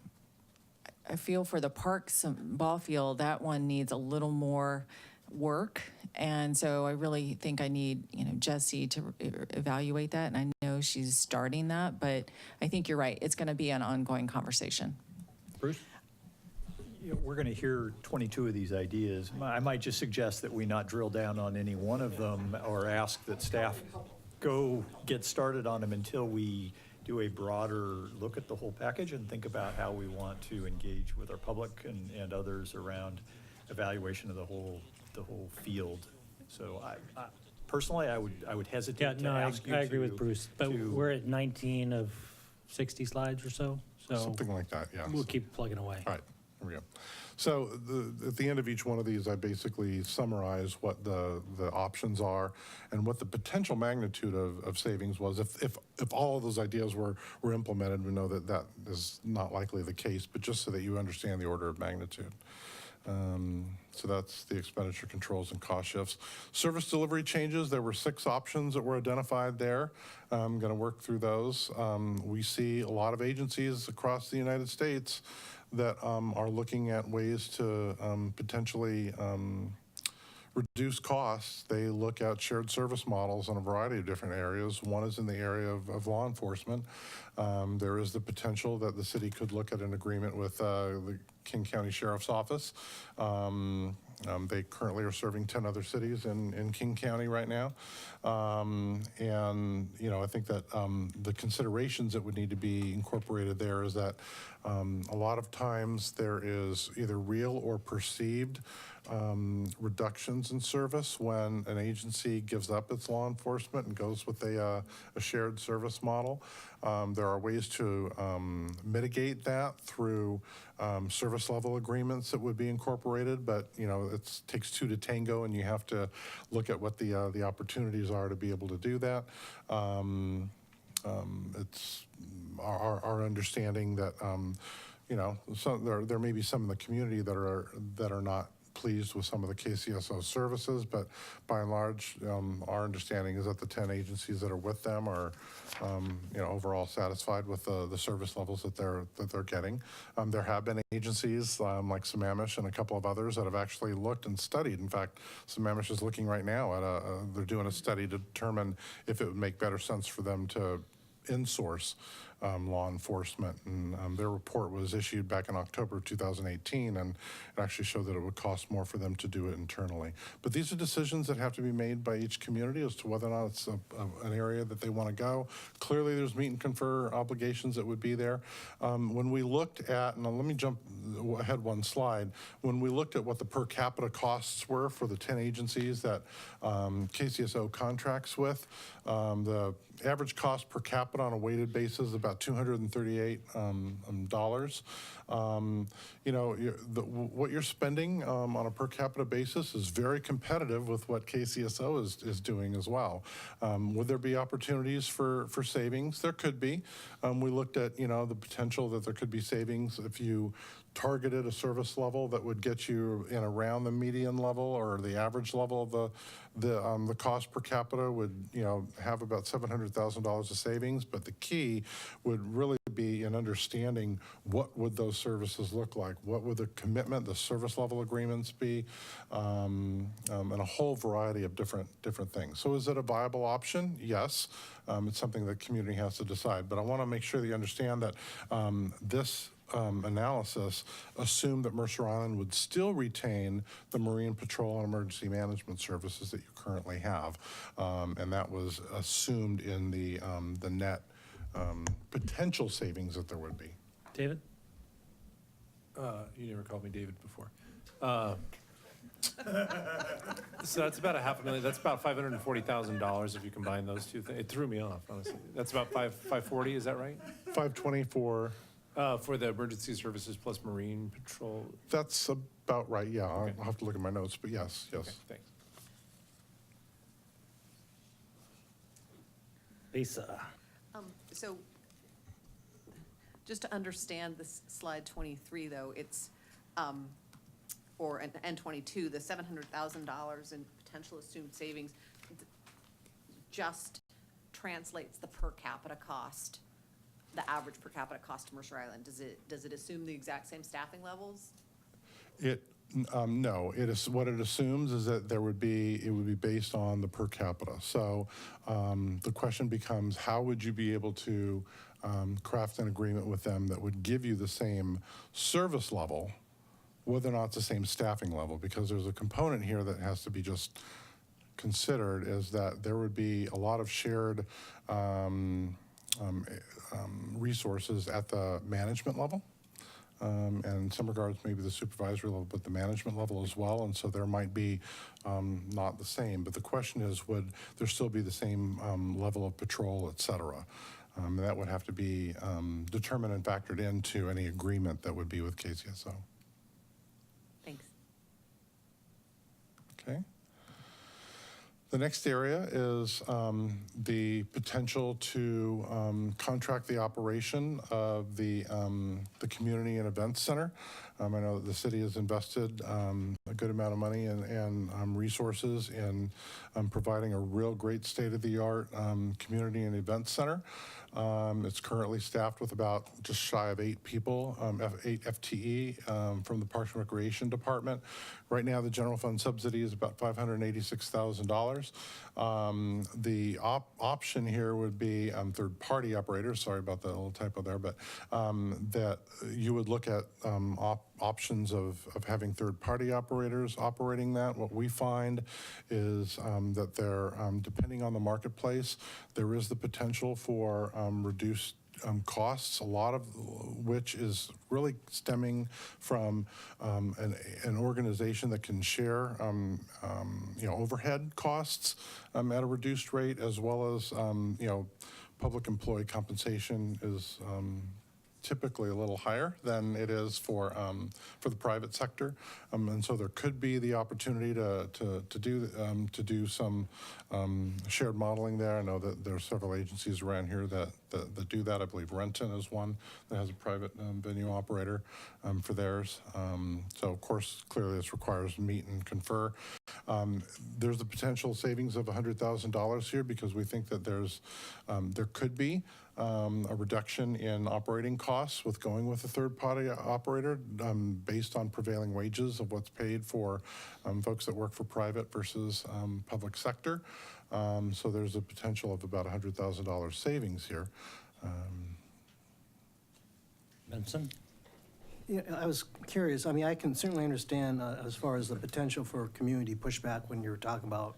feel for the Parks ball field, that one needs a little more work. And so I really think I need, Jessie to evaluate that. And I know she's starting that, but I think you're right. It's going to be an ongoing conversation. Bruce? We're going to hear 22 of these ideas. I might just suggest that we not drill down on any one of them or ask that staff go get started on them until we do a broader look at the whole package and think about how we want to engage with our public and others around evaluation of the whole field. So I personally, I would hesitate to ask you to. I agree with Bruce, but we're at 19 of 60 slides or so. Something like that, yeah. We'll keep plugging away. All right, here we go. So at the end of each one of these, I basically summarize what the options are and what the potential magnitude of savings was. If all of those ideas were implemented, we know that is not likely the case, but just so that you understand the order of magnitude. So that's the expenditure controls and cost shifts. Service delivery changes, there were 6 options that were identified there. I'm going to work through those. We see a lot of agencies across the United States that are looking at ways to potentially reduce costs. They look at shared service models in a variety of different areas. One is in the area of law enforcement. There is the potential that the city could look at an agreement with the King County Sheriff's Office. They currently are serving 10 other cities in King County right now. And, I think that the considerations that would need to be incorporated there is that a lot of times there is either real or perceived reductions in service when an agency gives up its law enforcement and goes with a shared service model. There are ways to mitigate that through service level agreements that would be incorporated, but it takes 2 to tango, and you have to look at what the opportunities are to be able to do that. It's our understanding that there may be some in the community that are not pleased with some of the KCSO services, but by and large, our understanding is that the 10 agencies that are with them are, overall satisfied with the service levels that they're getting. There have been agencies like Sammamish and a couple of others that have actually looked and studied. In fact, Sammamish is looking right now at they're doing a study to determine if it would make better sense for them to insource law enforcement. And their report was issued back in October of 2018, and it actually showed that it would cost more for them to do it internally. But these are decisions that have to be made by each community as to whether or not it's an area that they want to go. Clearly, there's meet and confer obligations that would be there. When we looked at, and let me jump ahead one slide, when we looked at what the per capita costs were for the 10 agencies that KCSO contracts with, the average cost per capita on a weighted basis is about $238. What you're spending on a per capita basis is very competitive with what KCSO is doing as well. Would there be opportunities for savings? There could be. We looked at, the potential that there could be savings if you targeted a service level that would get you in around the median level or the average level of the cost per capita would, have about $700,000 of savings. But the key would really be in understanding what would those services look like, what would the commitment, the service level agreements be, and a whole variety of different things. So is it a viable option? Yes. It's something that the community has to decide. But I want to make sure that you understand that this analysis assumed that Mercer Island would still retain the Marine Patrol and Emergency Management services that you currently have, and that was assumed in the net potential savings that there would be. David? You never called me David before. So that's about $500,000. That's about $540,000 if you combine those two things. It threw me off, honestly. That's about 540. Is that right? 524. For the emergency services plus Marine Patrol. That's about right. Yeah, Okay. I'll have to look at my notes, but yes. Okay, thanks. Lisa? So just to understand this slide 23, though, it's, and 22, the $700,000 in potential assumed savings just translates the per capita cost, the average per capita cost to Mercer Island. Does it assume the exact same staffing levels? No, what it assumes is that it would be based on the per capita. So the question becomes, how would you be able to craft an agreement with them that would give you the same service level, whether or not it's the same staffing level? Because there's a component here that has to be just considered, is that there would be a lot of shared resources at the management level, and in some regards maybe the supervisory level, but the management level as well. And so there might be not the same. But the question is, would there still be the same level of patrol, et cetera? And that would have to be determined and factored into any agreement that would be with KCSO. Thanks. Okay. The next area is the potential to contract the operation of the Community and Events Center. I know that the city has invested a good amount of money and resources in providing a real great state-of-the-art community and events center. It's currently staffed with about just shy of 8 people, 8 FTE from the Parks and Recreation Department. Right now, the general fund subsidy is about $586,000. The option here would be third-party operators. Sorry about that little typo there, but that you would look at options of having third-party operators operating that. What we find is that they're, depending on the marketplace, there is the potential for reduced costs, a lot of which is really stemming from an organization that can share overhead costs at a reduced rate, as well as public employee compensation is typically a little higher than it is for the private sector. And so there could be the opportunity to do some shared modeling there. I know that there are several agencies around here that do that. I believe Renton is one that has a private venue operator for theirs. So of course, clearly this requires meet and confer. There's the potential savings of $100,000 here because we think that there could be a reduction in operating costs with going with a third-party operator based on prevailing wages of what's paid for folks that work for private versus public sector. So there's a potential of about $100,000 savings here. Benson? Yeah, I was curious. I mean, I can certainly understand as far as the potential for community pushback when you're talking about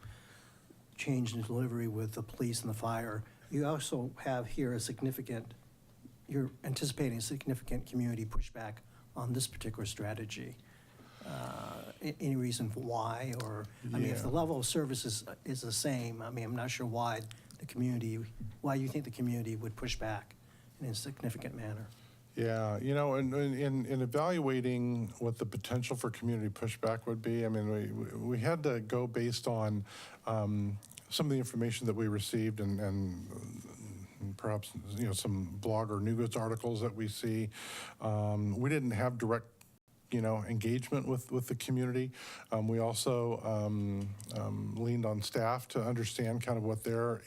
change in delivery with the police and the fire. You also have here you're anticipating a significant community pushback on this particular strategy. Any reason for why? Or, I mean, if the level of service is the same, I mean, I'm not sure why you think the community would push back in a significant manner. Yeah, you know, in evaluating what the potential for community pushback would be, I mean, we had to go based on some of the information that we received and perhaps, you know, some blog or news articles that we see. We didn't have direct, you know, engagement with the community. We also leaned on staff to understand kind of what their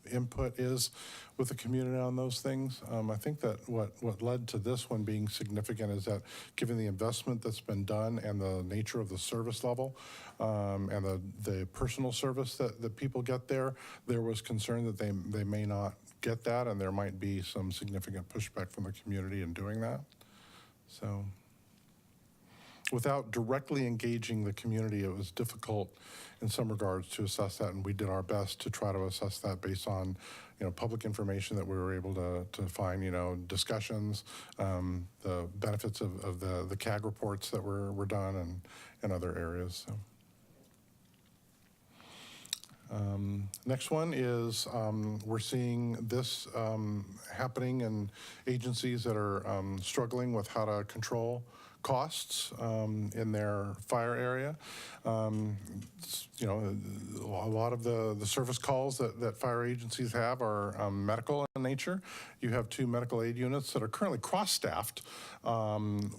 input is with the community on those things. I think that what led to this one being significant is that given the investment that's been done and the nature of the service level and the personal service that people get there was concern that they may not get that, and there might be some significant pushback from the community in doing that. So without directly engaging the community, it was difficult in some regards to assess that, and we did our best to try to assess that based on, you know, public information that we were able to find, you know, discussions, the benefits of the CAG reports that were done and other areas. So. Next one is we're seeing this happening in agencies that are struggling with how to control costs in their fire area. You know, a lot of the service calls that fire agencies have are medical in nature. You have 2 medical aid units that are currently cross-staffed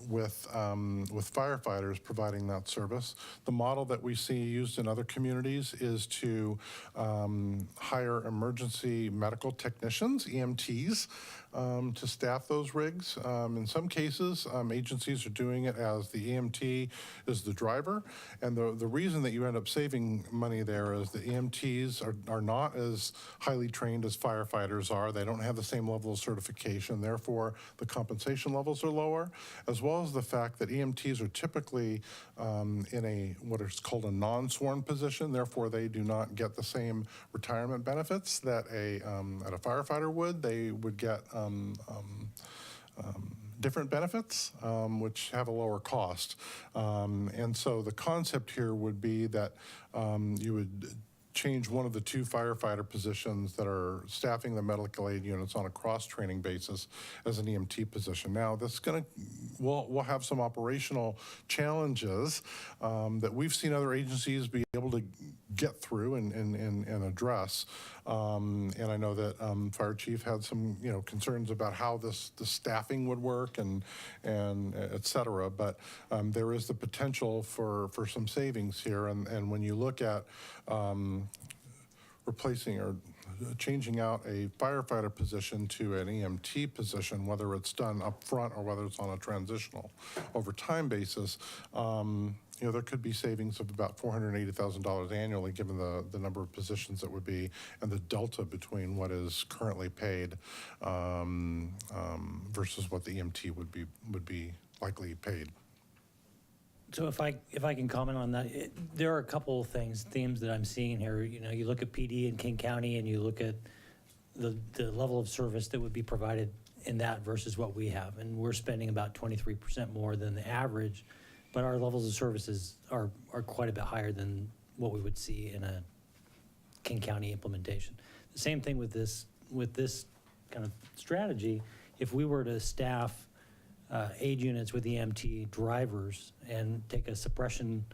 with firefighters providing that service. The model that we see used in other communities is to hire emergency medical technicians, EMTs, to staff those rigs. In some cases, agencies are doing it as the EMT is the driver, and the reason that you end up saving money there is the EMTs are not as highly trained as firefighters are. They don't have the same level of certification, therefore the compensation levels are lower, as well as the fact that EMTs are typically in what is called a non-sworn position, therefore they do not get the same retirement benefits that a firefighter would. They would get different benefits, which have a lower cost. And so the concept here would be that you would change one of the 2 firefighter positions that are staffing the medical aid units on a cross-training basis as an EMT position. Now, that's we'll have some operational challenges that we've seen other agencies be able to get through and address. And I know that Fire Chief had some, you know, concerns about how the staffing would work and et cetera, but there is the potential for some savings here. And when you look at replacing or changing out a firefighter position to an EMT position, whether it's done up front or whether it's on a transitional over time basis, you know, there could be savings of about $480,000 annually, given the number of positions that would be and the delta between what is currently paid versus what the EMT would be likely paid. So if I can comment on that, there are a couple of themes that I'm seeing here. You know, you look at PD in King County and you look at the level of service that would be provided in that versus what we have. And we're spending about 23% more than the average, but our levels of services are quite a bit higher than what we would see in a King County implementation. The same thing with this kind of strategy if we were to staff aid units with EMT drivers and take a suppression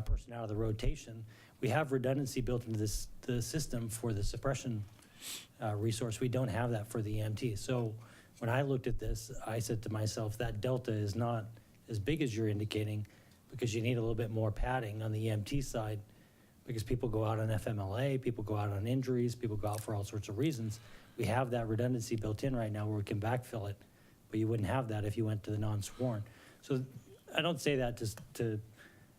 person out of the rotation, we have redundancy built into the system for the suppression resource. We don't have that for the EMT. So when I looked at this, I said to myself, that delta is not as big as you're indicating, because you need a little bit more padding on the EMT side, because people go out on FMLA, people go out on injuries, people go out for all sorts of reasons. We have that redundancy built in right now where we can backfill it, but you wouldn't have that if you went to the non-sworn. So I don't say that to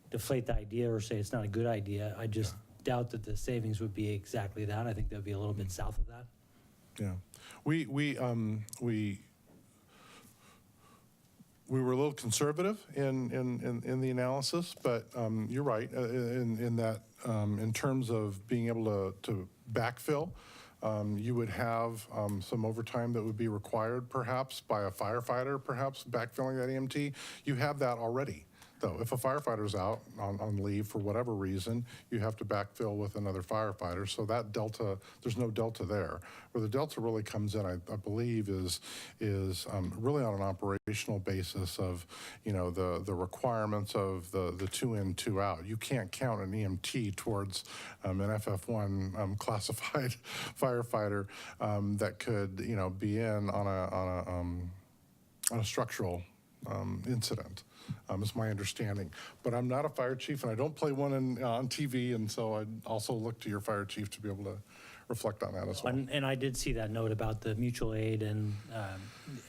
deflate the idea or say it's not a good idea. I just doubt that the savings would be exactly that. I think that would be a little bit south of that. Yeah. We were a little conservative in the analysis, but you're right in that in terms of being able to backfill, you would have some overtime that would be required perhaps by a firefighter, perhaps backfilling that EMT. You have that already. Though, if a firefighter's out on leave for whatever reason, you have to backfill with another firefighter. So that delta, there's no delta there. Where the delta really comes in, I believe, is really on an operational basis of, you know, the requirements of the 2 in, 2 out. You can't count an EMT towards an FF1 classified firefighter that could, you know, be in on a structural incident. Is my understanding. But I'm not a fire chief, and I don't play one on TV, and so I'd also look to your fire chief to be able to reflect on that as well. And I did see that note about the mutual aid and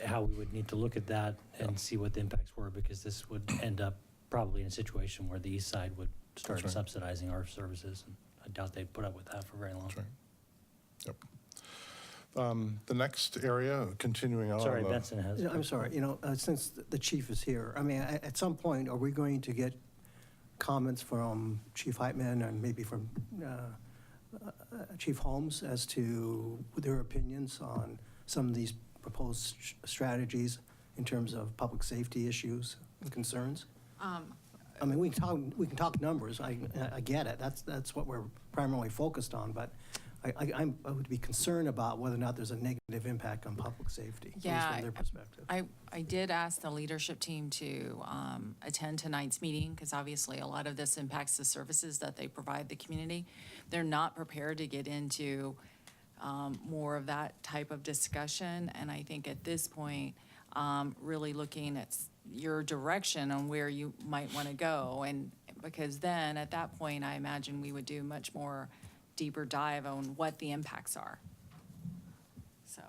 how we would need to look at that and see what the impacts were, because this would end up probably in a situation where the east side would start That's right. subsidizing our services. And I doubt they'd put up with that for very long. That's right. Yep. The next area, continuing on. Sorry, Benson has. You know, I'm sorry, since the chief is here, I mean, at some point, are we going to get comments from Chief Heitman and maybe from Chief Holmes as to their opinions on some of these proposed strategies in terms of public safety issues and concerns? I mean, we can talk numbers. I get it. That's what we're primarily focused on. But I would be concerned about whether or not there's a negative impact on public safety, at least from their perspective. I did ask the leadership team to attend tonight's meeting, because obviously a lot of this impacts the services that they provide the community. They're not prepared to get into more of that type of discussion, and I think at this point, really looking at your direction on where you might want to go, and because then at that point, I imagine we would do much more deeper dive on what the impacts are. So,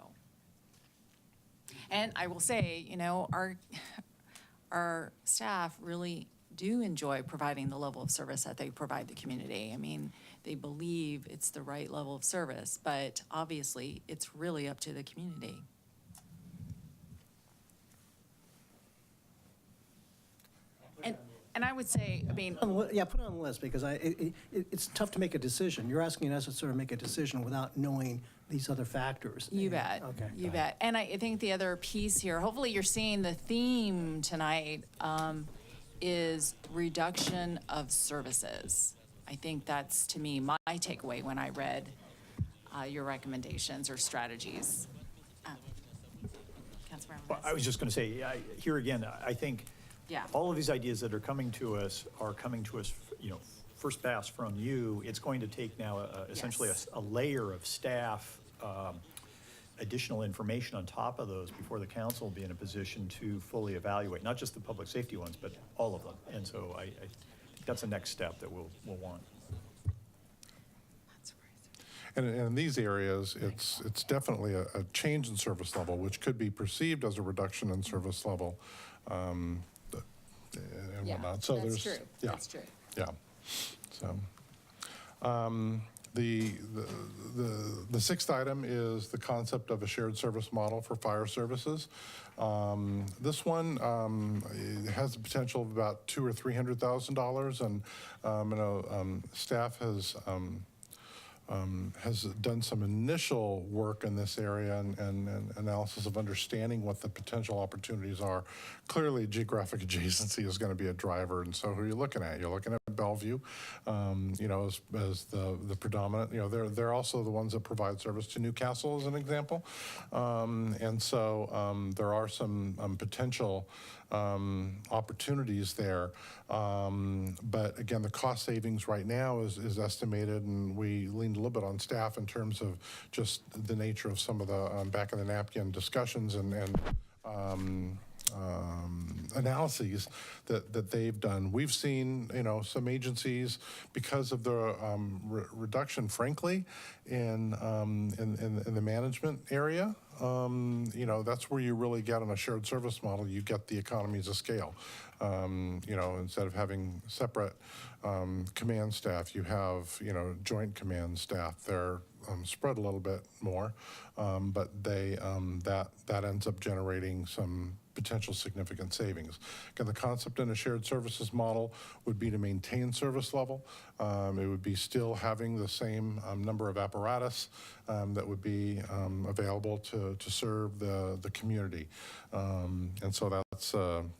and I will say, you know, our staff really do enjoy providing the level of service that they provide the community. I mean, they believe it's the right level of service, but obviously it's really up to the community. And I would say, I mean. Yeah, put it on the list, because it's tough to make a decision. You're asking us to sort of make a decision without knowing these other factors. You bet. Okay. You bet. And I think the other piece here, hopefully you're seeing the theme tonight, is reduction of services. I think that's, to me, my takeaway when I read your recommendations or strategies. Councilmember Well, I was just going to say, here again, I think Yeah. all of these ideas that are coming to us, you know, first pass from you. It's going to take now essentially a layer of staff, additional information on top of those before the council will be in a position to fully evaluate, not just the public safety ones, but all of them. And so I think that's the next step that we'll want. And in these areas, it's definitely a change in service level, which could be perceived as a reduction in service level, and whatnot. So that's there's, true. yeah, That's true. yeah. So the sixth item is the concept of a shared service model for fire services. This one has the potential of about $200,000 or $300,000, and staff has done some initial work in this area and analysis of understanding what the potential opportunities are. Clearly, geographic adjacency is going to be a driver, and so who are you looking at? You're looking at Bellevue, as the predominant. They're also the ones that provide service to Newcastle, as an example. And so there are some potential opportunities there. But again, the cost savings right now is estimated, and we leaned a little bit on staff in terms of just the nature of some of the back of the napkin discussions and analyses that they've done. We've seen, some agencies, because of the reduction, frankly, in the management area. That's where you really get on a shared service model. You get the economies of scale. Instead of having separate command staff, you have, joint command staff. They're spread a little bit more, but that ends up generating some potential significant savings. Again, the concept in a shared services model would be to maintain service level. It would be still having the same number of apparatus that would be available to serve the community. And so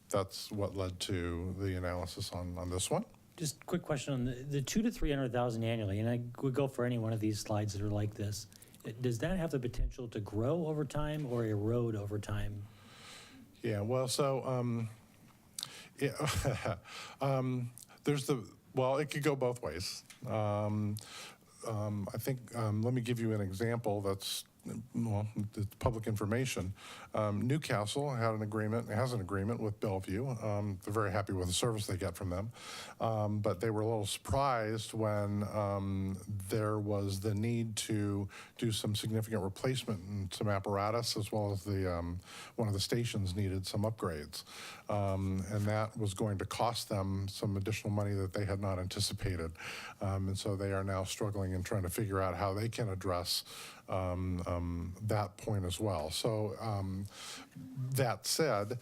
that's what led to the analysis on this one. Just a quick question on the 200,000 to 300,000 annually, and I would go for any one of these slides that are like this. Does that have the potential to grow over time or erode over time? Yeah, well, so it could go both ways. I think, let me give you an example that's, it's public information. Newcastle has an agreement with Bellevue. They're very happy with the service they get from them. But they were a little surprised when there was the need to do some significant replacement and some apparatus, as well as one of the stations needed some upgrades. And that was going to cost them some additional money that they had not anticipated. And so they are now struggling and trying to figure out how they can address that point as well. So that said,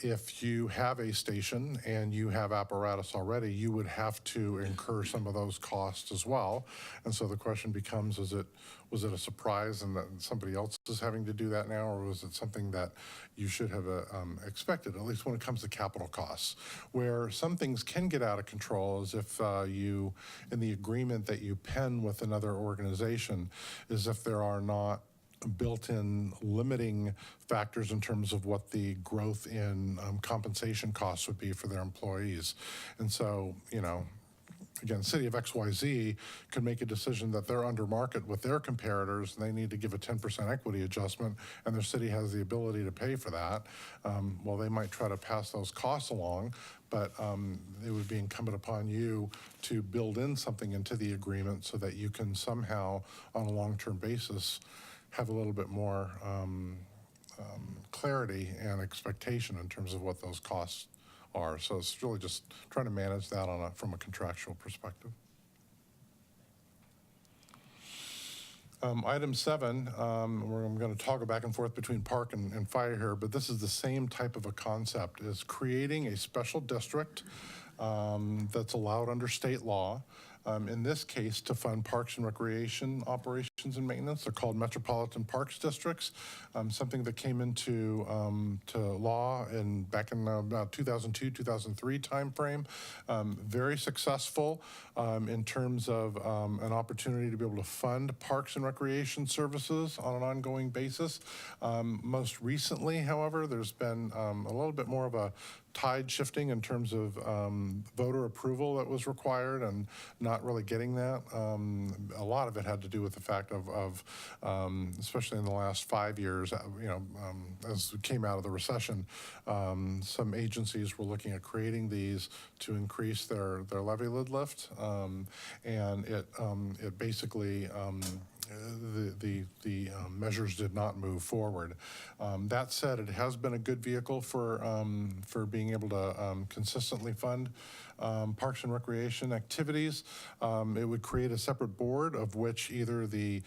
if you have a station and you have apparatus already, you would have to incur some of those costs as well. And so the question becomes, was it a surprise and that somebody else is having to do that now, or was it something that you should have expected, at least when it comes to capital costs? Where some things can get out of control is if in the agreement that you pen with another organization, is if there are not built-in limiting factors in terms of what the growth in compensation costs would be for their employees. And so, again, City of XYZ could make a decision that they're under market with their comparators and they need to give a 10% equity adjustment, and their city has the ability to pay for that. Well, they might try to pass those costs along, but it would be incumbent upon you to build in something into the agreement so that you can somehow, on a long-term basis, have a little bit more clarity and expectation in terms of what those costs are. So it's really just trying to manage that from a contractual perspective. Item 7, I'm going to toggle back and forth between park and fire here, but this is the same type of a concept, is creating a special district that's allowed under state law. In this case, to fund parks and recreation operations and maintenance. They're called Metropolitan Parks Districts, something that came into to law back in about 2002, 2003 timeframe. Very successful in terms of an opportunity to be able to fund parks and recreation services on an ongoing basis. Most recently, however, there's been a little bit more of a tide shifting in terms of voter approval that was required and not really getting that. A lot of it had to do with the fact of especially in the last 5 years, as we came out of the recession, some agencies were looking at creating these to increase their levy lid lift, and it basically the measures did not move forward. That said, it has been a good vehicle for being able to consistently fund parks and recreation activities. It would create a separate board of which either the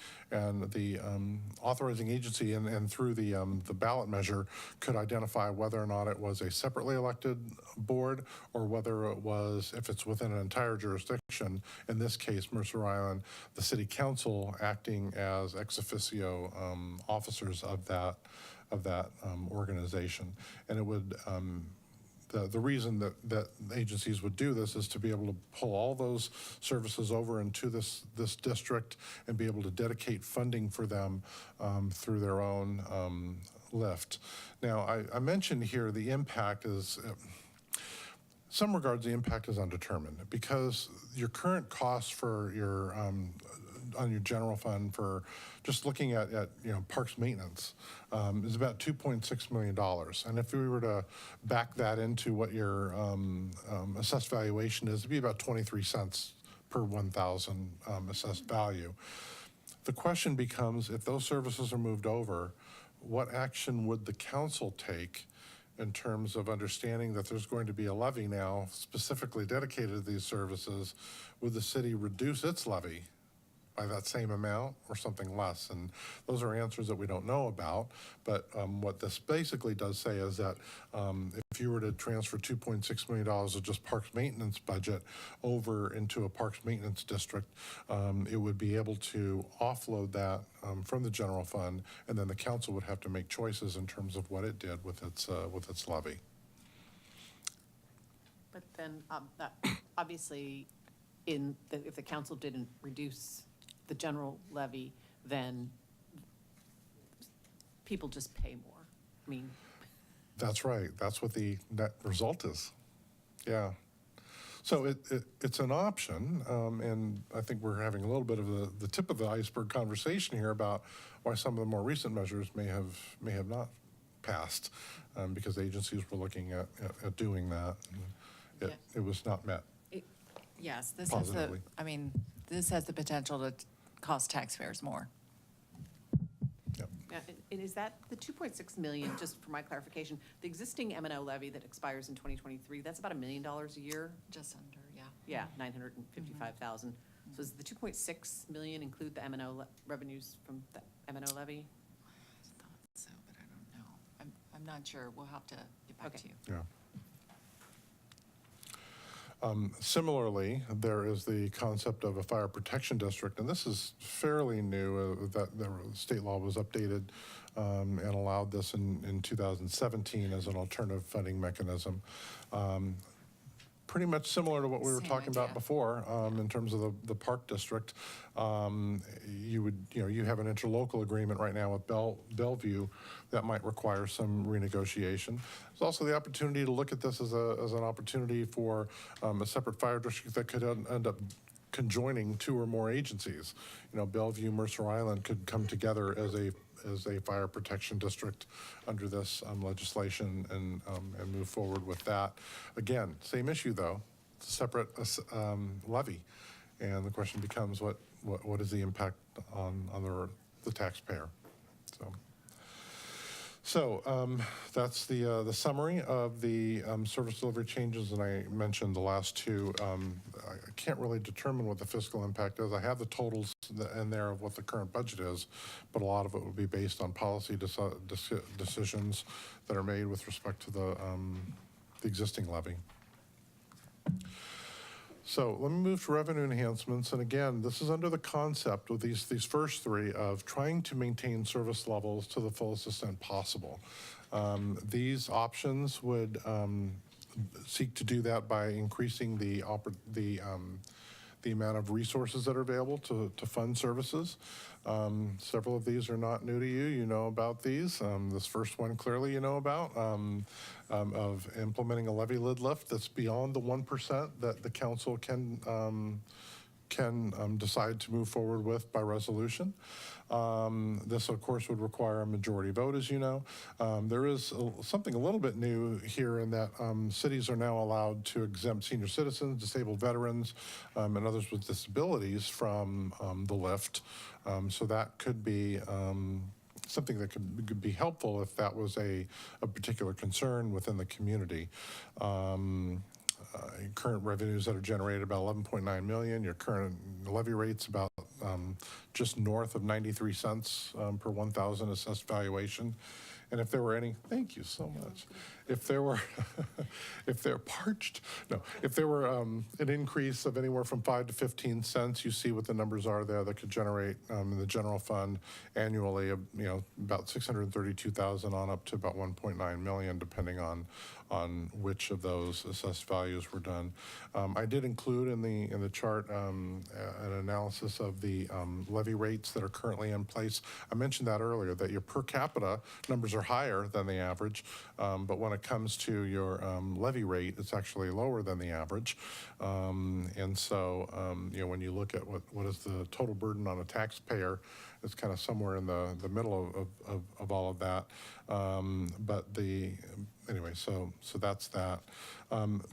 authorizing agency and through the ballot measure could identify whether or not it was a separately elected board or whether it was, if it's within an entire jurisdiction, in this case, Mercer Island, the city council acting as ex officio officers of that organization. And it would the reason that agencies would do this is to be able to pull all those services over into this district and be able to dedicate funding for them through their own lift. Now, I mentioned here the impact is, some regards the impact is undetermined because your current costs for your on your general fund for just looking at parks maintenance is about $2.6 million. And if we were to back that into what your assessed valuation is, it'd be about 23 cents per 1,000 assessed value. The question becomes, if those services are moved over, what action would the council take in terms of understanding that there's going to be a levy now specifically dedicated to these services? Would the city reduce its levy by that same amount or something less? And those are answers that we don't know about. But what this basically does say is that if you were to transfer $2.6 million of just parks maintenance budget over into a parks maintenance district, it would be able to offload that from the general fund, and then the council would have to make choices in terms of what it did with its levy. But then, that, obviously, if the council didn't reduce the general levy, then people just pay more. I mean. That's right. That's what the net result is. Yeah. So it's an option, and I think we're having a little bit of the tip of the iceberg conversation here about why some of the more recent measures may have not passed, because agencies were looking at doing that. And it was not met. Yes, this positively. this has the potential to cost taxpayers more. Yeah, and is that the 2.6 million, just for my clarification, the existing M&O levy that expires in 2023, that's about $1 million a year? Just under, yeah. Yeah, 955,000. So does the 2.6 million include the M&O revenues from the M&O levy? I thought so, but I don't know. I'm not sure. We'll have to get back to you. Yeah. Similarly, there is the concept of a fire protection district, and this is fairly new, that the state law was updated and allowed this in 2017 as an alternative funding mechanism. Pretty much similar to what we were talking about before in terms of the park district. You have an interlocal agreement right now with Bellevue that might require some renegotiation. There's also the opportunity to look at this as an opportunity for a separate fire district that could end up conjoining two or more agencies. Bellevue, Mercer Island could come together as a fire protection district under this legislation and move forward with that. Again, same issue though, it's a separate levy, and the question becomes what is the impact on the taxpayer? So that's the summary of the service delivery changes, and I mentioned the last two. I can't really determine what the fiscal impact is. I have the totals in there of what the current budget is, but a lot of it will be based on policy decisions that are made with respect to the existing levy. So let me move to revenue enhancements. And again, this is under the concept of these first three of trying to maintain service levels to the fullest extent possible. These options would seek to do that by increasing the amount of resources that are available to fund services. Several of these are not new to you. You know about these. This first one clearly you know about, of implementing a levy lid lift that's beyond the 1% that the council can decide to move forward with by resolution. This, of course, would require a majority vote, as you know. There is something a little bit new here in that cities are now allowed to exempt senior citizens, disabled veterans, and others with disabilities from the lift. So that could be something that could be helpful if that was a particular concern within the community. Current revenues that are generated about 11.9 million. Your current levy rate's about just north of 93 cents per 1,000 assessed valuation. And if there were any, thank you so much. If there were, if there were an increase of anywhere from 5 to 15 cents, you see what the numbers are there that could generate in the general fund annually, about 632,000 on up to about 1.9 million, depending on on which of those assessed values were done. I did include in the chart an analysis of the levy rates that are currently in place. I mentioned that earlier, that your per capita numbers are higher than the average, but when it comes to your levy rate, it's actually lower than the average. And so, when you look at what is the total burden on a taxpayer, it's kind of somewhere in the middle of all of that. Anyway, so that's that.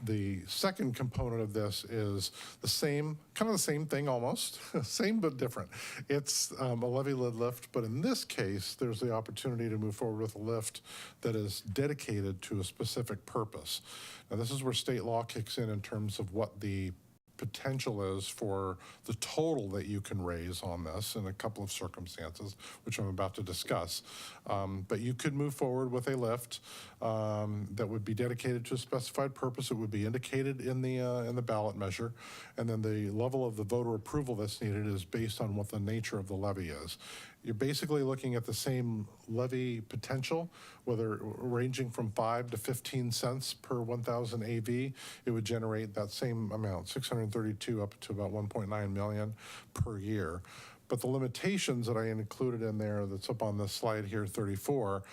The second component of this is the same, kind of the same thing almost, same but different. It's a levy lid lift, but in this case, there's the opportunity to move forward with a lift that is dedicated to a specific purpose. Now, this is where state law kicks in terms of what the potential is for the total that you can raise on this in a couple of circumstances, which I'm about to discuss. But you could move forward with a lift that would be dedicated to a specified purpose. It would be indicated in the ballot measure, and then the level of the voter approval that's needed is based on what the nature of the levy is. You're basically looking at the same levy potential, whether ranging from 5 to 15 cents per 1,000 AV. It would generate that same amount, 632 up to about 1.9 million per year. But the limitations that I included in there that's up on this slide here, 34,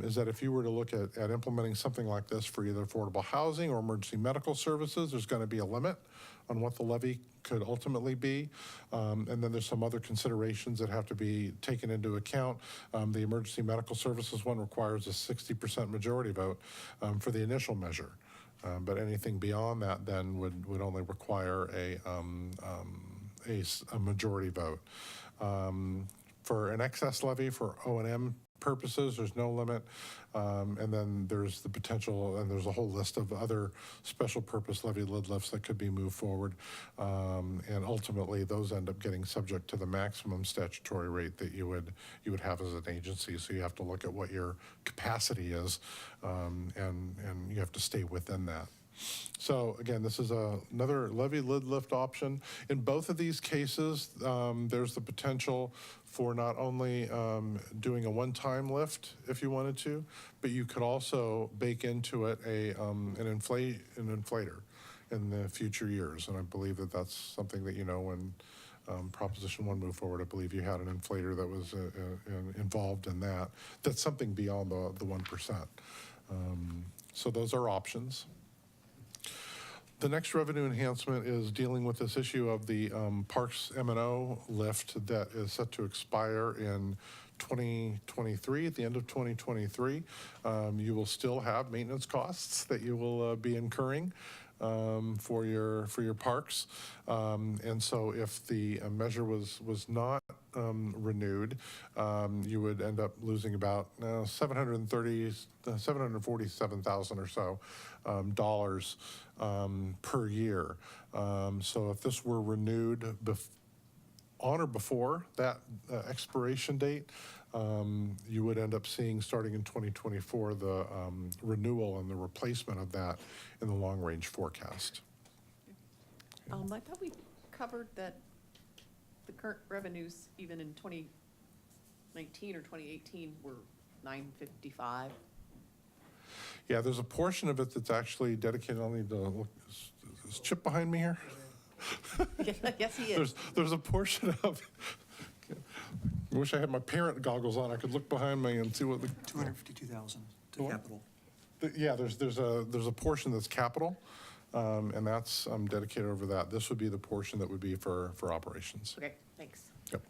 is that if you were to look at implementing something like this for either affordable housing or emergency medical services, there's going to be a limit on what the levy could ultimately be. And then there's some other considerations that have to be taken into account. The emergency medical services one requires a 60% majority vote for the initial measure. But anything beyond that then would only require a majority vote. For an excess levy for O&M purposes, there's no limit. And then there's the potential, and there's a whole list of other special purpose levy lid lifts that could be moved forward. And ultimately, those end up getting subject to the maximum statutory rate that you would have as an agency. So you have to look at what your capacity is, and you have to stay within that. So again, this is another levy lid lift option. In both of these cases, there's the potential for not only doing a one-time lift if you wanted to, but you could also bake into it an inflator in the future years. And I believe that that's something that, when Proposition 1 moved forward, I believe you had an inflator that was involved in that. That's something beyond the 1%. So those are options. The next revenue enhancement is dealing with this issue of the Parks M&O lift that is set to expire in 2023, at the end of 2023. You will still have maintenance costs that you will be incurring for your parks. And so if the measure was not renewed, you would end up losing about $747,000 or so dollars per year. So if this were renewed on or before that expiration date, you would end up seeing, starting in 2024, the renewal and the replacement of that in the long-range forecast. I thought we covered that the current revenues, even in 2019 or 2018, were $955. Yeah, there's a portion of it that's actually dedicated only to, is Chip behind me here? Yes, he is. There's a portion of, I wish I had my parent goggles on. I could look behind me and see what the. 252,000 to capital. Yeah, there's a portion that's capital, and that's dedicated over that. This would be the portion that would be for operations. Okay, thanks. Yep.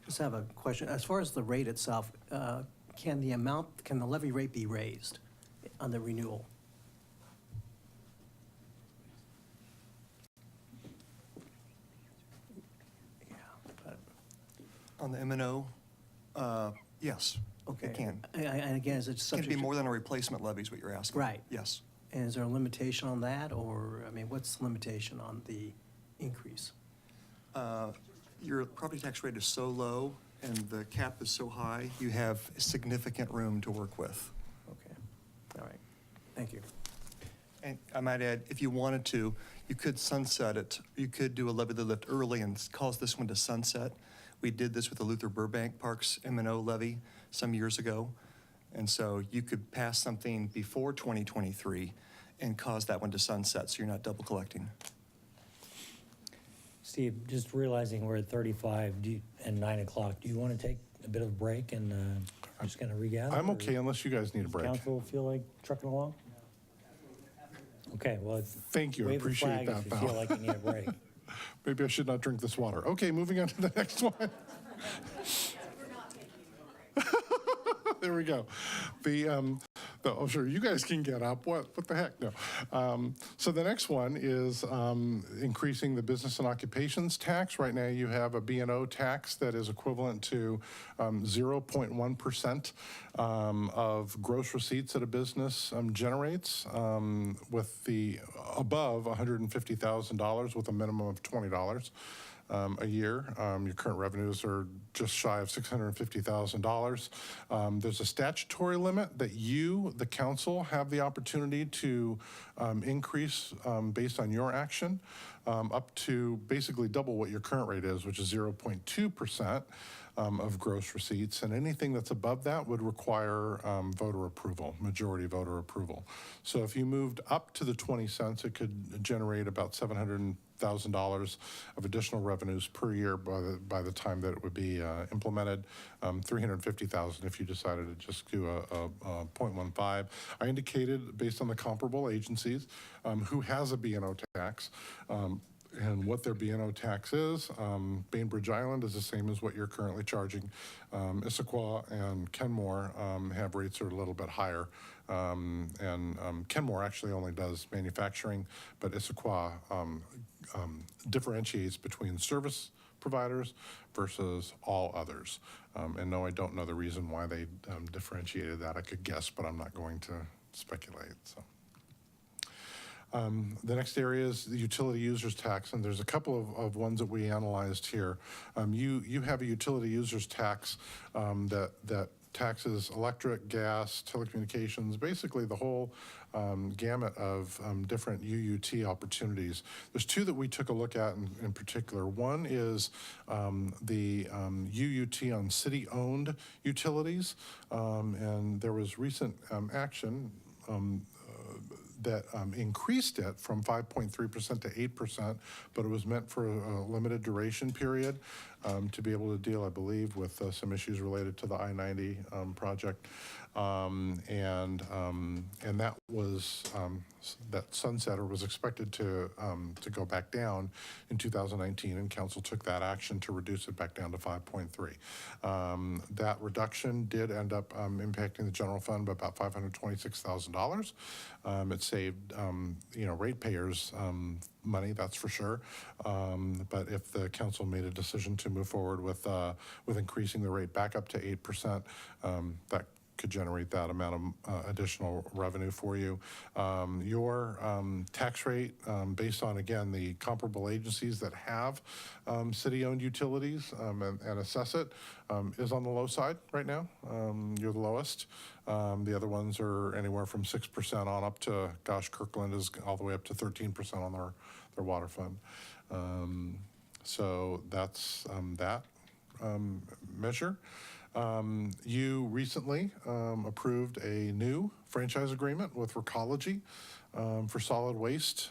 Just have a question. As far as the rate itself, can the levy rate be raised on the renewal? On the M&O, yes, Okay. it can. And again, is it Can subject it be to- more than a replacement levy is what you're asking? Right. Yes. And is there a limitation on that, or, what's the limitation on the increase? Your property tax rate is so low and the cap is so high, you have significant room to work with. Okay, all right, thank you. And I might add, if you wanted to, you could sunset it. You could do a levy the lift early and cause this one to sunset. We did this with the Luther Burbank Parks M&O levy some years ago. And so you could pass something before 2023 and cause that one to sunset, so you're not double collecting. Steve, just realizing we're at 35 and 9 o'clock, do you want to take a bit of a break and just kind of regather? I'm or okay unless you guys need a does break. Council feel like trucking along? Okay, well, Thank you, I wave the appreciate flag that, if you Val. feel like you need a break. Maybe I should not drink this water. Okay, moving on to the next one. There we go. Oh, sure, you guys can get up. What the heck? No. So the next one is increasing the business and occupations tax. Right now, you have a B&O tax that is equivalent to 0.1% of gross receipts that a business generates, with the above $150,000 with a minimum of $20. A year. Your current revenues are just shy of $650,000. There's a statutory limit that you, the council, have the opportunity to increase based on your action up to basically double what your current rate is, which is 0.2%. Of gross receipts, and anything that's above that would require voter approval, majority voter approval. So if you moved up to the 20 cents, it could generate about $700,000 of additional revenues per year by the time that it would be implemented. $350,000 if you decided to just do a 0.15. I indicated based on the comparable agencies who has a B&O tax. And what their B&O tax is. Bainbridge Island is the same as what you're currently charging. Issaquah and Kenmore have rates that are a little bit higher. Kenmore actually only does manufacturing, but Issaquah differentiates between service providers versus all others. And no, I don't know the reason why they differentiated that. I could guess, but I'm not going to speculate. So. The next area is the utility users tax, and there's a couple of ones that we analyzed here. You have a utility users tax that taxes electric, gas, telecommunications, basically the whole gamut of different UUT opportunities. There's two that we took a look at in particular. One is the UUT on city-owned utilities, and there was recent action that increased it from 5.3% to 8%, but it was meant for a limited duration period to be able to deal, I believe, with some issues related to the I-90 project. And that was, that sunsetter was expected to go back down in 2019, and council took that action to reduce it back down to 5.3. That reduction did end up impacting the general fund by about $526,000. It saved, ratepayers money, that's for sure. But if the council made a decision to move forward with increasing the rate back up to 8%, that could generate that amount of additional revenue for you. Your tax rate, based on, again, the comparable agencies that have city-owned utilities and assess it, is on the low side right now. You're the lowest. The other ones are anywhere from 6% on up to, gosh, Kirkland is all the way up to 13% on their water fund. So that's that measure. You recently approved a new franchise agreement with Recology for solid waste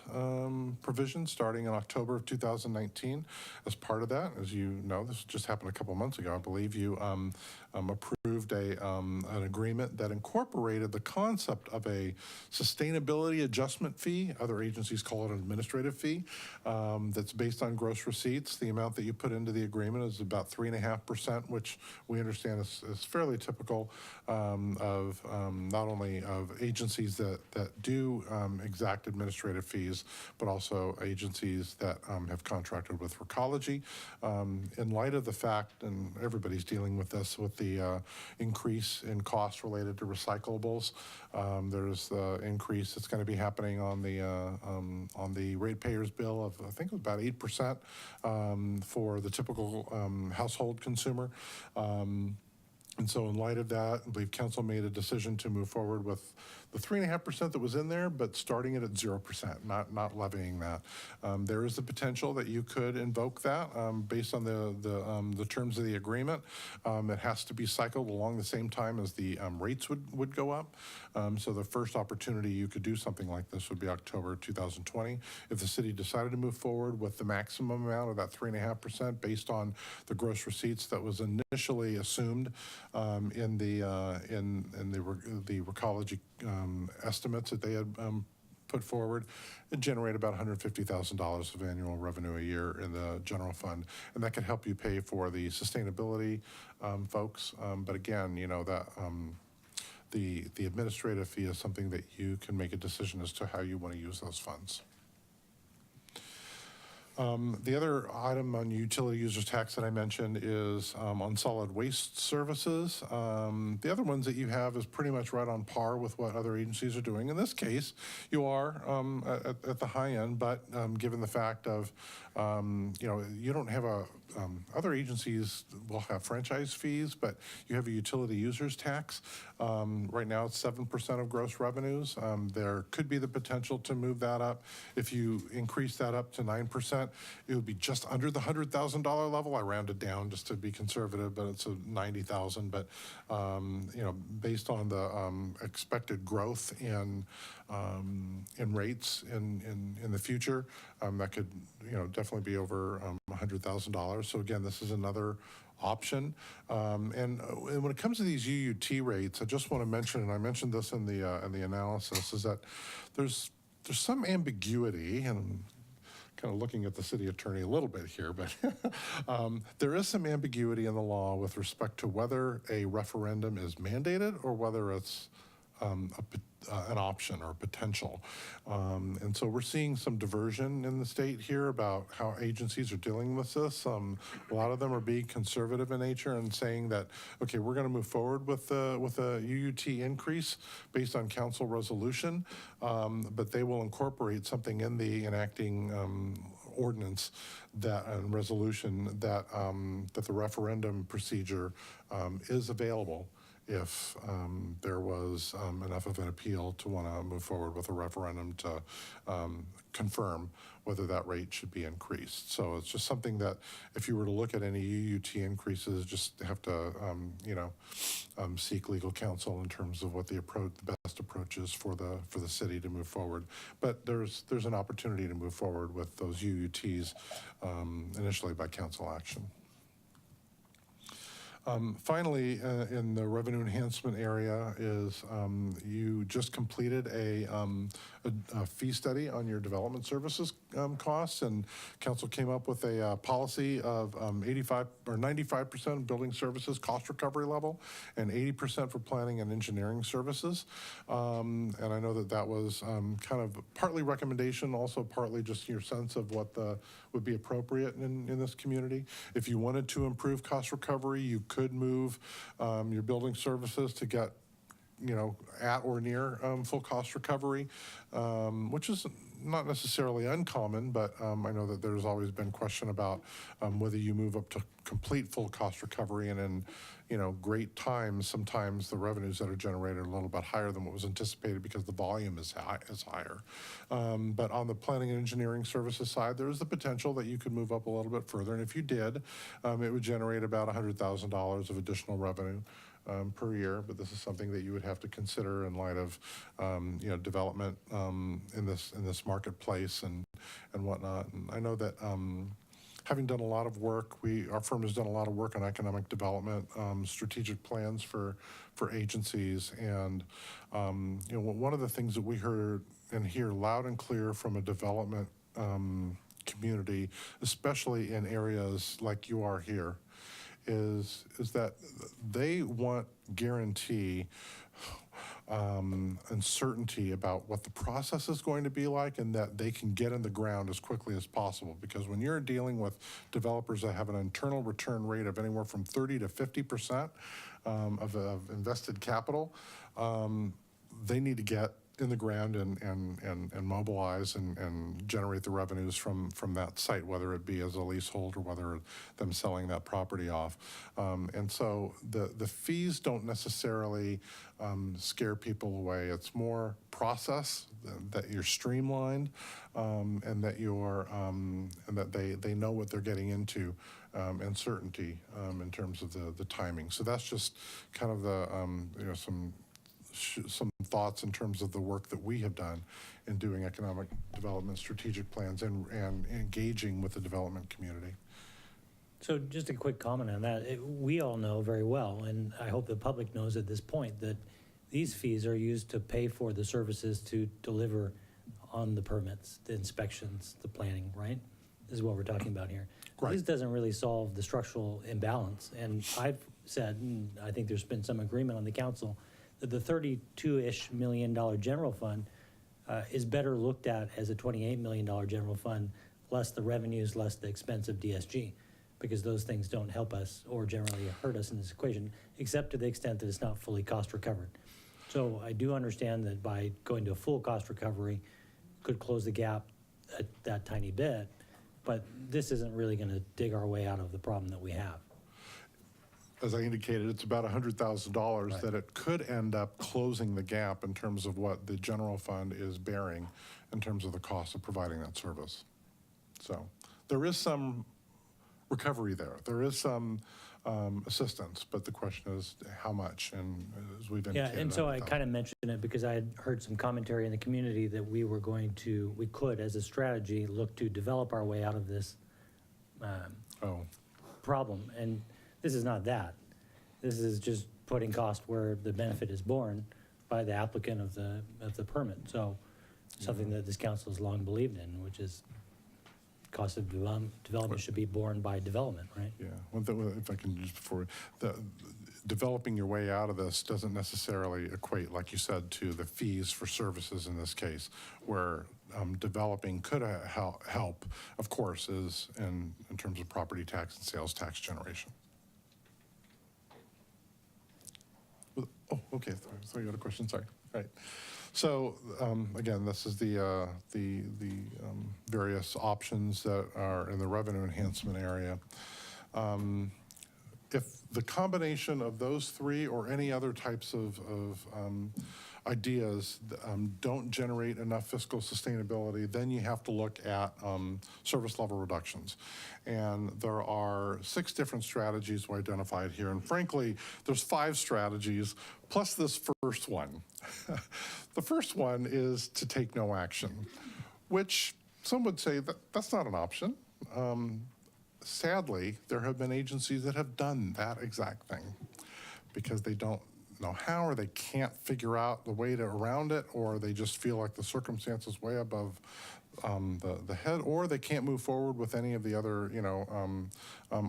provision starting in October of 2019. As part of that, as you know, this just happened a couple months ago, I believe you approved an agreement that incorporated the concept of a sustainability adjustment fee. Other agencies call it an administrative fee that's based on gross receipts. The amount that you put into the agreement is about 3.5%, which we understand is fairly typical of not only of agencies that do exact administrative fees, but also agencies that have contracted with Recology. In light of the fact, and everybody's dealing with this, with the increase in costs related to recyclables, there's the increase that's going to be happening on the ratepayers bill of, I think it was about 8% for the typical household consumer. And so in light of that, I believe council made a decision to move forward with the 3.5% that was in there, but starting it at 0%, not levying that. There is the potential that you could invoke that based on the terms of the agreement. It has to be cycled along the same time as the rates would go up. So the first opportunity you could do something like this would be October 2020. If the city decided to move forward with the maximum amount of that 3.5% based on the gross receipts that was initially assumed in the Recology estimates that they had put forward, it generate about $150,000 of annual revenue a year in the general fund, and that could help you pay for the sustainability folks. But again, you know that the administrative fee is something that you can make a decision as to how you want to use those funds. The other item on utility users tax that I mentioned is on solid waste services. The other ones that you have is pretty much right on par with what other agencies are doing. In this case, you are at the high end, but given the fact of, you know, you don't have a, other agencies will have franchise fees, but you have a utility users tax. Right now it's 7% of gross revenues. There could be the potential to move that up. If you increase that up to 9%, it would be just under the $100,000 level. I rounded down just to be conservative, but it's a 90,000. But you know, based on the expected growth in rates in the future, that could, you know, definitely be over $100,000. So again, this is another option. And when it comes to these UUT rates, I just want to mention, and I mentioned this in the analysis, is that there's some ambiguity, and I'm kind of looking at the city attorney a little bit here, but there is some ambiguity in the law with respect to whether a referendum is mandated or whether it's an option or potential. And so we're seeing some diversion in the state here about how agencies are dealing with this. A lot of them are being conservative in nature and saying that, okay, we're going to move forward with a UUT increase based on council resolution, but they will incorporate something in the enacting ordinance that and resolution that that the referendum procedure is available if there was enough of an appeal to want to move forward with a referendum to confirm whether that rate should be increased. So it's just something that if you were to look at any UUT increases, just have to, you know, seek legal counsel in terms of what the best approach is for the city to move forward. But there's an opportunity to move forward with those UUTs initially by council action. Finally, in the revenue enhancement area is you just completed a fee study on your development services costs, and council came up with a policy of 85 or 95% building services cost recovery level and 80% for planning and engineering services. And I know that was kind of partly recommendation, also partly just your sense of what would be appropriate in this community. If you wanted to improve cost recovery, you could move your building services to get, you know, at or near full cost recovery, which is not necessarily uncommon, but I know that there's always been question about whether you move up to complete full cost recovery, and in, you know, great times, sometimes the revenues that are generated are a little bit higher than what was anticipated because the volume is higher. But on the planning and engineering services side, there is the potential that you could move up a little bit further, and if you did, it would generate about $100,000 of additional revenue per year, but this is something that you would have to consider in light of, you know, development in this marketplace and whatnot. And I know that having done a lot of work, our firm has done a lot of work on economic development, strategic plans for agencies, and you know, one of the things that we heard and hear loud and clear from a development community, especially in areas like you are here, is that they want guarantee and certainty about what the process is going to be like, and that they can get in the ground as quickly as possible. Because when you're dealing with developers that have an internal return rate of anywhere from 30 to 50% of invested capital, they need to get in the ground and mobilize and generate the revenues from that site, whether it be as a leasehold or whether them selling that property off. And so the fees don't necessarily scare people away. It's more process, that you're streamlined, and that you're and that they know what they're getting into, and certainty in terms of the timing. So that's just kind of the some thoughts in terms of the work that we have done in doing economic development strategic plans and engaging with the development community. So just a quick comment on that. We all know very well, and I hope the public knows at this point, that these fees are used to pay for the services to deliver on the permits, the inspections, the planning, right? This is what we're talking about here. Right. This doesn't really solve the structural imbalance. And I've said, and I think there's been some agreement on the council, that the $32-ish million general fund is better looked at as a $28 million general fund, less the revenues, less the expense of DSG, because those things don't help us or generally hurt us in this equation, except to the extent that it's not fully cost recovered. So I do understand that by going to a full cost recovery could close the gap that tiny bit, but this isn't really going to dig our way out of the problem that we have. As I indicated, it's about $100,000 that it could end up closing the gap in terms of what the general fund is bearing in terms of the cost of providing that service. So there is some recovery there. There is some assistance, but the question is how much, and as we've indicated. Yeah, and so I kind of mentioned it because I had heard some commentary in the community that we could, as a strategy, look to develop our way out of this problem. And this is not that. This is just putting cost where the benefit is borne by the applicant of the permit. So something that this council has long believed in, which is cost of development should be borne by development, right? Yeah, one thing, if I can just developing your way out of this doesn't necessarily equate, like you said, to the fees for services in this case, where developing could help, of course, is in terms of property tax and sales tax generation. Oh, okay, so you got a question, sorry. Right. So again, this is the various options that are in the revenue enhancement area. If the combination of those three or any other types of ideas don't generate enough fiscal sustainability, then you have to look at service level reductions. And there are 6 different strategies we identified here. And frankly, there's 5 strategies plus this first one. The first one is to take no action, which some would say that that's not an option. Sadly, there have been agencies that have done that exact thing because they don't know how, or they can't figure out the way around it, or they just feel like the circumstances way above the head, or they can't move forward with any of the other,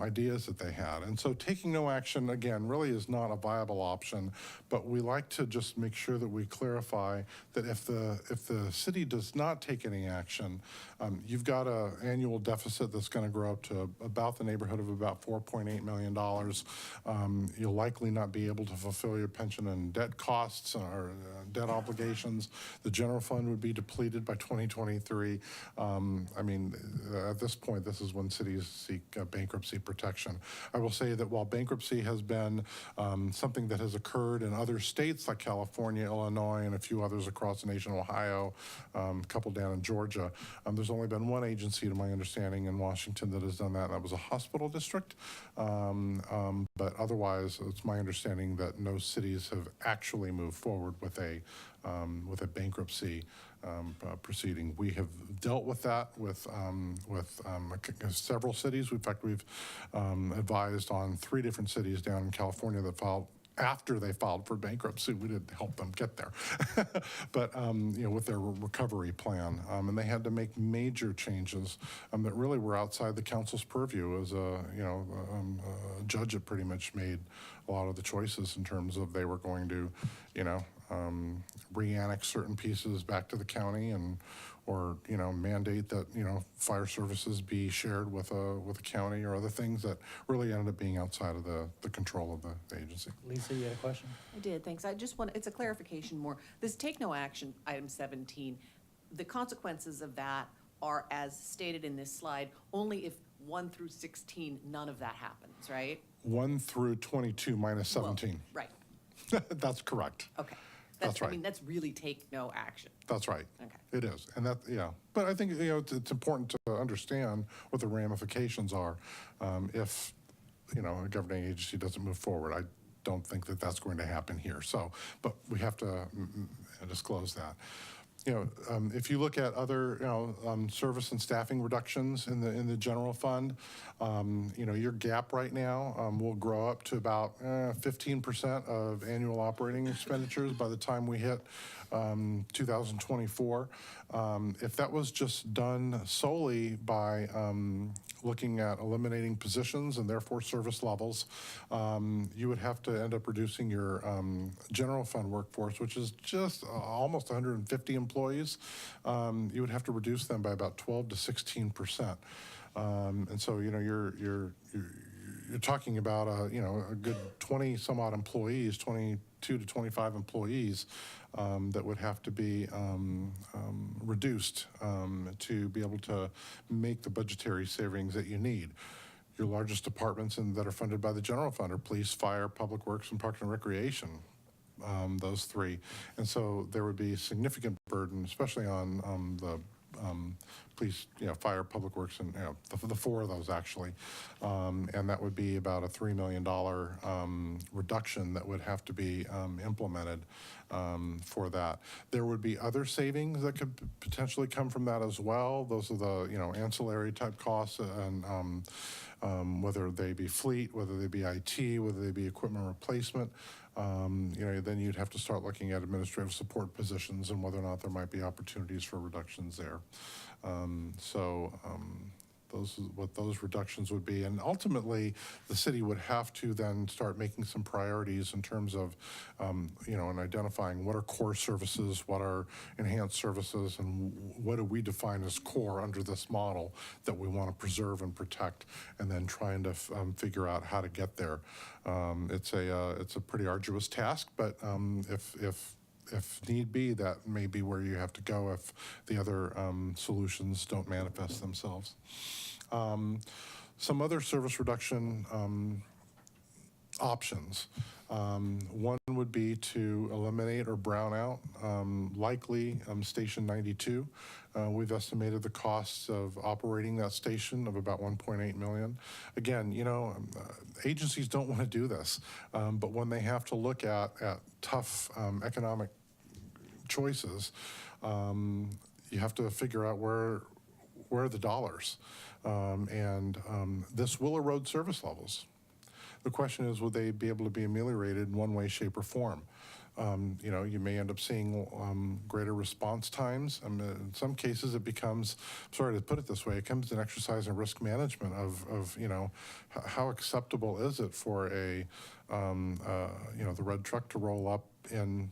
ideas that they had. And so taking no action, again, really is not a viable option, but we like to just make sure that we clarify that if the city does not take any action, you've got an annual deficit that's going to grow up to about the neighborhood of about $4.8 million. You'll likely not be able to fulfill your pension and debt costs or debt obligations. The general fund would be depleted by 2023. At this point, this is when cities seek bankruptcy protection. I will say that while bankruptcy has been something that has occurred in other states like California, Illinois, and a few others across the nation, Ohio, a couple down in Georgia, there's only been one agency, to my understanding, in Washington that has done that, and that was a hospital district. But otherwise, it's my understanding that no cities have actually moved forward with a bankruptcy proceeding. We have dealt with that with several cities. In fact, we've advised on 3 different cities down in California that filed after they filed for bankruptcy. We didn't help them get there, but with their recovery plan, and they had to make major changes that really were outside the council's purview. As a judge, had pretty much made a lot of the choices in terms of they were going to, re-annex certain pieces back to the county and, or, mandate that, fire services be shared with a county or other things that really ended up being outside of the control of the agency. Lisa, you had a question? I did, thanks. I just want, it's a clarification more. This take no action, item 17, the consequences of that are as stated in this slide, only if 1 through 16, none of that happens, right? 1 through 22 minus 17. Right, That's correct. okay. That's I right. mean, that's really take no action. That's right. Okay. It is. And that, yeah. But I think, it's important to understand what the ramifications are if, a governing agency doesn't move forward. I don't think that that's going to happen here. So, but we have to disclose that. If you look at other, service and staffing reductions in the general fund, your gap right now will grow up to about 15% of annual operating expenditures by the time we hit 2024. If that was just done solely by looking at eliminating positions and therefore service levels, you would have to end up reducing your general fund workforce, which is just almost 150 employees. You would have to reduce them by about 12 to 16%. And so, you're talking about a good 20 some odd employees, 22 to 25 employees that would have to be reduced to be able to make the budgetary savings that you need. Your largest departments that are funded by the general fund are police, fire, public works, and parks and recreation. Those three. And so there would be significant burden, especially on the police, fire, public works, and the four of those actually. And that would be about a $3 million reduction that would have to be implemented for that. There would be other savings that could potentially come from that as well. Those are the ancillary type costs, and whether they be fleet, whether they be IT, whether they be equipment replacement. Then you'd have to start looking at administrative support positions and whether or not there might be opportunities for reductions there. Those is what those reductions would be. And ultimately, the city would have to then start making some priorities in terms of, and identifying what are core services, what are enhanced services, and what do we define as core under this model that we want to preserve and protect, and then trying to figure out how to get there. It's a pretty arduous task, but if need be, that may be where you have to go if the other solutions don't manifest themselves. Some other service reduction options. One would be to eliminate or brown out, likely Station 92. We've estimated the costs of operating that station of about $1.8 million. Again, agencies don't want to do this, but when they have to look at tough economic choices, you have to figure out where are the dollars. This will erode service levels. The question is, would they be able to be ameliorated in one way, shape, or form? You may end up seeing greater response times. In some cases, it becomes, sorry to put it this way, it becomes an exercise in risk management of how acceptable is it for the red truck to roll up in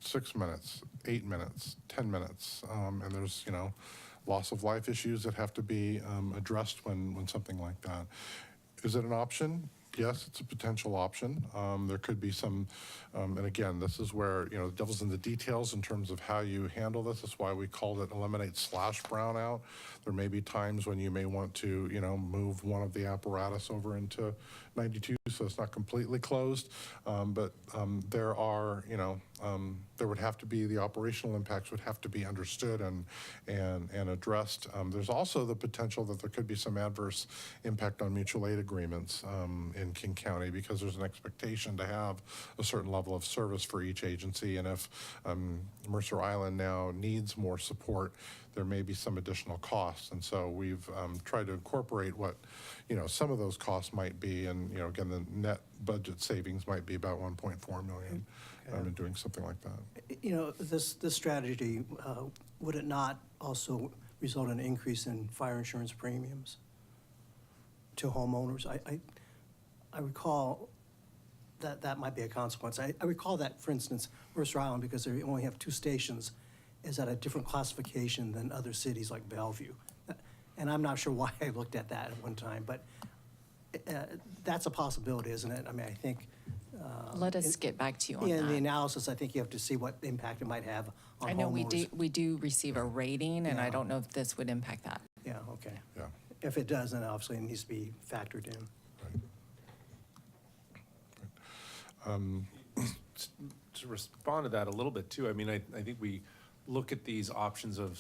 6 minutes, 8 minutes, 10 minutes, and there's loss of life issues that have to be addressed when something like that. Is it an option? Yes, it's a potential option. There could be some, and again, this is where, the devil's in the details in terms of how you handle this. That's why we called it eliminate/brown out. There may be times when you may want to, move one of the apparatus over into 92 so it's not completely closed. But there are, there would have to be, the operational impacts would have to be understood and addressed. There's also the potential that there could be some adverse impact on mutual aid agreements in King County, because there's an expectation to have a certain level of service for each agency. And if Mercer Island now needs more support, there may be some additional costs. And so we've tried to incorporate what, some of those costs might be. And, again, the net budget savings might be about $1.4 million in doing something like that. This strategy, would it not also result in an increase in fire insurance premiums to homeowners? I recall that might be a consequence. I recall that, for instance, Mercer Island, because they only have 2 stations, is at a different classification than other cities like Bellevue. And I'm not sure why I looked at that at one time, but that's a possibility, isn't it? I mean, I think. Let us get back to you on In the that. analysis, I think you have to see what impact it might have on homeowners. I know we do receive a rating, and I Yeah. don't know if this would impact that. Yeah, okay. Yeah. If it does, then obviously it needs to be factored in. To respond to that a little bit too, I mean, I think we look at these options of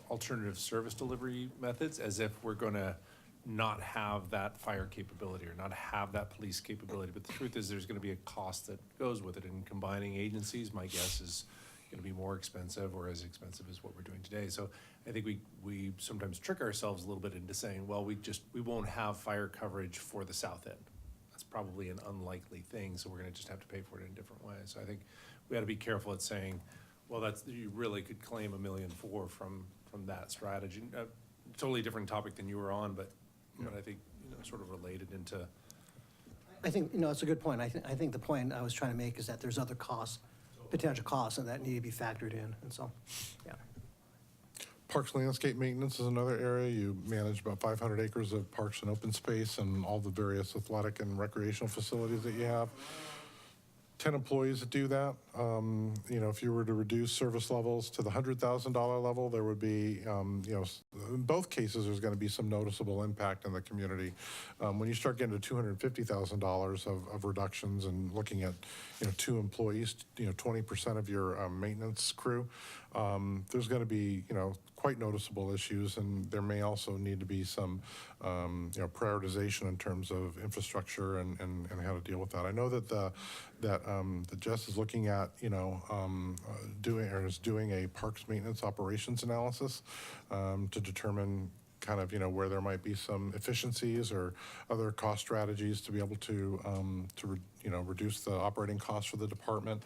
alternative service delivery methods as if we're gonna not have that fire capability or not have that police capability. But the truth is, there's gonna be a cost that goes with it, and combining agencies, my guess, is gonna be more expensive or as expensive as what we're doing today. So I think we sometimes trick ourselves a little bit into saying, well, we won't have fire coverage for the south end. That's probably an unlikely thing, so we're gonna just have to pay for it in a different way. So I think we ought to be careful at saying, well, you really could claim $1.4 million from that strategy. Totally different topic than you were on, but I think, sort of related into. I think, it's a good point. I think the point I was trying to make is that there's other costs, potential costs, and that need to be factored in, and so, yeah. Parks landscape maintenance is another area. You manage about 500 acres of parks and open space and all the various athletic and recreational facilities that you have. 10 employees that do that. If you were to reduce service levels to the $100,000 level, there would be, in both cases, there's going to be some noticeable impact in the community. When you start getting to $250,000 of reductions and looking at, 2 employees, 20% of your maintenance crew, there's going to be, quite noticeable issues, and there may also need to be some, prioritization in terms of infrastructure and how to deal with that. I know that that Jess is looking at, doing a parks maintenance operations analysis to determine kind of, where there might be some efficiencies or other cost strategies to be able to reduce the operating costs for the department.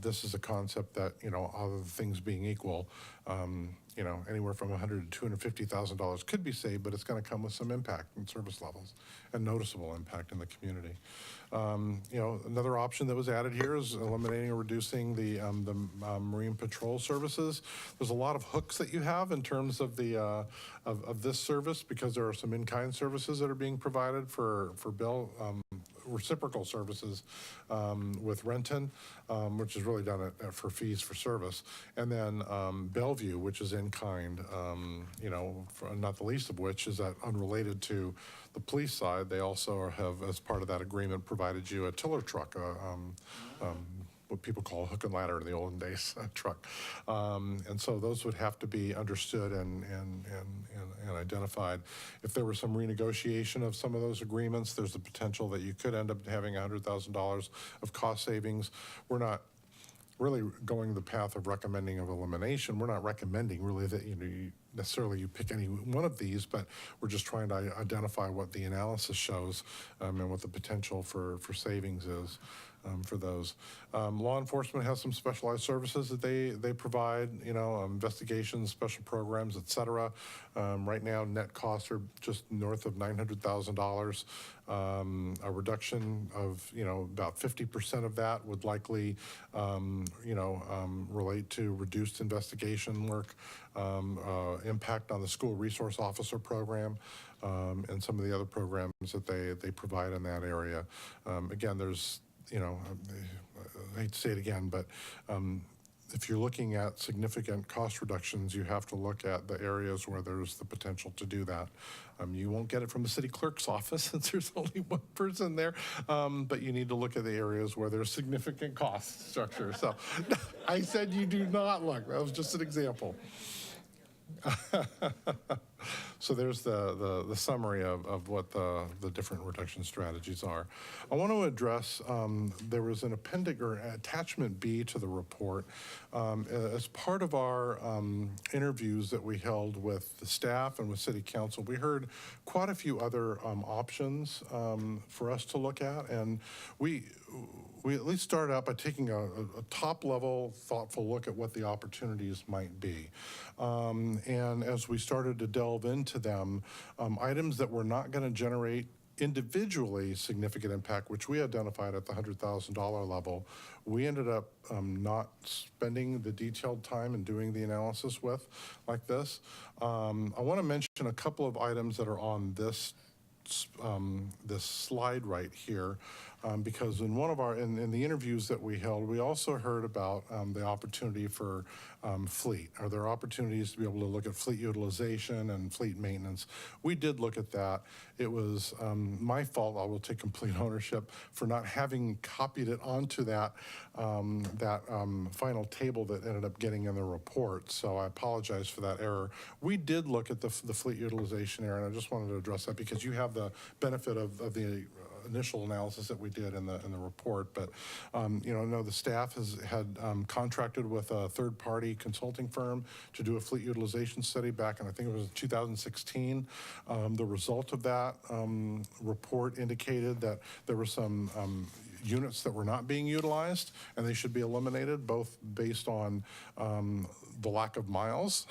This is a concept that, other things being equal, anywhere from $100,000 to $250,000 could be saved, but it's going to come with some impact in service levels and noticeable impact in the community. Another option that was added here is eliminating or reducing the marine patrol services. There's a lot of hooks that you have in terms of the of this service, because there are some in-kind services that are being provided for reciprocal services with Renton, which is really done for fees for service, and then Bellevue, which is in kind. Not the least of which is that, unrelated to the police side, they also have, as part of that agreement, provided you a tiller truck, what people call a hook and ladder in the olden days truck. And so those would have to be understood and identified. If there were some renegotiation of some of those agreements, there's the potential that you could end up having $100,000 of cost savings. We're not really going the path of recommending of elimination. We're not recommending really that you pick any one of these, but we're just trying to identify what the analysis shows and what the potential for savings is for those. Law enforcement has some specialized services that they provide, investigations, special programs, et cetera. Right now, net costs are just north of $900,000. A reduction of, about 50% of that would likely, relate to reduced investigation work, impact on the school resource officer program, and some of the other programs that they provide in that area. Again, there's, I hate to say it again, but if you're looking at significant cost reductions, you have to look at the areas where there's the potential to do that. You won't get it from the city clerk's office since there's only one person there, but you need to look at the areas where there's significant cost structure. So I said you do not look. That was just an example. So there's the summary of what the different reduction strategies are. I want to address, there was an appendix or attachment B to the report. As part of our interviews that we held with the staff and with City Council, we heard quite a few other options for us to look at, and we at least started out by taking a top-level, thoughtful look at what the opportunities might be. And as we started to delve into them, items that were not going to generate individually significant impact, which we identified at the $100,000 level, we ended up not spending the detailed time and doing the analysis with like this. I want to mention a couple of items that are on this slide right here, because in one of our, in the interviews that we held, we also heard about the opportunity for fleet. Are there opportunities to be able to look at fleet utilization and fleet maintenance? We did look at that. It was my fault, I will take complete ownership, for not having copied it onto that, final table that ended up getting in the report. So I apologize for that error. We did look at the fleet utilization error, and I just wanted to address that because you have the benefit of the initial analysis that we did in the report. But you know, I know the staff had contracted with a third-party consulting firm to do a fleet utilization study back in, I think it was 2016. The result of that report indicated that there were some units that were not being utilized, and they should be eliminated, both based on the lack of miles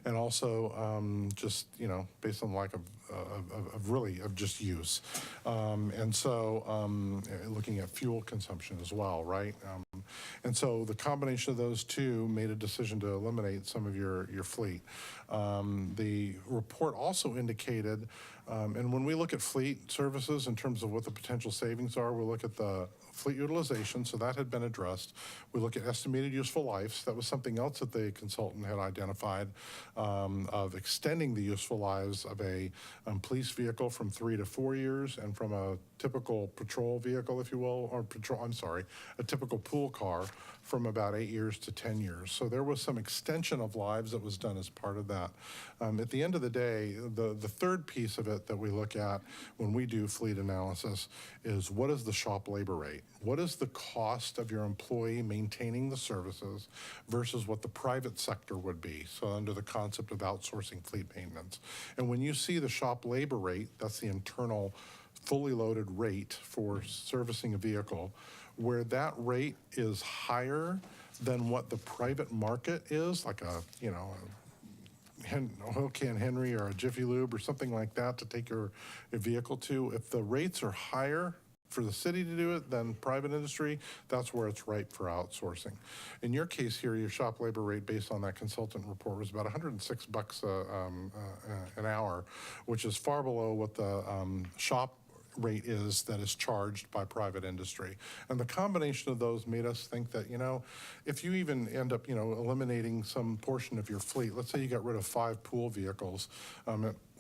and also just, you know, based on the lack of just use. And so looking at fuel consumption as well, right? And so the combination of those two made a decision to eliminate some of your fleet. The report also indicated, and when we look at fleet services in terms of what the potential savings are, we look at the fleet utilization, so that had been addressed. We look at estimated useful lives. That was something else that the consultant had identified, of extending the useful lives of a police vehicle from 3 to 4 years, and from a typical patrol vehicle, if you will, or a typical pool car from about 8 years to 10 years. So there was some extension of lives that was done as part of that. At the end of the day, the third piece of it that we look at when we do fleet analysis is, what is the shop labor rate? What is the cost of your employee maintaining the services versus what the private sector would be? So under the concept of outsourcing fleet maintenance. And when you see the shop labor rate, that's the internal fully loaded rate for servicing a vehicle, where that rate is higher than what the private market is, like a, you know, Oil Can Henry or a Jiffy Lube or something like that to take your vehicle to, if the rates are higher for the city to do it than private industry, that's where it's ripe for outsourcing. In your case here, your shop labor rate based on that consultant report was about $106 an hour, which is far below what the shop rate is that is charged by private industry. And the combination of those made us think that, you know, if you even end up, you know, eliminating some portion of your fleet, let's say you got rid of 5 pool vehicles,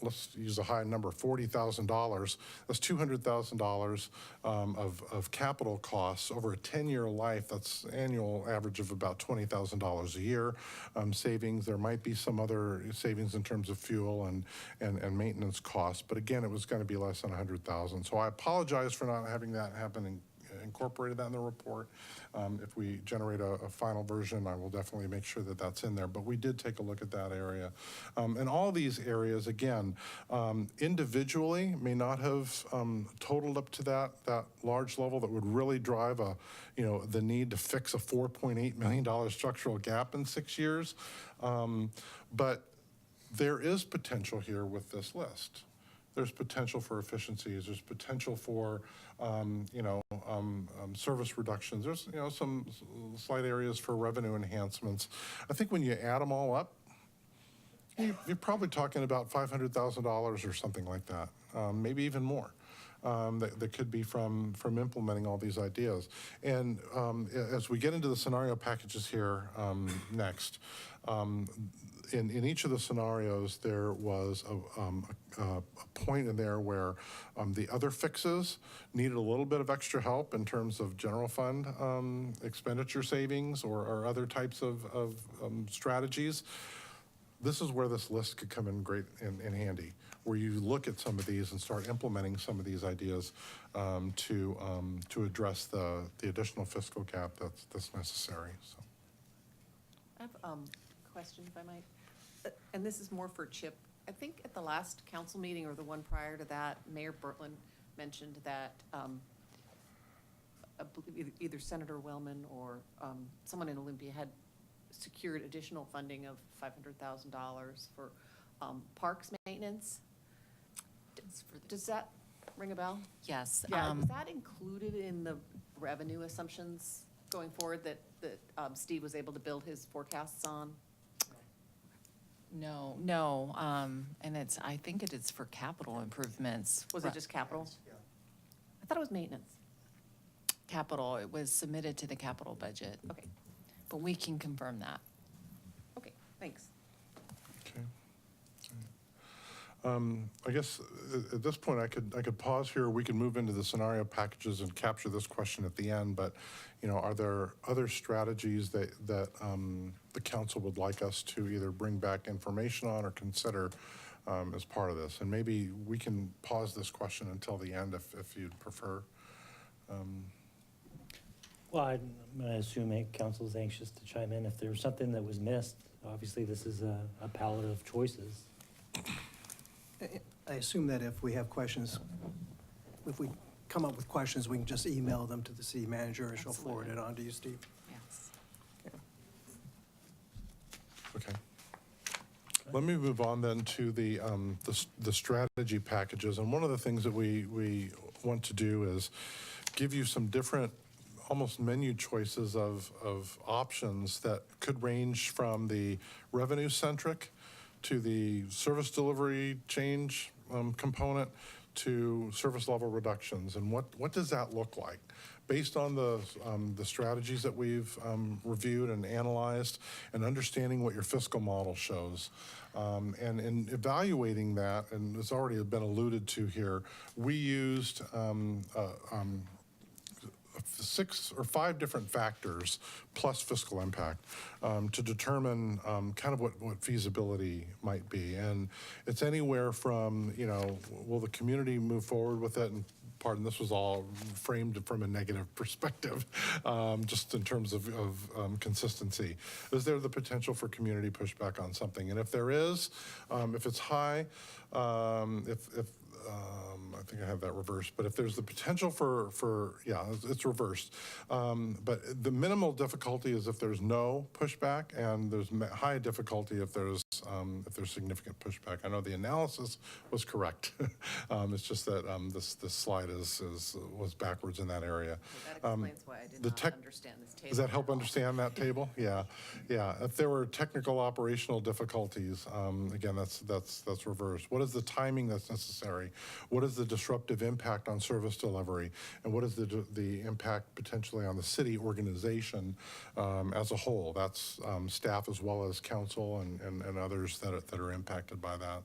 let's use a high number, $40,000, that's $200,000 of capital costs over a 10-year life. That's annual average of about $20,000 a year savings. There might be some other savings in terms of fuel and maintenance costs, but again, it was going to be less than $100,000. So I apologize for not having that happen and incorporated that in the report. If we generate a final version, I will definitely make sure that that's in there. But we did take a look at that area. And all these areas, again, individually may not have totaled up to that large level that would really drive the need to fix a $4.8 million structural gap in 6 years. But there is potential here with this list. There's potential for efficiencies. There's potential for, service reductions. There's, some slight areas for revenue enhancements. I think when you add them all up, you're probably talking about $500,000 or something like that, maybe even more. That could be from implementing all these ideas. And as we get into the scenario packages here next, in each of the scenarios, there was a point in there where the other fixes needed a little bit of extra help in terms of general fund expenditure savings or other types of strategies. This is where this list could come in great in handy, where you look at some of these and start implementing some of these ideas to address the additional fiscal gap that's necessary. So. I have a question, if I might. And this is more for Chip. I think at the last council meeting or the one prior to that, Mayor Bertland mentioned that I believe either Senator Wellman or someone in Olympia had secured additional funding of $500,000 for parks maintenance. Does that ring a bell? Yes. Yeah, is that included in the revenue assumptions going forward that Steve was able to build his forecasts on? No, and I think it is for capital improvements. Was it just capital? I thought it was maintenance. Capital, it was submitted to the capital budget. Okay, But we can confirm that. okay, thanks. Okay. I guess at this point, I could pause here. We could move into the scenario packages and capture this question at the end. But, are there other strategies that the council would like us to either bring back information on or consider as part of this? And maybe we can pause this question until the end if you'd prefer. Well, I'm going to assume council is anxious to chime in if there's something that was missed. Obviously, this is a palette of choices. I assume that if we have questions, if we come up with questions, we can just email them to the city manager and she'll forward it on to you, Steve. Yes. Okay. Let me move on then to the strategy packages. And one of the things that we want to do is give you some different almost menu choices of options that could range from the revenue-centric to the service delivery change component to service level reductions. And what does that look like? Based on the strategies that we've reviewed and analyzed and understanding what your fiscal model shows. And in evaluating that, and it's already been alluded to here, we used 6 or 5 different factors plus fiscal impact to determine kind of what feasibility might be. And it's anywhere from, will the community move forward with it? And pardon, this was all framed from a negative perspective, just in terms of consistency. Is there the potential for community pushback on something? And if there is, if it's high, I think I have that reversed, but if there's the potential for yeah, it's reversed. But the minimal difficulty is if there's no pushback, and there's high difficulty if there's significant pushback. I know the analysis was correct. It's just that this slide was backwards in that area. Well, that explains why I did not understand this table. Does that help understand that table? Yeah, yeah. If there were technical operational difficulties, again, that's reversed. What is the timing that's necessary? What is the disruptive impact on service delivery? And what is the impact potentially on the city organization as a whole? That's staff as well as council and others that are impacted by that.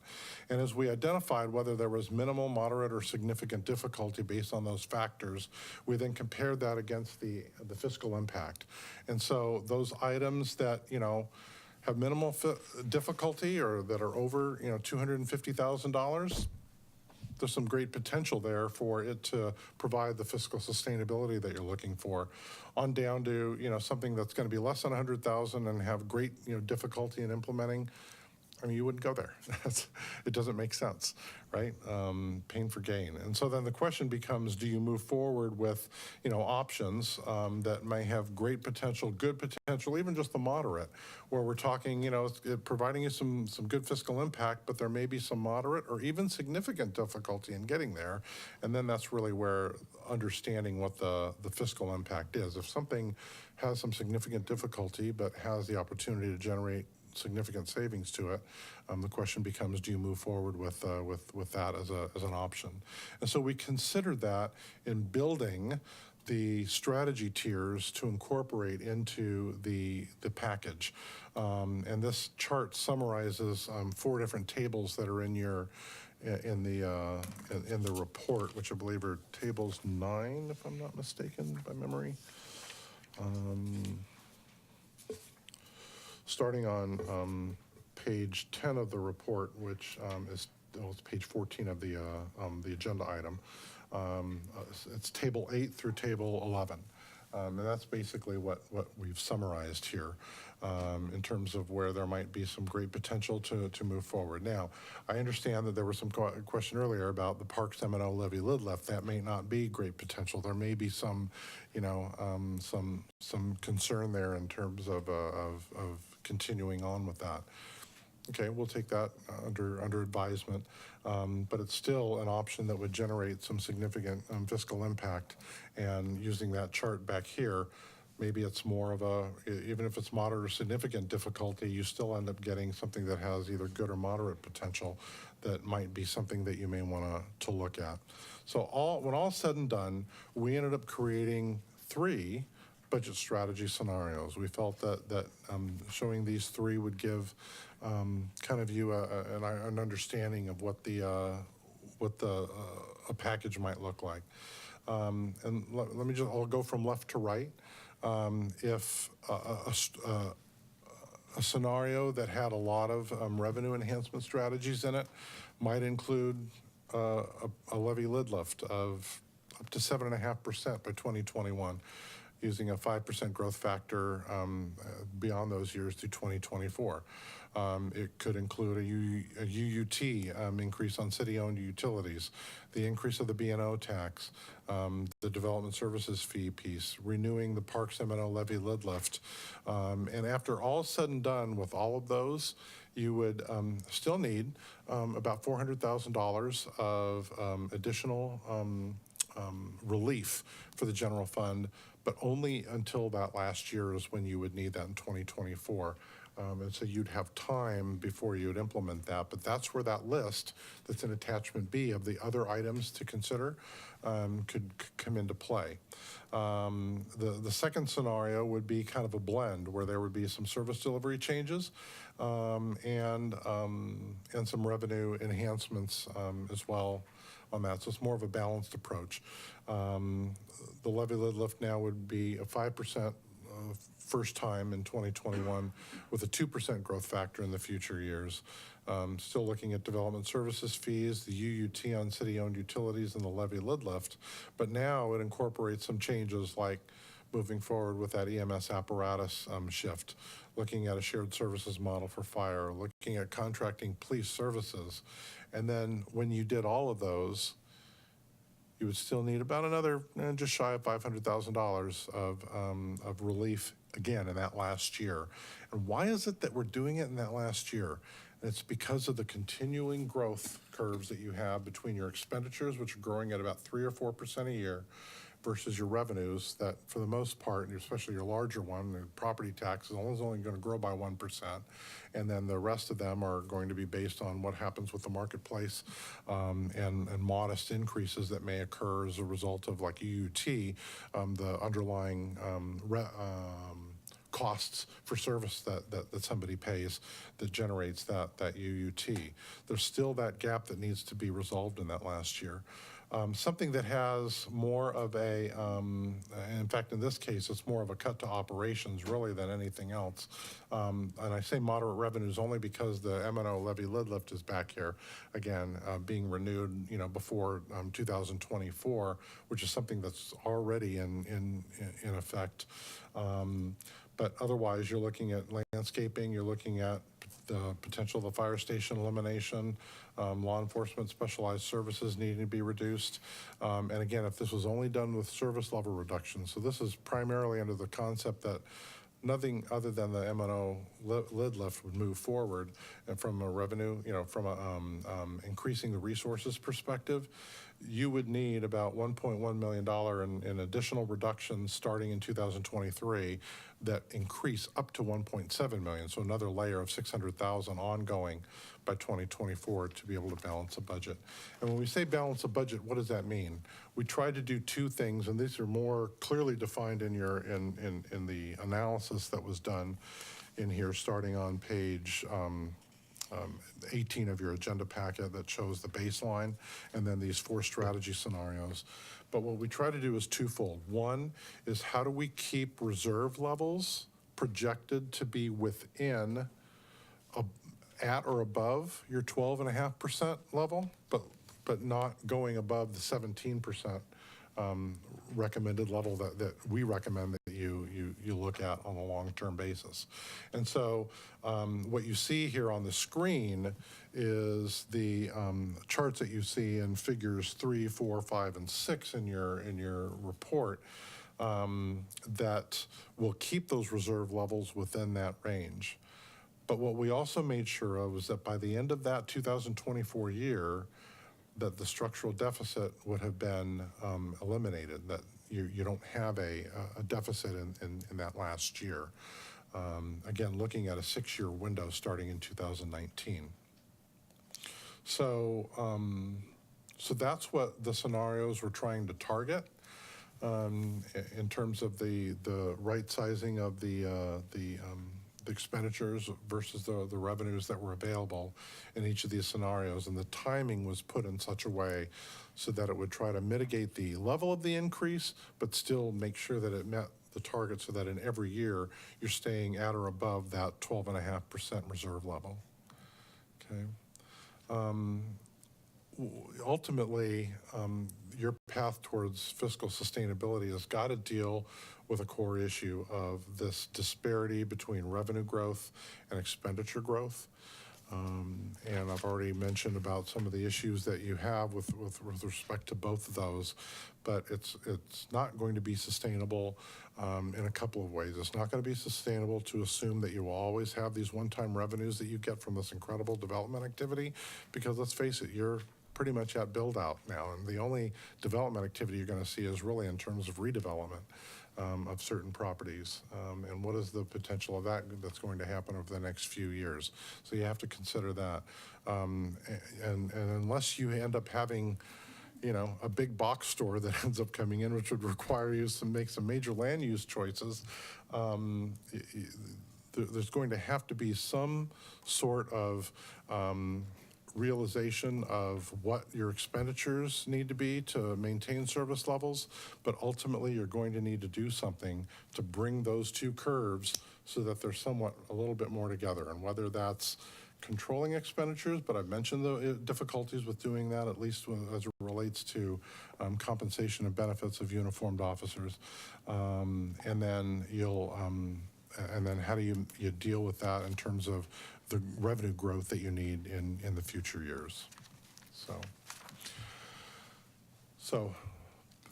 And as we identified whether there was minimal, moderate, or significant difficulty based on those factors, we then compared that against the fiscal impact. And so those items that, have minimal difficulty or that are over, $250,000, there's some great potential there for it to provide the fiscal sustainability that you're looking for. On down to, something that's going to be less than 100,000 and have great, difficulty in implementing. I mean, you wouldn't go there. It doesn't make sense, right? Pain for gain. And so then the question becomes, do you move forward with, options that may have great potential, good potential, even just the moderate, where we're talking, providing you some good fiscal impact, but there may be some moderate or even significant difficulty in getting there. And then that's really where understanding what the fiscal impact is. If something has some significant difficulty, but has the opportunity to generate significant savings to it, the question becomes, do you move forward with that as an option? And so we considered that in building the strategy tiers to incorporate into the package. And this chart summarizes 4 different tables that are in the report, which I believe are tables 9, if I'm not mistaken, by memory. Starting on page 10 of the report, which is page 14 of the agenda item. It's table 8 through table 11. And that's basically what we've summarized here in terms of where there might be some great potential to move forward. Now, I understand that there was some question earlier about the Parks M&O levy lid lift. That may not be great potential. There may be some, some concern there in terms of continuing on with that. Okay, we'll take that under advisement, but it's still an option that would generate some significant fiscal impact. And using that chart back here, maybe it's more of a, even if it's moderate or significant difficulty, you still end up getting something that has either good or moderate potential that might be something that you may want to look at. So when all's said and done, we ended up creating 3 budget strategy scenarios. We felt that showing these 3 would give kind of you an understanding of what a package might look like. And let me just, I'll go from left to right. If a scenario that had a lot of revenue enhancement strategies in it might include a levy lid lift of up to 7.5% by 2021, using a 5% growth factor beyond those years through 2024. It could include a UUT increase on city-owned utilities, the increase of the B&O tax, the development services fee piece, renewing the Parks M&O levy lid lift. And after all said and done with all of those, you would still need about $400,000 of additional relief for the general fund, but only until that last year is when you would need that in 2024. And so you'd have time before you'd implement that. But that's where that list that's in attachment B of the other items to consider could come into play. The second scenario would be kind of a blend where there would be some service delivery changes and some revenue enhancements as well on that. So it's more of a balanced approach. The levy lid lift now would be a 5% first time in 2021 with a 2% growth factor in the future years. Still looking at development services fees, the UUT on city-owned utilities, and the levy lid lift. But now it incorporates some changes like moving forward with that EMS apparatus shift, looking at a shared services model for fire, looking at contracting police services. And then when you did all of those, you would still need about another just shy of $500,000 of relief again in that last year. And why is it that we're doing it in that last year? And it's because of the continuing growth curves that you have between your expenditures, which are growing at about 3 or 4% a year, versus your revenues that, for the most part, and especially your larger one, the property tax, is only going to grow by 1%. And then the rest of them are going to be based on what happens with the marketplace and modest increases that may occur as a result of, like UUT, the underlying costs for service that somebody pays that generates that UUT. There's still that gap that needs to be resolved in that last year. Something that has more of a, in fact, in this case, it's more of a cut to operations really than anything else. And I say moderate revenues only because the M&O levy lid lift is back here again, being renewed, before 2024, which is something that's already in effect. But otherwise, you're looking at landscaping, you're looking at the potential of the fire station elimination, law enforcement specialized services needing to be reduced. And again, if this was only done with service level reduction, so this is primarily under the concept that nothing other than the M&O lid lift would move forward, and from a revenue, from a increasing the resources perspective, you would need about $1.1 million in additional reductions starting in 2023 that increase up to $1.7 million, so another layer of $600,000 ongoing by 2024 to be able to balance a budget. And when we say balance a budget, what does that mean? We try to do 2 things, and these are more clearly defined in in the analysis that was done in here, starting on page 18 of your agenda packet that shows the baseline, and then these 4 strategy scenarios. But what we try to do is twofold. One is, how do we keep reserve levels projected to be within, at or above your 12.5% level, but not going above the 17% recommended level that we recommend that you look at on a long-term basis. And so what you see here on the screen is the charts that you see in figures 3, 4, 5, and 6 in your report that will keep those reserve levels within that range. But what we also made sure of was that by the end of that 2024 year, that the structural deficit would have been eliminated, that you don't have a deficit in that last year. Again, looking at a 6-year window starting in 2019. So, so that's what the scenarios we're trying to target in terms of the right sizing of the expenditures versus the revenues that were available in each of these scenarios. And the timing was put in such a way so that it would try to mitigate the level of the increase, but still make sure that it met the target so that in every year you're staying at or above that 12.5% reserve level. Okay. Ultimately, your path towards fiscal sustainability has got to deal with a core issue of this disparity between revenue growth and expenditure growth. And I've already mentioned about some of the issues that you have with respect to both of those, but it's not going to be sustainable in a couple of ways. It's not going to be sustainable to assume that you will always have these one-time revenues that you get from this incredible development activity, because let's face it, you're pretty much at build-out now, and the only development activity you're going to see is really in terms of redevelopment of certain properties, and what is the potential of that that's going to happen over the next few years. So you have to consider that. And unless you end up having, you know, a big box store that ends up coming in, which would require you to make some major land use choices, there's going to have to be some sort of realization of what your expenditures need to be to maintain service levels, but ultimately you're going to need to do something to bring those two curves so that they're somewhat a little bit more together. And whether that's controlling expenditures, but I've mentioned the difficulties with doing that, at least as it relates to compensation and benefits of uniformed officers. And then and then how do you deal with that in terms of the revenue growth that you need in the future years. So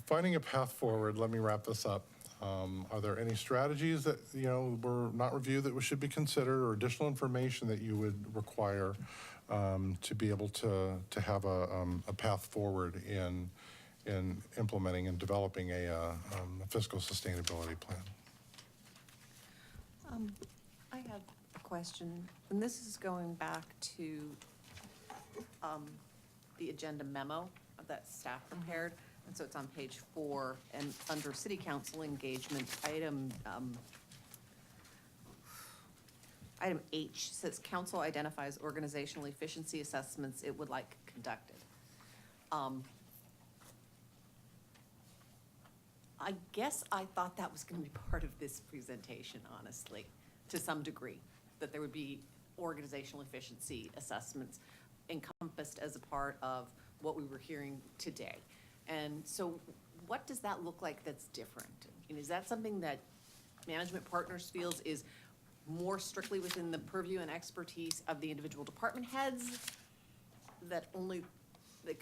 finding a path forward, let me wrap this up. Are there any strategies that, you know, were not reviewed that should be considered, or additional information that you would require to be able to have a path forward in implementing and developing a fiscal sustainability plan? I have a question, and this is going back to the agenda memo that staff prepared, and so it's on page 4, and under City Council engagement, item H says council identifies organizational efficiency assessments it would like conducted. I guess I thought that was going to be part of this presentation, honestly, to some degree, that there would be organizational efficiency assessments encompassed as a part of what we were hearing today. And so what does that look like that's different? And is that something that Management Partners feels is more strictly within the purview and expertise of the individual department heads, that can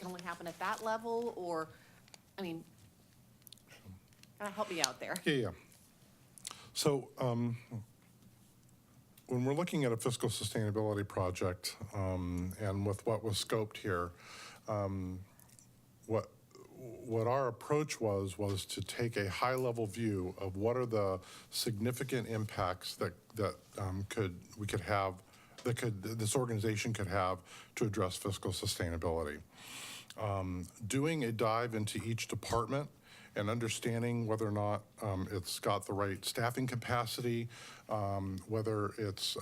only happen at that level? Or, I mean, help me out there. Yeah. So when we're looking at a fiscal sustainability project, and with what was scoped here, what our approach was to take a high-level view of what are the significant impacts that this organization could have to address fiscal sustainability. Doing a dive into each department and understanding whether or not it's got the right staffing capacity, whether it's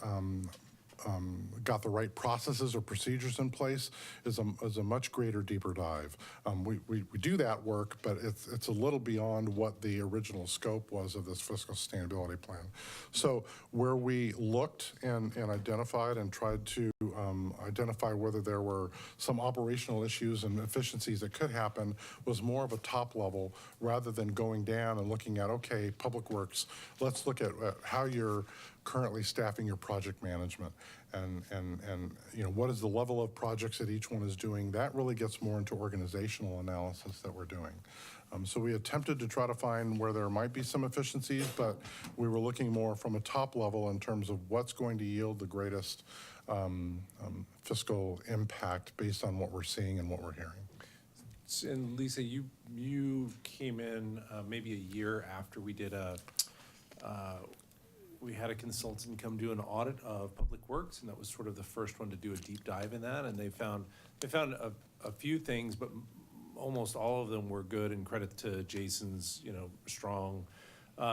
got the right processes or procedures in place is a much greater, deeper dive. We do that work, but it's a little beyond what the original scope was of this fiscal sustainability plan. So where we looked and identified and tried to identify whether there were some operational issues and efficiencies that could happen was more of a top level rather than going down and looking at, okay, Public Works, let's look at how you're currently staffing your project management, and you know, what is the level of projects that each one is doing. That really gets more into organizational analysis that we're doing. So we attempted to try to find where there might be some efficiencies, but we were looking more from a top level in terms of what's going to yield the greatest fiscal impact based on what we're seeing and what we're hearing. And Lisa, you came in maybe a year after we did we had a consultant come do an audit of Public Works, and that was sort of the first one to do a deep dive in that. And they found a few things, but almost all of them were good. And credit to Jason's, strong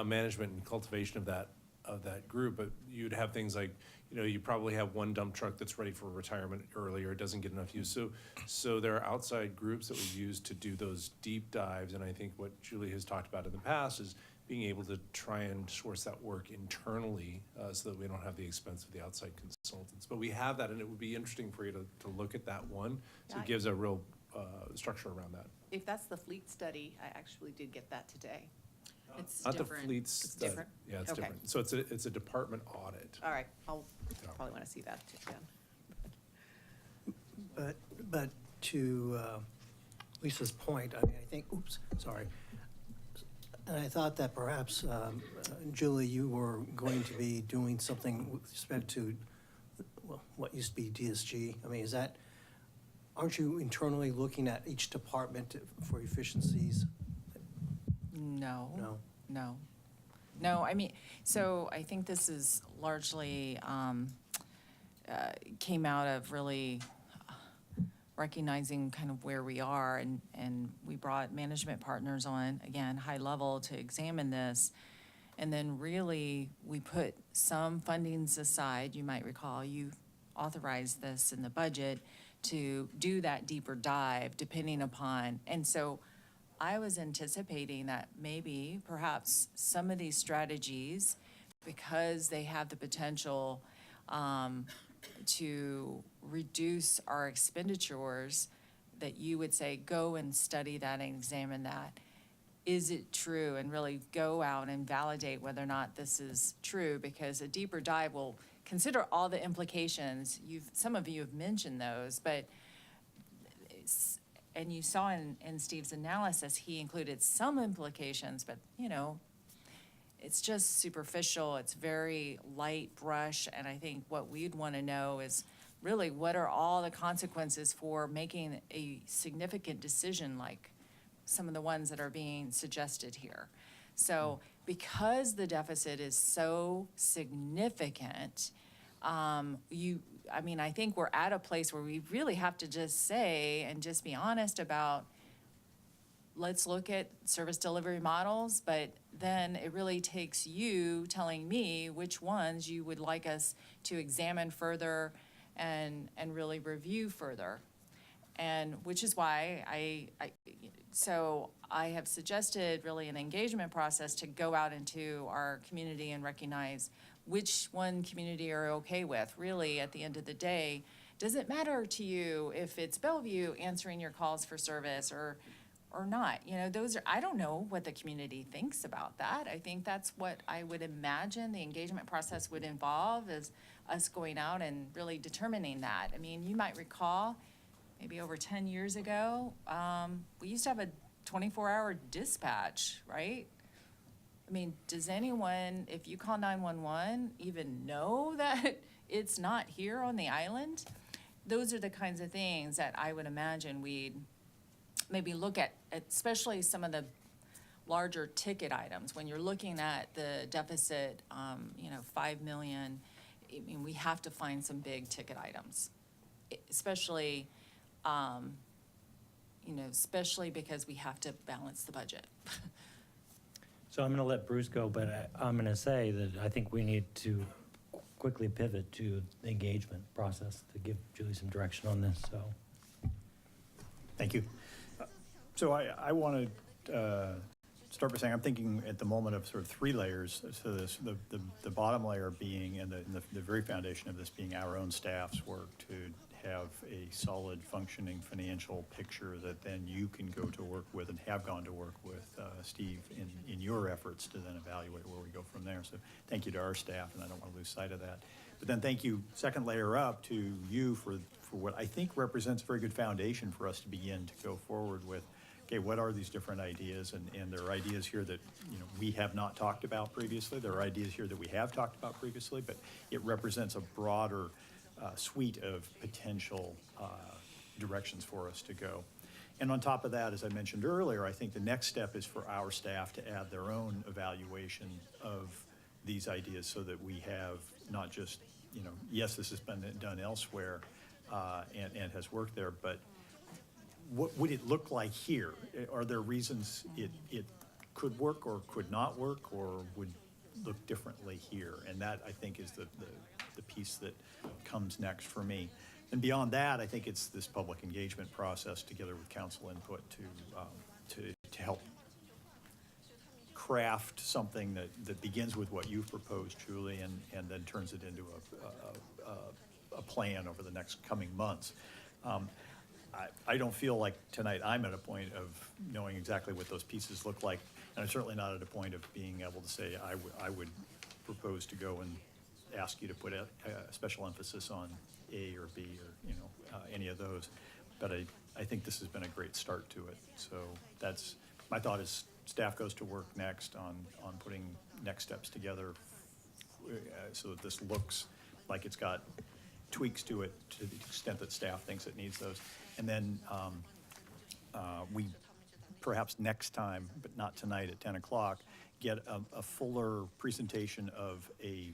management and cultivation of that group. But you'd have things like, you probably have one dump truck that's ready for retirement earlier, it doesn't get enough use. So there are outside groups that we use to do those deep dives, and I think what Julie has talked about in the past is being able to try and source that work internally so that we don't have the expense of the outside consultants. But we have that, and it would be interesting for you to look at that one, so Yeah, it gives a real structure around that. If that's the fleet study, I actually did get that today. It's Not the different. fleets. It's different? Yeah, it's Okay. different. So it's a department audit. All right, I'll probably want to see that too then. But to Lisa's point, I mean, I think, and I thought that perhaps, Julie, you were going to be doing something with respect to, well, what used to be DSG. I mean, aren't you internally looking at each department for efficiencies? No. No? No. No, I mean, so I think this is largely came out of really recognizing kind of where we are, and we brought management partners on, again, high level, to examine this. And then really, we put some fundings aside. You might recall, you authorized this in the budget to do that deeper dive depending upon, and so I was anticipating that maybe perhaps some of these strategies, because they have the potential to reduce our expenditures, that you would say, go and study that and examine that. Is it true? And really go out and validate whether or not this is true, because a deeper dive will consider all the implications. Some of you have mentioned those, but and you saw in Steve's analysis, he included some implications, but, it's just superficial. It's very light brush. And I think what we'd want to know is really what are all the consequences for making a significant decision like some of the ones that are being suggested here. So because the deficit is so significant, I think we're at a place where we really have to just say and just be honest about, let's look at service delivery models, but then it really takes you telling me which ones you would like us to examine further and really review further. And which is why so I have suggested really an engagement process to go out into our community and recognize which one community are okay with. Really, at the end of the day, does it matter to you if it's Bellevue answering your calls for service or not? I don't know what the community thinks about that. I think that's what I would imagine the engagement process would involve, is us going out and really determining that. I mean, you might recall, maybe over 10 years ago, we used to have a 24-hour dispatch, right? I mean, does anyone, if you call 911, even know that it's not here on the island? Those are the kinds of things that I would imagine we'd maybe look at, especially some of the larger ticket items. When you're looking at the deficit, 5 million, I mean, we have to find some big ticket items, especially because we have to balance the budget. So I'm going to let Bruce go, but I'm going to say that I think we need to quickly pivot to the engagement process to give Julie some direction on this, so. Thank you. So I want to start by saying I'm thinking at the moment of sort of three layers to this. The bottom layer being, and the very foundation of this being our own staff's work to have a solid functioning financial picture that then you can go to work with and have gone to work with Steve in your efforts to then evaluate where we go from there. So thank you to our staff, and I don't want to lose sight of that. But then thank you, second layer up, to you for what I think represents a very good foundation for us to begin to go forward with. Okay, what are these different ideas? And there are ideas here that, you know, we have not talked about previously. There are ideas here that we have talked about previously, but it represents a broader suite of potential directions for us to go. And on top of that, as I mentioned earlier, I think the next step is for our staff to add their own evaluation of these ideas so that we have not just, you know, yes, this has been done elsewhere and has worked there, but what would it look like here? Are there reasons it could work or could not work or would look differently here? And that, I think, is the piece that comes next for me. And beyond that, I think it's this public engagement process together with council input to help craft something that begins with what you've proposed, Julie, and then turns it into a plan over the next coming months. I don't feel like tonight I'm at a point of knowing exactly what those pieces look like, and I'm certainly not at a point of being able to say I would propose to go and ask you to put a special emphasis on A or B or, you know, any of those. But I think this has been a great start to it. So that's, my thought is staff goes to work next on putting next steps together so that this looks like it's got tweaks to it to the extent that staff thinks it needs those. And then we perhaps next time, but not tonight at 10 o'clock, get a fuller presentation of a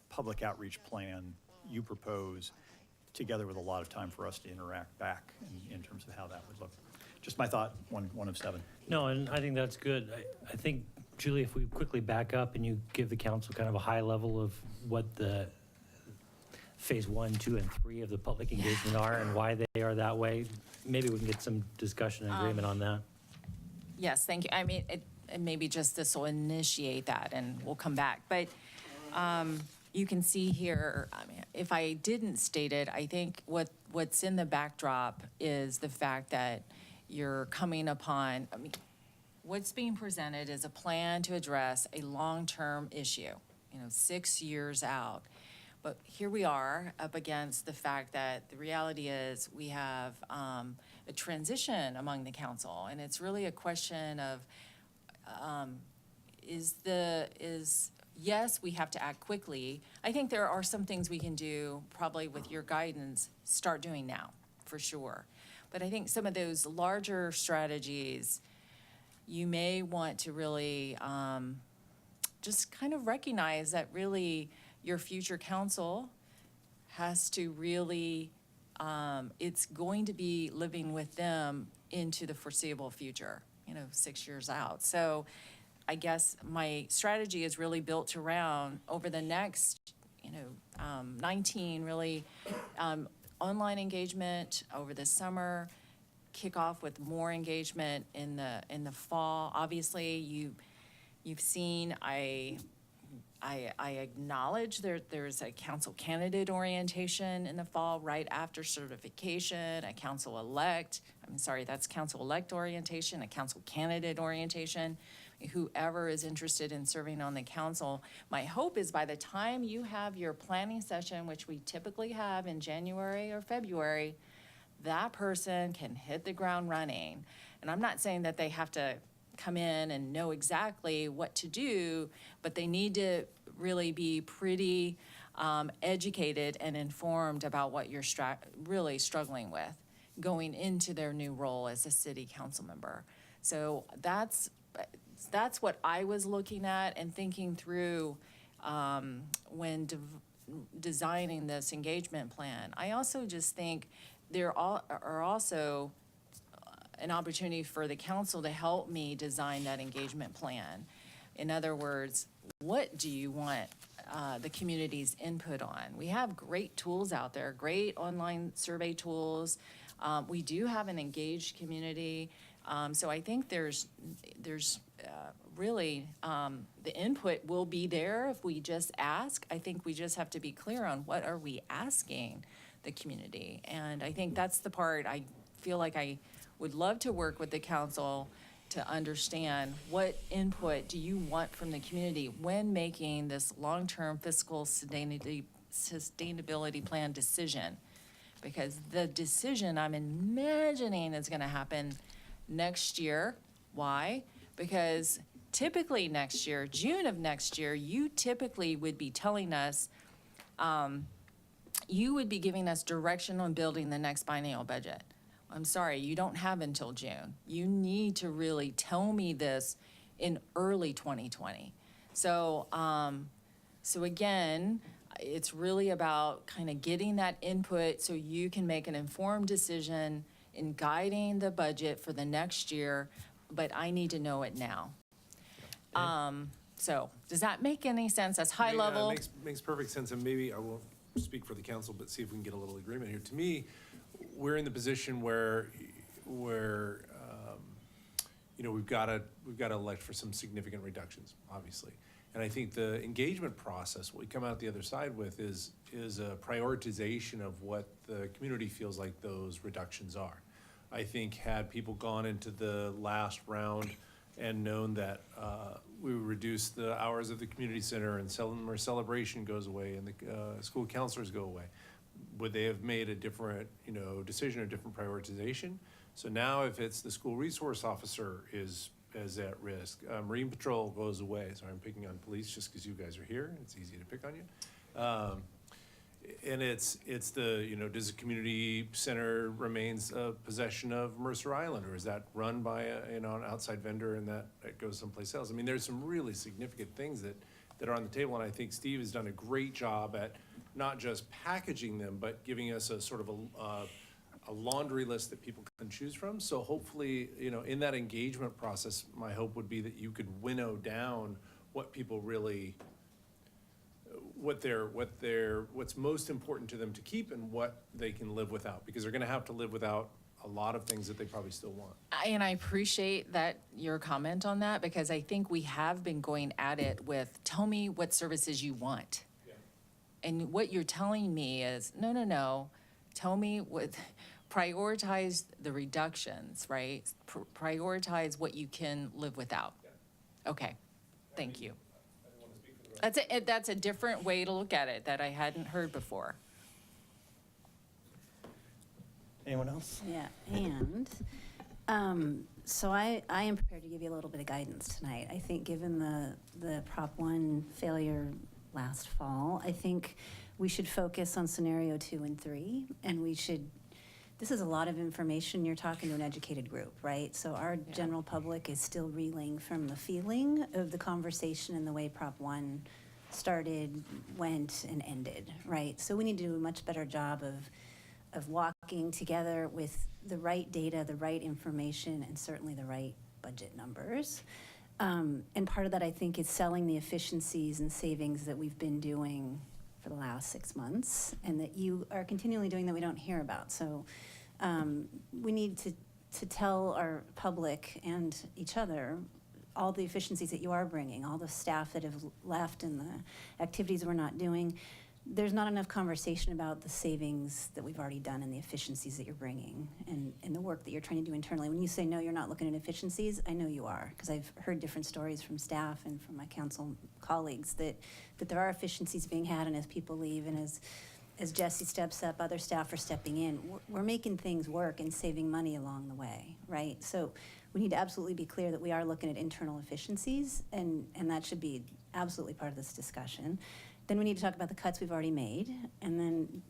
public outreach plan you propose, together with a lot of time for us to interact back in terms of how that would look. Just my thought, one of 7. No, and I think that's good. I think, Julie, if we quickly back up and you give the council kind of a high level of what the phase 1, 2, and 3 of the public engagement are and why they are that way, maybe we can get some discussion and agreement on that. Yes, thank you. I mean, maybe just this will initiate that and we'll come back. But you can see here, I mean, if I didn't state it, I think what's in the backdrop is the fact that you're coming upon, I mean, what's being presented is a plan to address a long-term issue, 6 years out. But here we are up against the fact that the reality is we have a transition among the council, and it's really a question of yes, we have to act quickly. I think there are some things we can do, probably with your guidance, start doing now, for sure. But I think some of those larger strategies, you may want to really just kind of recognize that really your future council has to really, it's going to be living with them into the foreseeable future, 6 years out. So I guess my strategy is really built around over the next, 19 really online engagement over the summer, kick off with more engagement in the fall. Obviously, you've seen I acknowledge there's a council candidate orientation in the fall right after certification, a council-elect orientation, a council candidate orientation. Whoever is interested in serving on the council, my hope is by the time you have your planning session, which we typically have in January or February, that person can hit the ground running. And I'm not saying that they have to come in and know exactly what to do, but they need to really be pretty educated and informed about what you're really struggling with going into their new role as a city council member. So that's what I was looking at and thinking through when designing this engagement plan. I also just think there are also an opportunity for the council to help me design that engagement plan. In other words, what do you want the community's input on? We have great tools out there, great online survey tools. We do have an engaged community. So I think there's really, the input will be there if we just ask. I think we just have to be clear on what are we asking the community. And I think that's the part I feel like I would love to work with the council to understand what input do you want from the community when making this long-term fiscal sustainability plan decision? Because the decision I'm imagining is gonna happen next year. Why? Because typically next year, June of next year, you typically would be telling us, you would be giving us direction on building the next biennial budget. I'm sorry, you don't have until June. You need to really tell me this in early 2020. So, so again, it's really about kind of getting that input so you can make an informed decision in guiding the budget for the next year, but I need to know it now. So does that make any sense? That's high Yeah, level. Makes perfect sense, and maybe I won't speak for the council, but see if we can get a little agreement here. To me, we're in the position where you know, we've got to elect for some significant reductions, obviously. And I think the engagement process, what we come out the other side with is a prioritization of what the community feels like those reductions are. I think had people gone into the last round and known that we would reduce the hours of the community center and summer celebration goes away and the school counselors go away, would they have made a different, you know, decision or different prioritization? So now if it's the school resource officer is at risk, Marine Patrol goes away. Sorry, I'm picking on police just because you guys are here. It's easy to pick on you. And it's the, you know, does the community center remains a possession of Mercer Island, or is that run by an outside vendor and that goes someplace else? I mean, there's some really significant things that are on the table, and I think Steve has done a great job at not just packaging them, but giving us a sort of a laundry list that people can choose from. So hopefully, you know, in that engagement process, my hope would be that you could winnow down what people really, what's most important to them to keep and what they can live without, because they're gonna have to live without a lot of things that they probably still want. And I appreciate that, your comment on that, because I think we have been going at it with, tell me what services you want. Yeah. And what you're telling me is, no, tell me what, prioritize the reductions, right? Prioritize what you can live without. Yeah. Okay, thank you. That's a different way to look at it that I hadn't heard before. Anyone else? Yeah, and, so I am prepared to give you a little bit of guidance tonight. I think given the Prop 1 failure last fall, I think we should focus on scenario 2 and 3, and we should, this is a lot of information. You're talking to an educated group, right? So our general public is still reeling from the feeling of the conversation and the way Prop 1 started, went, and ended, right? So we need to do a much better job of walking together with the right data, the right information, and certainly the right budget numbers. And part of that, I think, is selling the efficiencies and savings that we've been doing for the last 6 months and that you are continually doing that we don't hear about. So we need to tell our public and each other all the efficiencies that you are bringing, all the staff that have left and the activities we're not doing. There's not enough conversation about the savings that we've already done and the efficiencies that you're bringing and the work that you're trying to do internally. When you say, no, you're not looking at efficiencies, I know you are, because I've heard different stories from staff and from my council colleagues that there are efficiencies being had, and as people leave and as Jesse steps up, other staff are stepping in. We're making things work and saving money along the way, right? So we need to absolutely be clear that we are looking at internal efficiencies, and that should be absolutely part of this discussion. Then we need to talk about the cuts we've already made, and then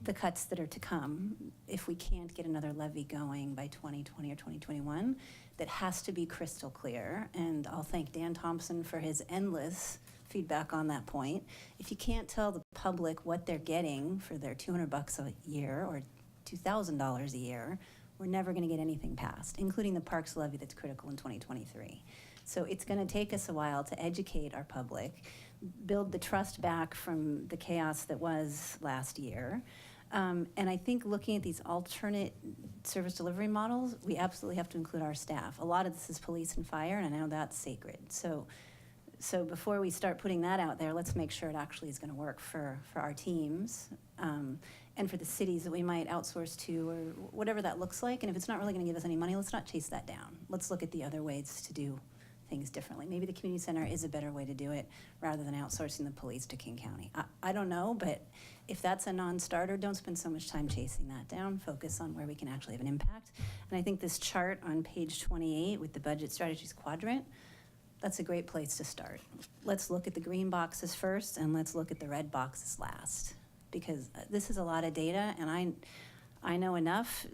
the cuts that are to come. If we can't get another levy going by 2020 or 2021, that has to be crystal clear. And I'll thank Dan Thompson for his endless feedback on that point. If you can't tell the public what they're getting for their $200 a year or $2,000 a year, we're never going to get anything passed, including the parks levy that's critical in 2023. So it's going to take us a while to educate our public, build the trust back from the chaos that was last year. And I think looking at these alternate service delivery models, we absolutely have to include our staff. A lot of this is police and fire, and I know that's sacred. So before we start putting that out there, let's make sure it actually is going to work for our teams. and for the cities that we might outsource to, or whatever that looks like. And if it's not really going to give us any money, let's not chase that down. Let's look at the other ways to do things differently. Maybe the community center is a better way to do it rather than outsourcing the police to King County. I don't know, but if that's a non-starter, don't spend so much time chasing that down. Focus on where we can actually have an impact. And I think this chart on page 28 with the budget strategies quadrant, that's a great place to start. Let's look at the green boxes first, and let's look at the red boxes last, because this is a lot of data, and I know enough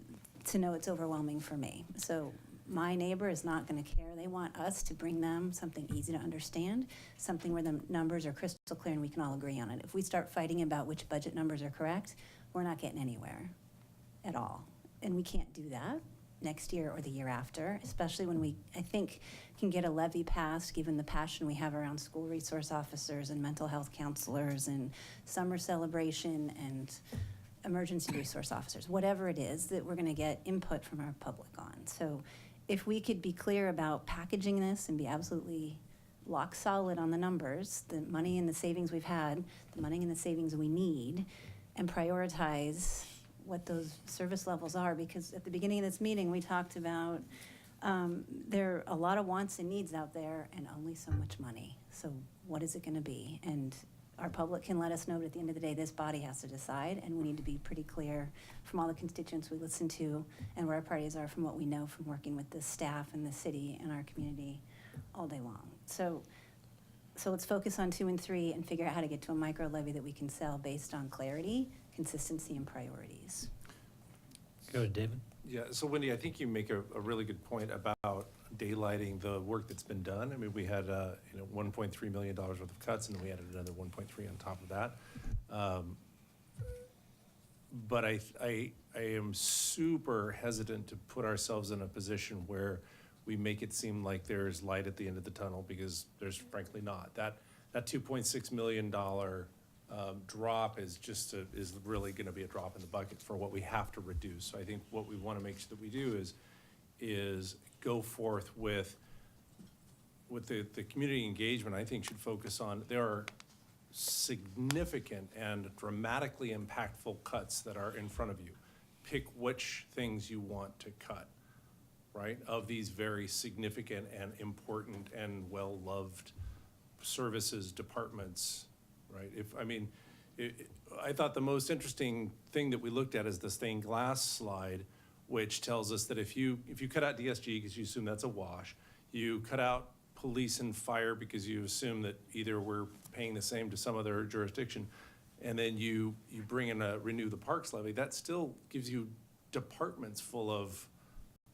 to know it's overwhelming for me. So my neighbor is not going to care. They want us to bring them something easy to understand, something where the numbers are crystal clear and we can all agree on it. If we start fighting about which budget numbers are correct, we're not getting anywhere at all. And we can't do that next year or the year after, especially when we, I think, can get a levy passed, given the passion we have around school resource officers and mental health counselors and summer celebration and emergency resource officers, whatever it is that we're going to get input from our public on. So if we could be clear about packaging this and be absolutely lock solid on the numbers, the money and the savings we've had, the money and the savings we need, and prioritize what those service levels are, because at the beginning of this meeting, we talked about there are a lot of wants and needs out there and only so much money. So what is it going to be? And our public can let us know, but at the end of the day, this body has to decide, and we need to be pretty clear from all the constituents we listen to and where our priorities are from what we know from working with the staff and the city and our community all day long. So let's focus on 2 and 3 and figure out how to get to a micro levy that we can sell based on clarity, consistency, and priorities. Go ahead, David. Yeah, so Wendy, I think you make a really good point about daylighting the work that's been done. I mean, we had, $1.3 million worth of cuts, and then we added another 1.3 on top of that. But I am super hesitant to put ourselves in a position where we make it seem like there's light at the end of the tunnel, because there's frankly not. That $2.6 million drop is really going to be a drop in the bucket for what we have to reduce. So I think what we want to make sure that we do is go forth with the community engagement. I think should focus on, there are significant and dramatically impactful cuts that are in front of you. Pick which things you want to cut, right? Of these very significant and important and well-loved services, departments, right? I thought the most interesting thing that we looked at is the stained glass slide, which tells us that if you cut out DSG because you assume that's a wash, you cut out police and fire because you assume that either we're paying the same to some other jurisdiction, and then you bring in renew the parks levy, that still gives you departments full of,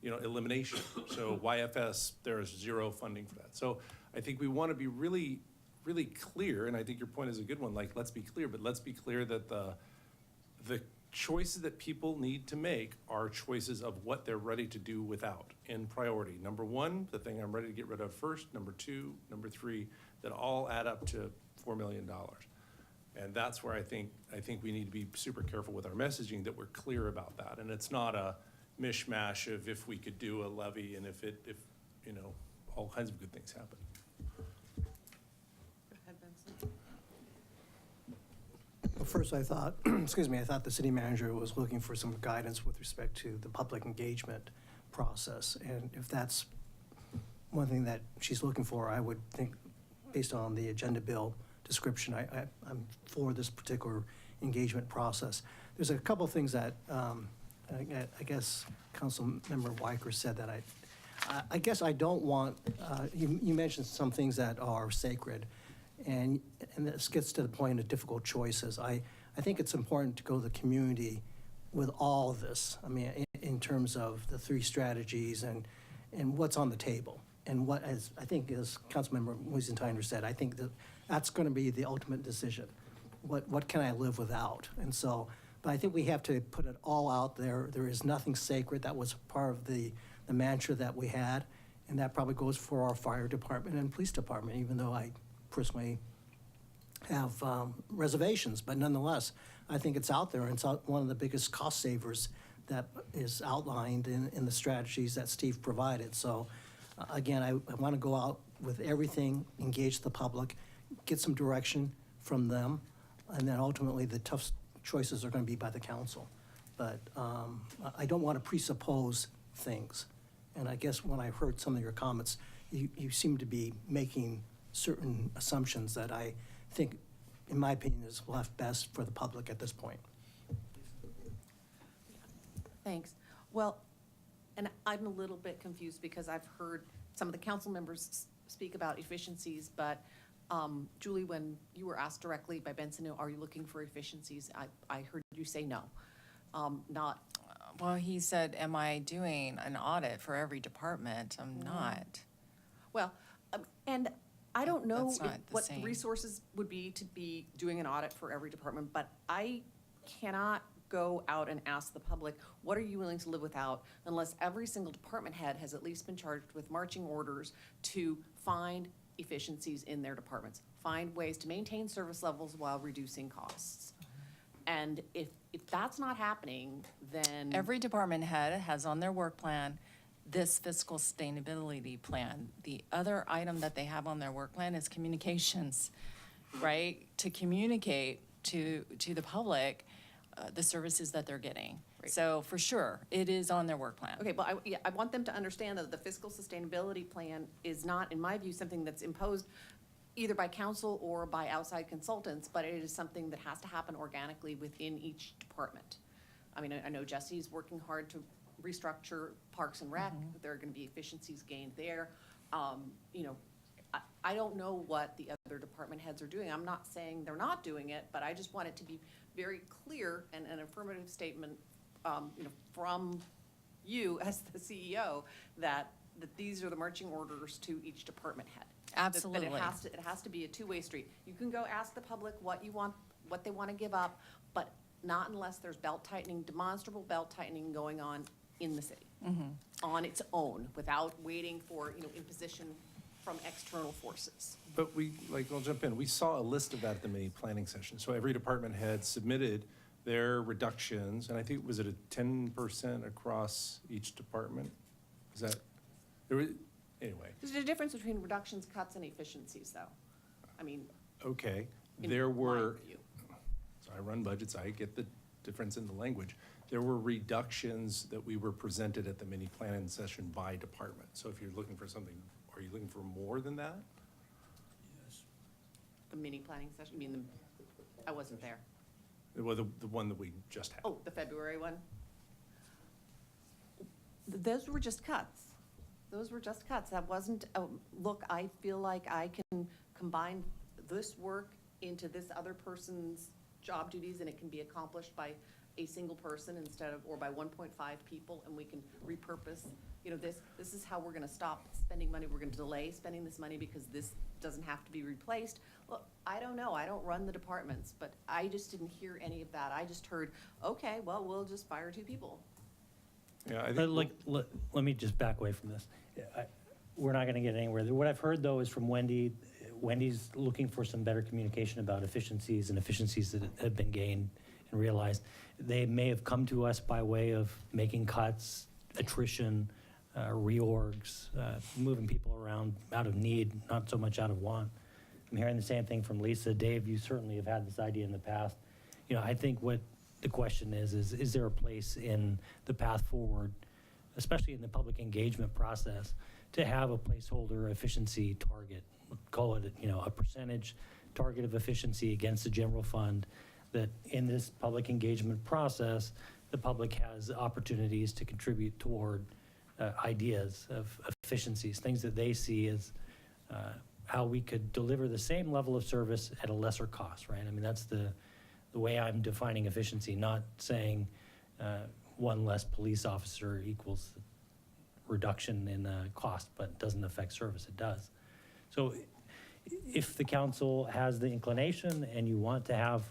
elimination. So YFS, there is zero funding for that. So I think we want to be really, really clear, and I think your point is a good one, like, let's be clear, but let's be clear that the choices that people need to make are choices of what they're ready to do without in priority. Number 1, the thing I'm ready to get rid of first. Number 2, number 3, that all add up to $4 million. And that's where I think we need to be super careful with our messaging, that we're clear about that. And it's not a mishmash of if we could do a levy and if all kinds of good things happen. Well, first, I thought, I thought the city manager was looking for some guidance with respect to the public engagement process. And if that's one thing that she's looking for, I would think, based on the agenda bill description, I'm for this particular engagement process. There's a couple of things that I guess Councilmember Weicker said that I guess I don't want, you mentioned some things that are sacred. And this gets to the point of difficult choices. I think it's important to go to the community with all of this. I mean, in terms of the 3 strategies and what's on the table. And what, as I think as Councilmember Wiesentiner said, I think that's going to be the ultimate decision. What can I live without? And so, but I think we have to put it all out there. There is nothing sacred. That was part of the mantra that we had. And that probably goes for our fire department and police department, even though I personally have reservations, but nonetheless, I think it's out there, and it's one of the biggest cost savers that is outlined in the strategies that Steve provided. So again, I want to go out with everything, engage the public, get some direction from them, and then ultimately the tough choices are going to be by the council. But I don't want to presuppose things. And I guess when I heard some of your comments, you seem to be making certain assumptions that I think, in my opinion, is left best for the public at this point. Thanks. Well, and I'm a little bit confused because I've heard some of the council members speak about efficiencies, but Julie, when you were asked directly by Benson, are you looking for efficiencies? I heard you say no, not. Well, he said, am I doing an audit for every department? I'm not. Well, and I don't know That's not the what the same. resources would be to be doing an audit for every department, but I cannot go out and ask the public, what are you willing to live without, unless every single department head has at least been charged with marching orders to find efficiencies in their departments, find ways to maintain service levels while reducing costs. And if that's not happening, then. Every department head has on their work plan this fiscal sustainability plan. The other item that they have on their work plan is communications, right? To communicate to the public the services that they're getting. Right. So for sure, it is on their work plan. Okay, well, I want them to understand that the fiscal sustainability plan is not, in my view, something that's imposed either by council or by outside consultants, but it is something that has to happen organically within each department. I mean, I know Jesse's working hard to restructure Parks and Rec, but there are gonna be efficiencies gained there. You know, I don't know what the other department heads are doing. I'm not saying they're not doing it, but I just want it to be very clear and an affirmative statement, you know, from you as the CEO, that these are the marching orders to each department head. Absolutely. That it has to be a two-way street. You can go ask the public what you want, what they want to give up, but not unless there's belt tightening, demonstrable belt tightening going on in the city on its own, without waiting for, you know, imposition from external forces. But I'll jump in. We saw a list of that at the mini planning session. So every department had submitted their reductions, and I think, was it a 10% across each department? Is that, anyway. There's a difference between reductions, cuts, and efficiencies, though. I mean, Okay, in there my were, view. so I run budgets, I get the difference in the language. There were reductions that we were presented at the mini planning session by department. So if you're looking for something, are you looking for more than that? The mini planning session, you mean I wasn't there. Well, the one that we just had. Oh, the February one? Those were just cuts. Those were just cuts. That wasn't, look, I feel like I can combine this work into this other person's job duties, and it can be accomplished by a single person instead of, or by 1.5 people, and we can repurpose, you know, this is how we're gonna stop spending money. We're gonna delay spending this money because this doesn't have to be replaced. Look, I don't know. I don't run the departments, but I just didn't hear any of that. I just heard, okay, well, we'll just fire 2 people. Yeah, I think. Let me just back away from this. We're not going to get anywhere. What I've heard, though, is from Wendy. Wendy's looking for some better communication about efficiencies and efficiencies that have been gained and realized. They may have come to us by way of making cuts, attrition, reorgs, moving people around out of need, not so much out of want. I'm hearing the same thing from Lisa. Dave, you certainly have had this idea in the past. You know, I think what the question is there a place in the path forward, especially in the public engagement process, to have a placeholder efficiency target? Call it, you know, a percentage target of efficiency against the general fund, that in this public engagement process, the public has opportunities to contribute toward ideas of efficiencies, things that they see as how we could deliver the same level of service at a lesser cost, right? I mean, that's the way I'm defining efficiency, not saying one less police officer equals reduction in cost, but doesn't affect service. It does. So if the council has the inclination and you want to have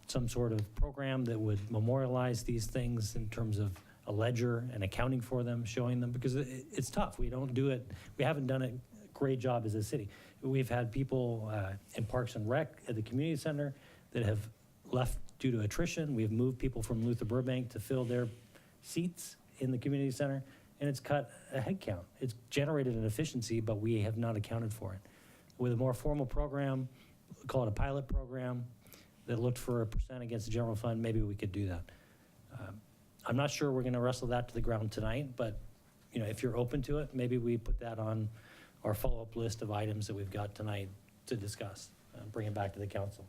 some sort of program that would memorialize these things in terms of a ledger and accounting for them, showing them, because it's tough. We don't do it. We haven't done a great job as a city. We've had people in Parks and Rec at the community center that have left due to attrition. We've moved people from Luther Burbank to fill their seats in the community center, and it's cut a head count. It's generated an efficiency, but we have not accounted for it. With a more formal program, call it a pilot program, that looked for a percent against the general fund, maybe we could do that. I'm not sure we're going to wrestle that to the ground tonight, but, you know, if you're open to it, maybe we put that on our follow-up list of items that we've got tonight to discuss, bring it back to the council.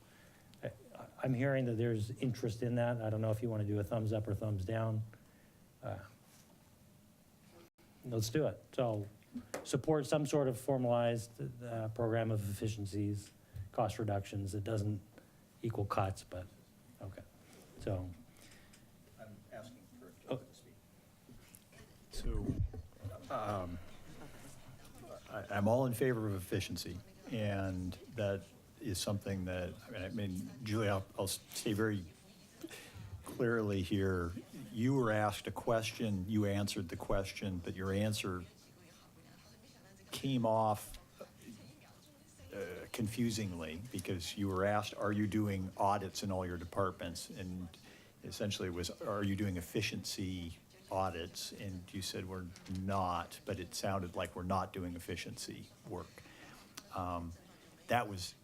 I'm hearing that there's interest in that. I don't know if you want to do a thumbs up or thumbs down. Let's do it. So support some sort of formalized program of efficiencies, cost reductions that doesn't equal cuts, but, okay. So. I'm asking for Joe to speak. So, I'm all in favor of efficiency, and that is something that, I mean, Julie, I'll say very clearly here, you were asked a question, you answered the question, but your answer came off confusingly, because you were asked, are you doing audits in all your departments? And essentially it was, are you doing efficiency audits? And you said we're not, but it sounded like we're not doing efficiency work. That was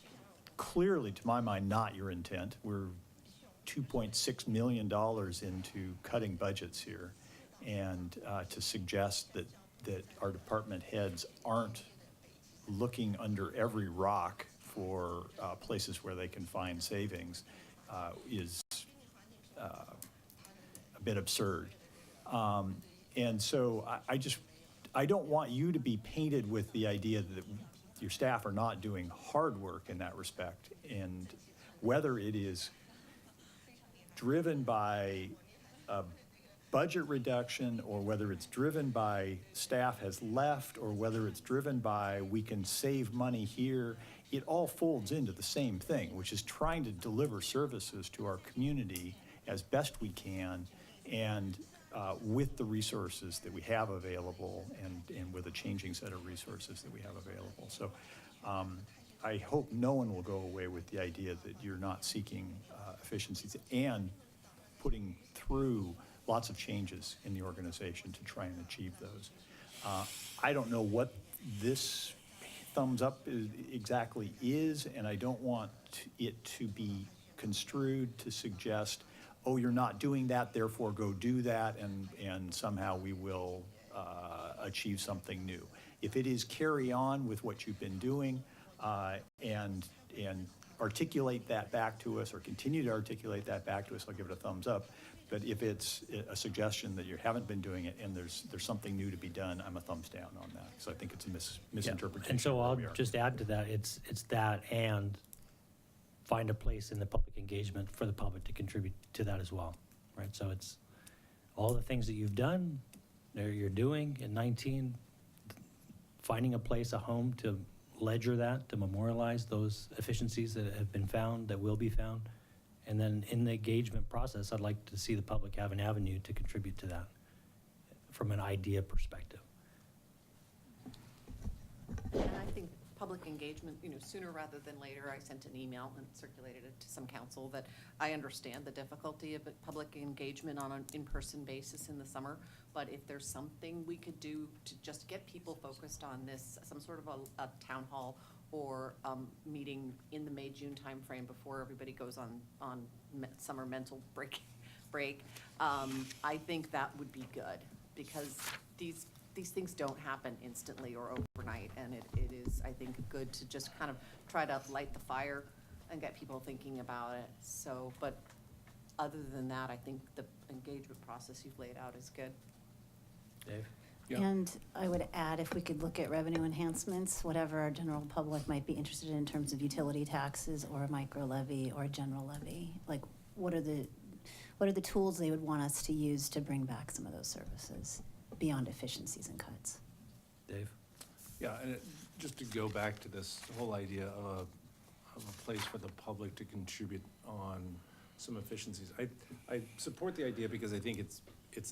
clearly, to my mind, not your intent. We're $2.6 million into cutting budgets here, and to suggest that our department heads aren't looking under every rock for places where they can find savings is a bit absurd. And so I don't want you to be painted with the idea that your staff are not doing hard work in that respect. And whether it is driven by a budget reduction, or whether it's driven by staff has left, or whether it's driven by we can save money here, it all folds into the same thing, which is trying to deliver services to our community as best we can, and with the resources that we have available, and with a changing set of resources that we have available. So I hope no one will go away with the idea that you're not seeking efficiencies and putting through lots of changes in the organization to try and achieve those. I don't know what this thumbs up exactly is, and I don't want it to be construed to suggest, oh, you're not doing that, therefore go do that, and somehow we will achieve something new. If it is carry on with what you've been doing and articulate that back to us, or continue to articulate that back to us, I'll give it a thumbs up. But if it's a suggestion that you haven't been doing it and there's something new to be done, I'm a thumbs down on that. So I think it's a misinterpretation. And so of where I'll we are. just add to that, it's that, and find a place in the public engagement for the public to contribute to that as well, right? So it's all the things that you've done, that you're doing in 19, finding a place, a home to ledger that, to memorialize those efficiencies that have been found, that will be found. And then in the engagement process, I'd like to see the public have an avenue to contribute to that from an idea perspective. And I think public engagement, sooner rather than later, I sent an email and circulated it to some council that I understand the difficulty of public engagement on an in-person basis in the summer, but if there's something we could do to just get people focused on this, some sort of a town hall or meeting in the May-June timeframe before everybody goes on summer mental break, I think that would be good, because these things don't happen instantly or overnight, and it is, I think, good to just kind of try to light the fire and get people thinking about it. So, but other than that, I think the engagement process you've laid out is good. Dave? And I would add, if we could look at revenue enhancements, whatever our general public might be interested in terms of utility taxes or a micro levy or a general levy, like what are the tools they would want us to use to bring back some of those services beyond efficiencies and cuts? Dave? Yeah, and just to go back to this whole idea of a place for the public to contribute on some efficiencies. I support the idea because I think it's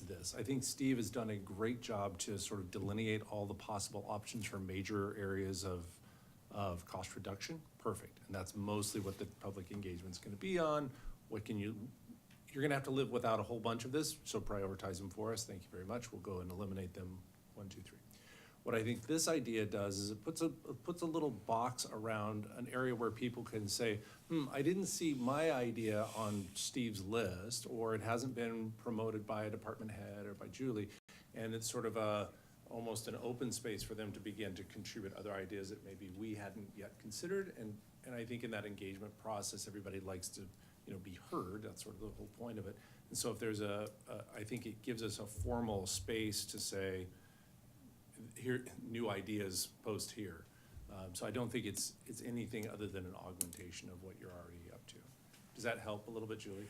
this. I think Steve has done a great job to sort of delineate all the possible options for major areas of cost reduction. Perfect. And that's mostly what the public engagement's going to be on. You're going to have to live without a whole bunch of this, so prioritize them for us. Thank you very much. We'll go and eliminate them 1, 2, 3. What I think this idea does is it puts a little box around an area where people can say, I didn't see my idea on Steve's list, or it hasn't been promoted by a department head or by Julie. And it's sort of almost an open space for them to begin to contribute other ideas that maybe we hadn't yet considered. And I think in that engagement process, everybody likes to, be heard. That's sort of the whole point of it. And so if there's I think it gives us a formal space to say, here, new ideas post here. So I don't think it's anything other than an augmentation of what you're already up to. Does that help a little bit, Julie?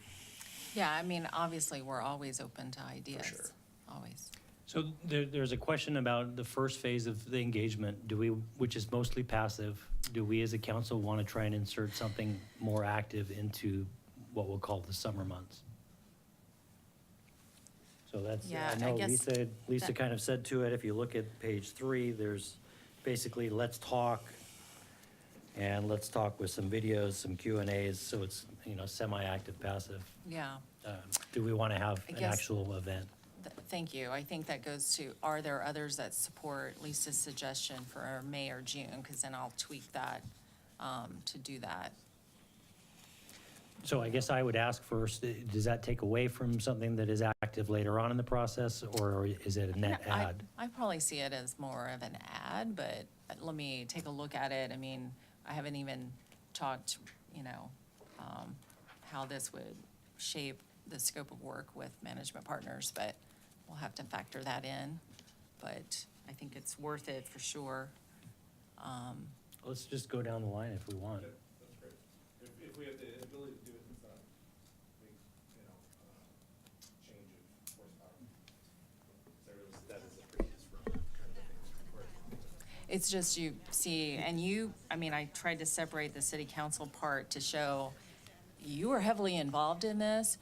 Yeah, I mean, obviously, we're always open to ideas. sure. Always. So there's a question about the first phase of the engagement, which is mostly passive. Do we as a council want to try and insert something more active into what we'll call the summer months? So that's, Yeah, I I know guess Lisa that- kind of said to it, if you look at page 3, there's basically let's talk, and let's talk with some videos, some Q&As, so it's, semi-active, passive. Yeah. Do we want to have I an guess- actual event? Thank you. I think that goes to, are there others that support Lisa's suggestion for May or June? Because then I'll tweak that to do that. So I guess I would ask first, does that take away from something that is active later on in the process, or is it a net add? I probably see it as more of an ad, but let me take a look at it. I mean, I haven't even talked, how this would shape the scope of work with management partners, but we'll have to factor that in. But I think it's worth it for sure. Let's just go down the line if we want. That's great. If we have the ability to do it without big, change of horsepower. That is a previous room kind of thing. It's just you see, and I tried to separate the city council part to show you are heavily involved in this.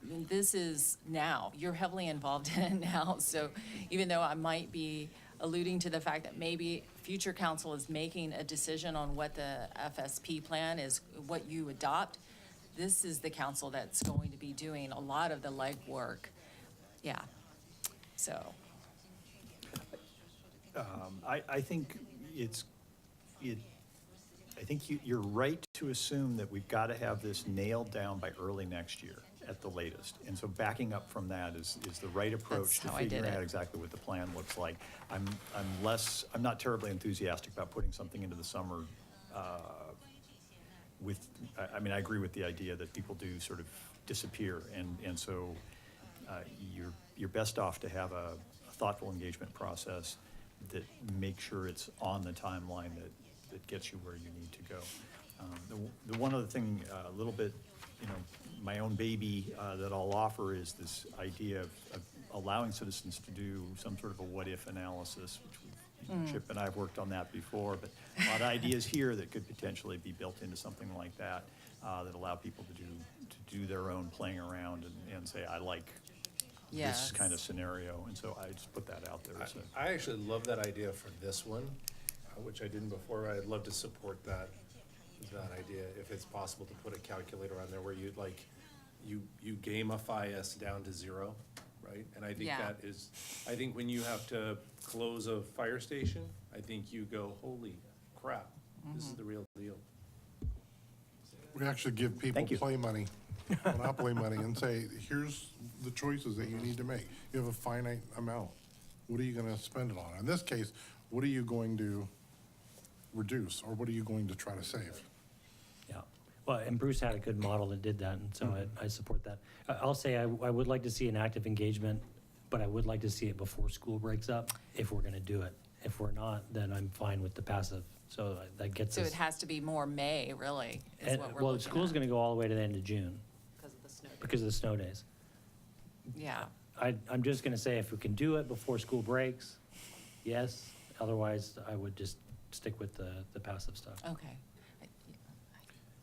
I mean, this is now, you're heavily involved in it now. So even though I might be alluding to the fact that maybe future council is making a decision on what the FSP plan is, what you adopt, this is the council that's going to be doing a lot of the legwork. Yeah, so. I think you're right to assume that we've got to have this nailed down by early next year at the latest. And so backing up from that is the right approach to That's how I did figuring out it. exactly what the plan looks like. I'm not terribly enthusiastic about putting something into the summer I agree with the idea that people do sort of disappear. And so you're best off to have a thoughtful engagement process that makes sure it's on the timeline that gets you where you need to go. The one other thing, a little bit, my own baby that I'll offer is this idea of allowing citizens to do some sort of a what-if analysis, which Chip and I have worked on that before, but a lot of ideas here that could potentially be built into something like that, that allow people to do their own playing around and say, I like this Yes. kind of scenario. And so I just put that out there. as a- I actually love that idea for this one, which I didn't before. I'd love to support that idea, if it's possible to put a calculator on there where you gamify us down to 0, right? And I think Yeah. I think when you have to close a fire station, I think you go, holy crap, this is the real deal. We actually give people Thank you. play money, monopoly money, and say, here's the choices that you need to make. You have a finite amount. What are you gonna spend it on? In this case, what are you going to reduce, or what are you going to try to save? Yeah, well, and Bruce had a good model that did that, and so I support that. I'll say I would like to see an active engagement, but I would like to see it before school breaks up, if we're gonna do it. If we're not, then I'm fine with the passive, so that gets So us. it has to be more May, really, is And- what we're well, looking school's at. gonna go all the way to the end of June, Because of the snow. because of the snow days. Yeah, I'm just gonna say, if we can do it before school breaks, yes, otherwise I would just stick with the passive stuff. okay.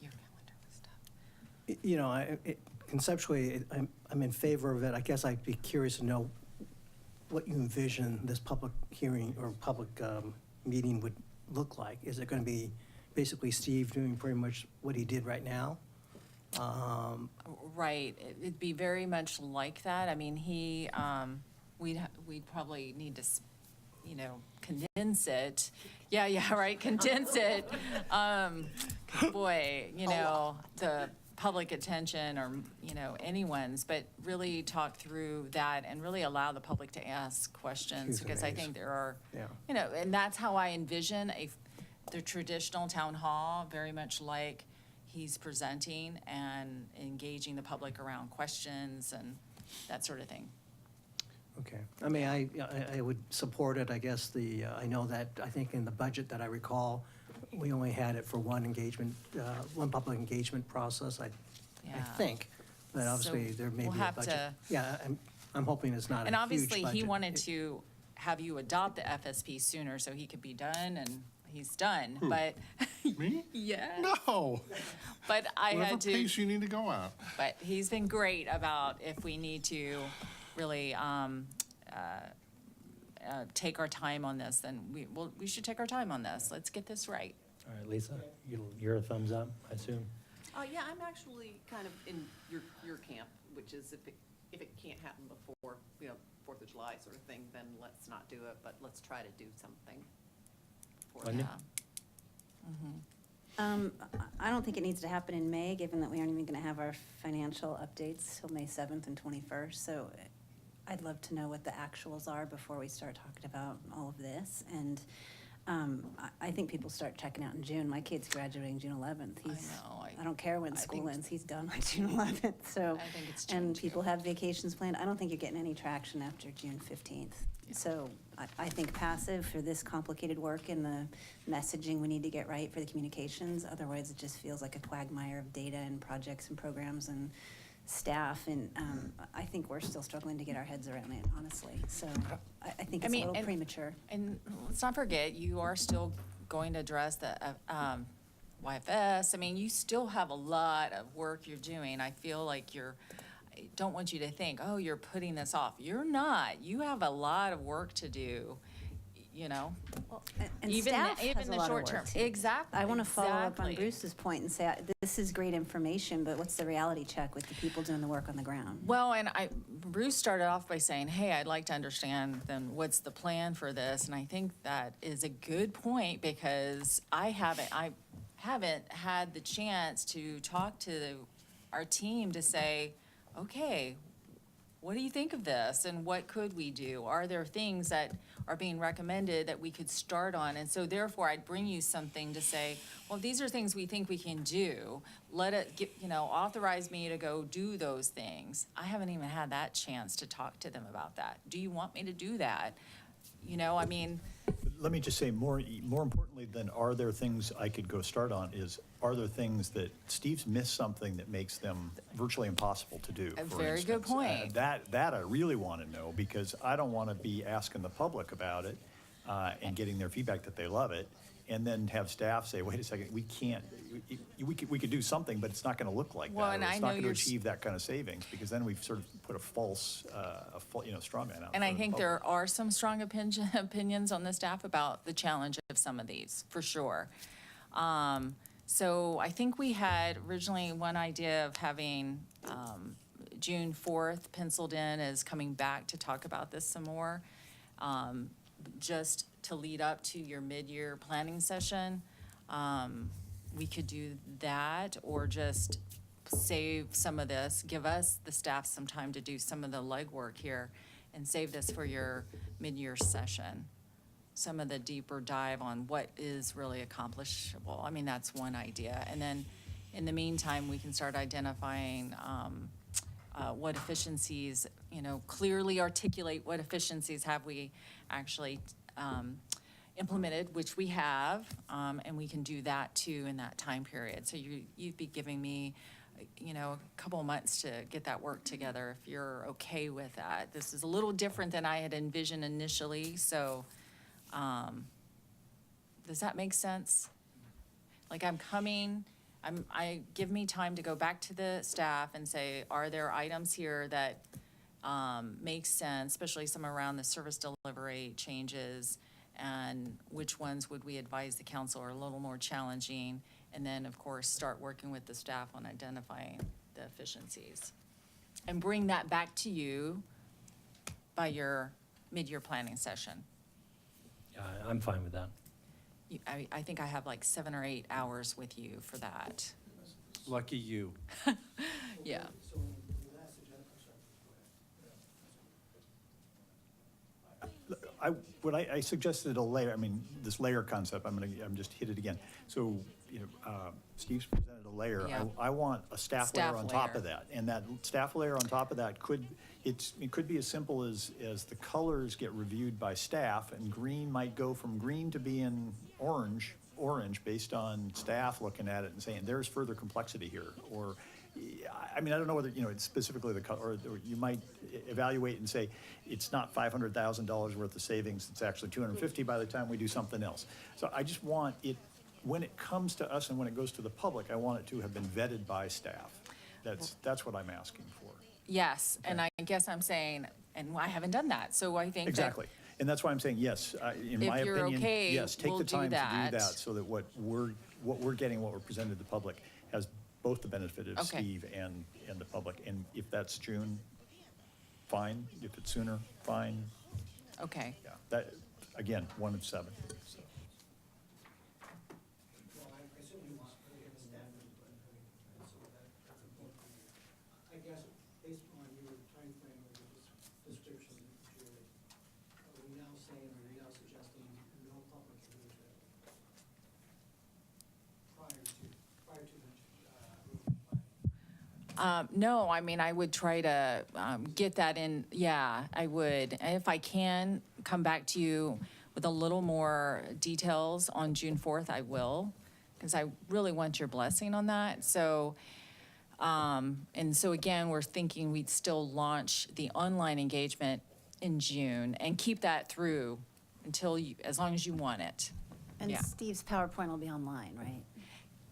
Your calendar was tough. Conceptually, I'm in favor of it. I guess I'd be curious to know what you envision this public hearing or public meeting would look like. Is it going to be basically Steve doing pretty much what he did right now? Right, it'd be very much like that. I mean, we'd probably need to condense it. Yeah, right, condense it. Boy, the public attention or, anyone's, but really talk through that and really allow the public to ask questions, because I think there are, and that's how I envision the traditional town hall, very much like he's presenting and engaging the public around questions and that sort of thing. Okay. I mean, I would support it. I guess I know that, I think in the budget that I recall, we only had it for one engagement, one public engagement process, I think. But obviously, there may we'll be a have budget. to- Yeah, I'm hoping it's not a huge And obviously, he budget. wanted to have you adopt the FSP sooner so he could be done, and he's done, but. Me? Yeah. No. But I Whatever had to. pace you need to go at. But he's been great about if we need to really take our time on this, then we should take our time on this. Let's get this right. All right, Lisa, you're a thumbs up, I assume? Yeah, I'm actually kind of in your camp, which is if it can't happen before, 4th of July sort of thing, then let's not do it, but let's try to do something for Wendy? I don't think it needs to happen in May, given that we aren't even going to have our financial updates till May 7th and 21st. So I'd love to know what the actuals are before we start talking about all of this. And I think people start checking out in June. My kid's graduating June 11th. I don't care when school ends. He's done on June 11th. So, I think it's June and too. people have vacations planned. I don't think you're getting any traction after June 15th. So I think passive for this complicated work and the messaging we need to get right for the communications. Otherwise, it just feels like a quagmire of data and projects and programs and staff. And I think we're still struggling to get our heads around it, honestly. So I think it's a little premature. And let's not forget, you are still going to address the YFS. I mean, you still have a lot of work you're doing. I feel like I don't want you to think, oh, you're putting this off. You're not. You have a lot of work to do, Well, and even staff even has a the lot of short work, term. too. Exactly. I want to follow up on exactly. Bruce's point and say, this is great information, but what's the reality check with the people doing the work on the ground? Well, and Bruce started off by saying, hey, I'd like to understand then what's the plan for this? And I think that is a good point, because I haven't had the chance to talk to our team to say, okay, what do you think of this? And what could we do? Are there things that are being recommended that we could start on? And so therefore, I'd bring you something to say, well, these are things we think we can do. Let it get, authorize me to go do those things. I haven't even had that chance to talk to them about that. Do you want me to do that? I mean, Let me just say, more importantly than are there things I could go start on is, are there things that Steve's missed something that makes them virtually impossible to do? A for very good instance? point. That I really want to know, because I don't want to be asking the public about it and getting their feedback that they love it, and then have staff say, wait a second, we can't, we could do something, but it's not going to look like Well, that. and Or I it's know not going to you're achieve that kind of savings, because then we've sort of put a false, straw man out. and I in front of the think public. there are some strong opinions on the staff about the challenge of some of these, for sure. So I think we had originally one idea of having June 4th penciled in as coming back to talk about this some more, just to lead up to your mid-year planning session. We could do that, or just save some of this, give us, the staff, some time to do some of the legwork here, and save this for your mid-year session. Some of the deeper dive on what is really accomplishable. I mean, that's one idea. And then, in the meantime, we can start identifying what efficiencies, clearly articulate what efficiencies have we actually implemented, which we have, and we can do that too in that time period. So you'd be giving me, a couple of months to get that work together, if you're okay with that. This is a little different than I had envisioned initially, so does that make sense? Like, give me time to go back to the staff and say, are there items here that make sense, especially some around the service delivery changes, and which ones would we advise the council are a little more challenging? And then, of course, start working with the staff on identifying the efficiencies. And bring that back to you by your mid-year planning session. I'm fine with that. I think I have like 7 or 8 hours with you for that. Lucky you. Yeah. I suggested a layer, I mean, this layer concept, I'm just hit it again. So, Steve's presented a layer. Yeah. I want a staff layer Staff on top of layer. that. And that staff layer on top of that it could be as simple as the colors get reviewed by staff, and green might go from green to being orange based on staff looking at it and saying, there's further complexity here. Or, I mean, I don't know whether, it's specifically the color, or you might evaluate and say, it's not $500,000 worth of savings, it's actually 250 by the time we do something else. So I just want it, when it comes to us and when it goes to the public, I want it to have been vetted by staff. That's what I'm asking for. Yes, and I guess I'm saying, and I haven't done that, so I think that. Exactly. And that's why I'm saying, yes, in If my you're opinion, okay, yes, take we'll the do time to that. do that so that what we're getting, what we're presenting to the public has both the benefit of Okay. Steve and the public. And if that's June, fine. If it's sooner, fine. Okay. Yeah, that, again, 1 of 7. So. I guess based on your timeframe of the description, Julie, are we now saying, are we now suggesting no public hearings prior to the No, I mean, I would try to get that in, yeah, I would. And if I can come back to you with a little more details on June 4th, I will, because I really want your blessing on that. So, and so again, we're thinking we'd still launch the online engagement in June and keep that through until you, as long as you want it. And Yeah. Steve's PowerPoint will be online, right?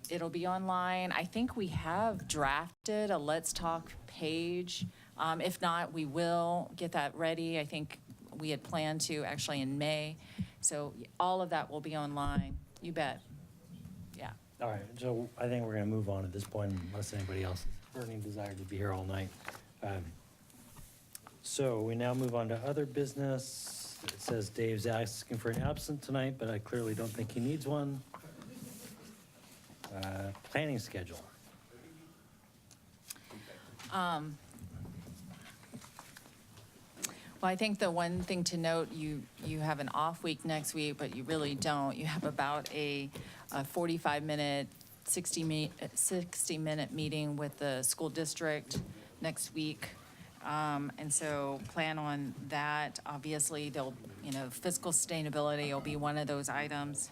It'll be online. I think we have drafted a Let's Talk page. If not, we will get that ready. I think we had planned to actually in May. So all of that will be online. You bet. Yeah. All right, so I think we're going to move on at this point unless anybody else has burning desire to be here all night. So we now move on to other business. It says Dave's asking for an absent tonight, but I clearly don't think he needs one. Planning schedule. Well, I think the one thing to note, you have an off week next week, but you really don't. You have about a 45-minute, 60-minute meeting with the school district next week. And so plan on that. Obviously, fiscal sustainability will be one of those items.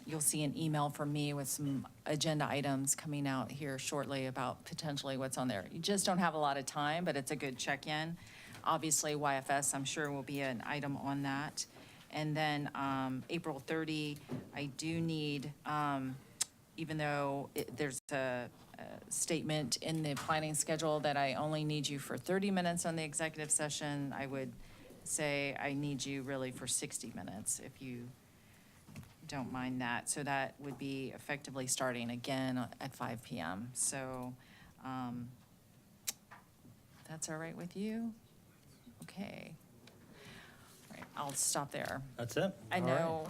You'll see an email from me with some agenda items coming out here shortly about potentially what's on there. You just don't have a lot of time, but it's a good check-in. Obviously, YFS, I'm sure, will be an item on that. And then April 30, I do need, even though there's a statement in the planning schedule that I only need you for 30 minutes on the executive session, I would say I need you really for 60 minutes if you don't mind that. So that would be effectively starting again at 5 p.m. So that's all right with you? Okay. All right, I'll stop there. That's it? I All right. know.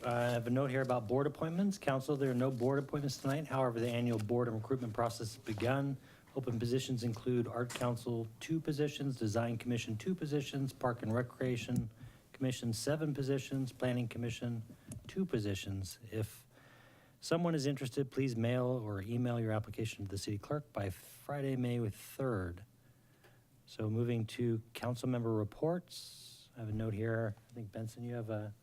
I have a note here about board appointments. Council, there are no board appointments tonight. However, the annual board and recruitment process has begun. Open positions include Art Council, 2 positions, Design Commission, 2 positions, Park and Recreation Commission, 7 positions, Planning Commission, 2 positions. If someone is interested, please mail or email your application to the city clerk by Friday, May 3rd. So moving to council member reports. I have a note here. I think, Benson, you have a...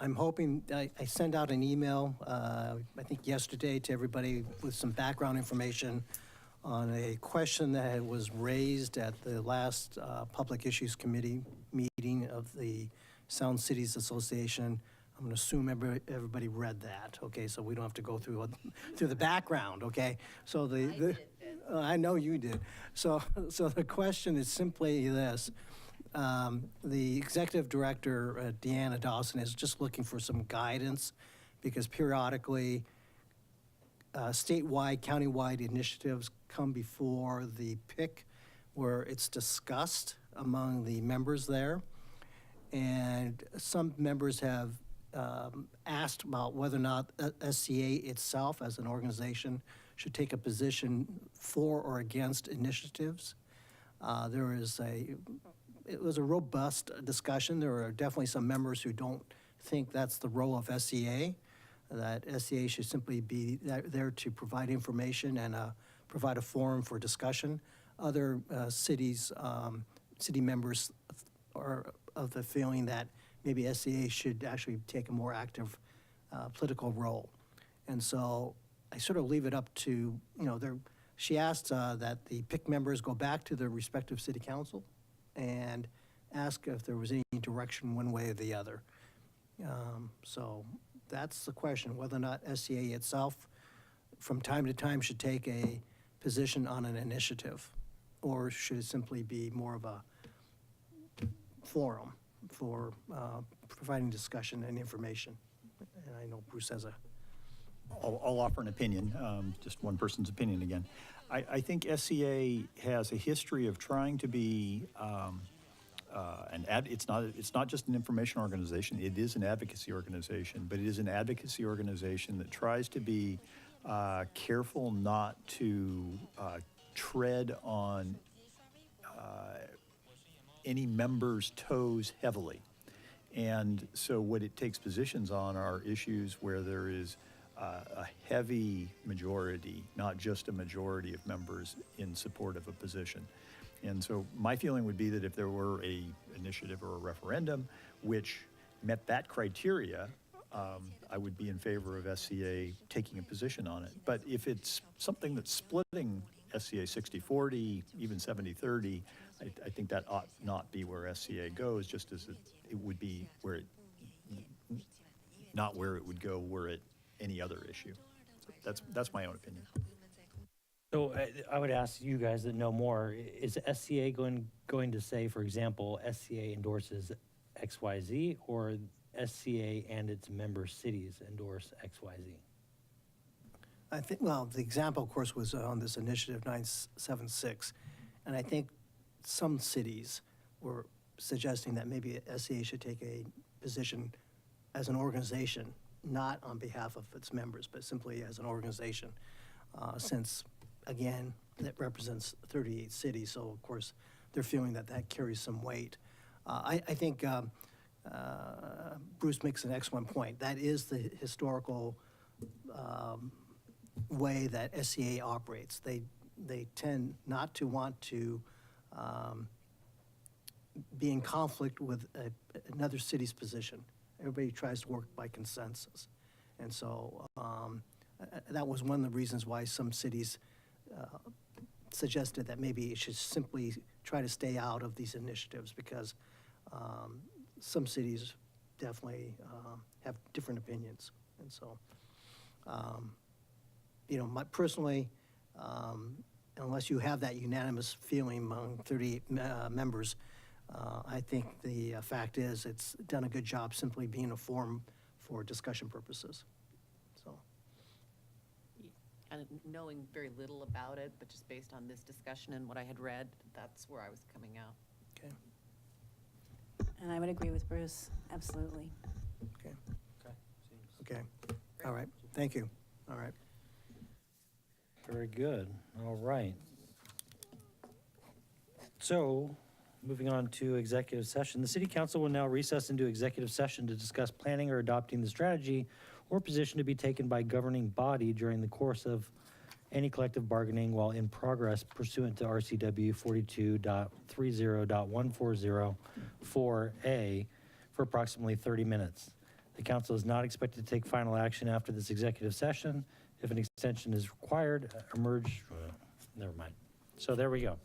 I'm hoping, I sent out an email, I think yesterday, to everybody with some background information on a question that was raised at the last Public Issues Committee meeting of the Sound Cities Association. I'm going to assume everybody read that, okay? So we don't have to go through the background, okay? So I know you did. So the question is simply this. The executive director, Deanna Dawson, is just looking for some guidance because periodically statewide, countywide initiatives come before the PIC, where it's discussed among the members there. And some members have asked about whether or not SCA itself as an organization should take a position for or against initiatives. It was a robust discussion. There are definitely some members who don't think that's the role of SCA, that SCA should simply be there to provide information and provide a forum for discussion. Other city members are of the feeling that maybe SCA should actually take a more active political role. And so I sort of leave it up to, she asked that the PIC members go back to their respective city council and ask if there was any direction one way or the other. So that's the question, whether or not SCA itself from time to time should take a position on an initiative, or should it simply be more of a forum for providing discussion and information. And I know Bruce has I'll offer an opinion, just one person's opinion again. I think SCA has a history of trying to be it's not just an information organization, it is an advocacy organization, but it is an advocacy organization that tries to be careful not to tread on any member's toes heavily. And so what it takes positions on are issues where there is a heavy majority, not just a majority of members in support of a position. And so my feeling would be that if there were a initiative or a referendum which met that criteria, I would be in favor of SCA taking a position on it. But if it's something that's splitting SCA 60-40, even 70-30, I think that ought not be where SCA goes, just as it would be where not where it would go were it any other issue. So that's my own opinion. So I would ask you guys that know more, is SCA going to say, for example, SCA endorses XYZ, or SCA and its member cities endorse XYZ? I think, well, the example, of course, was on this initiative 976. And I think some cities were suggesting that maybe SCA should take a position as an organization, not on behalf of its members, but simply as an organization, since, again, that represents 38 cities. So, of course, they're feeling that that carries some weight. I think Bruce makes an excellent point. That is the historical way that SCA operates. They tend not to want to be in conflict with another city's position. Everybody tries to work by consensus. And so that was one of the reasons why some cities suggested that maybe it should simply try to stay out of these initiatives, because some cities definitely have different opinions. And so, personally, unless you have that unanimous feeling among 38 members, I think the fact is it's done a good job simply being a forum for discussion purposes. So, and knowing very little about it, but just based on this discussion and what I had read, that's where I was coming out. okay. And I would agree with Bruce, absolutely. Okay. All right. Thank you. All right. Very good. All right. So, moving on to executive session. The city council will now recess into executive session to discuss planning or adopting the strategy or position to be taken by governing body during the course of any collective bargaining while in progress pursuant to RCW 42.30.140-4A for approximately 30 minutes. The council is not expected to take final action after this executive session. If an extension is required, never mind. So there we go.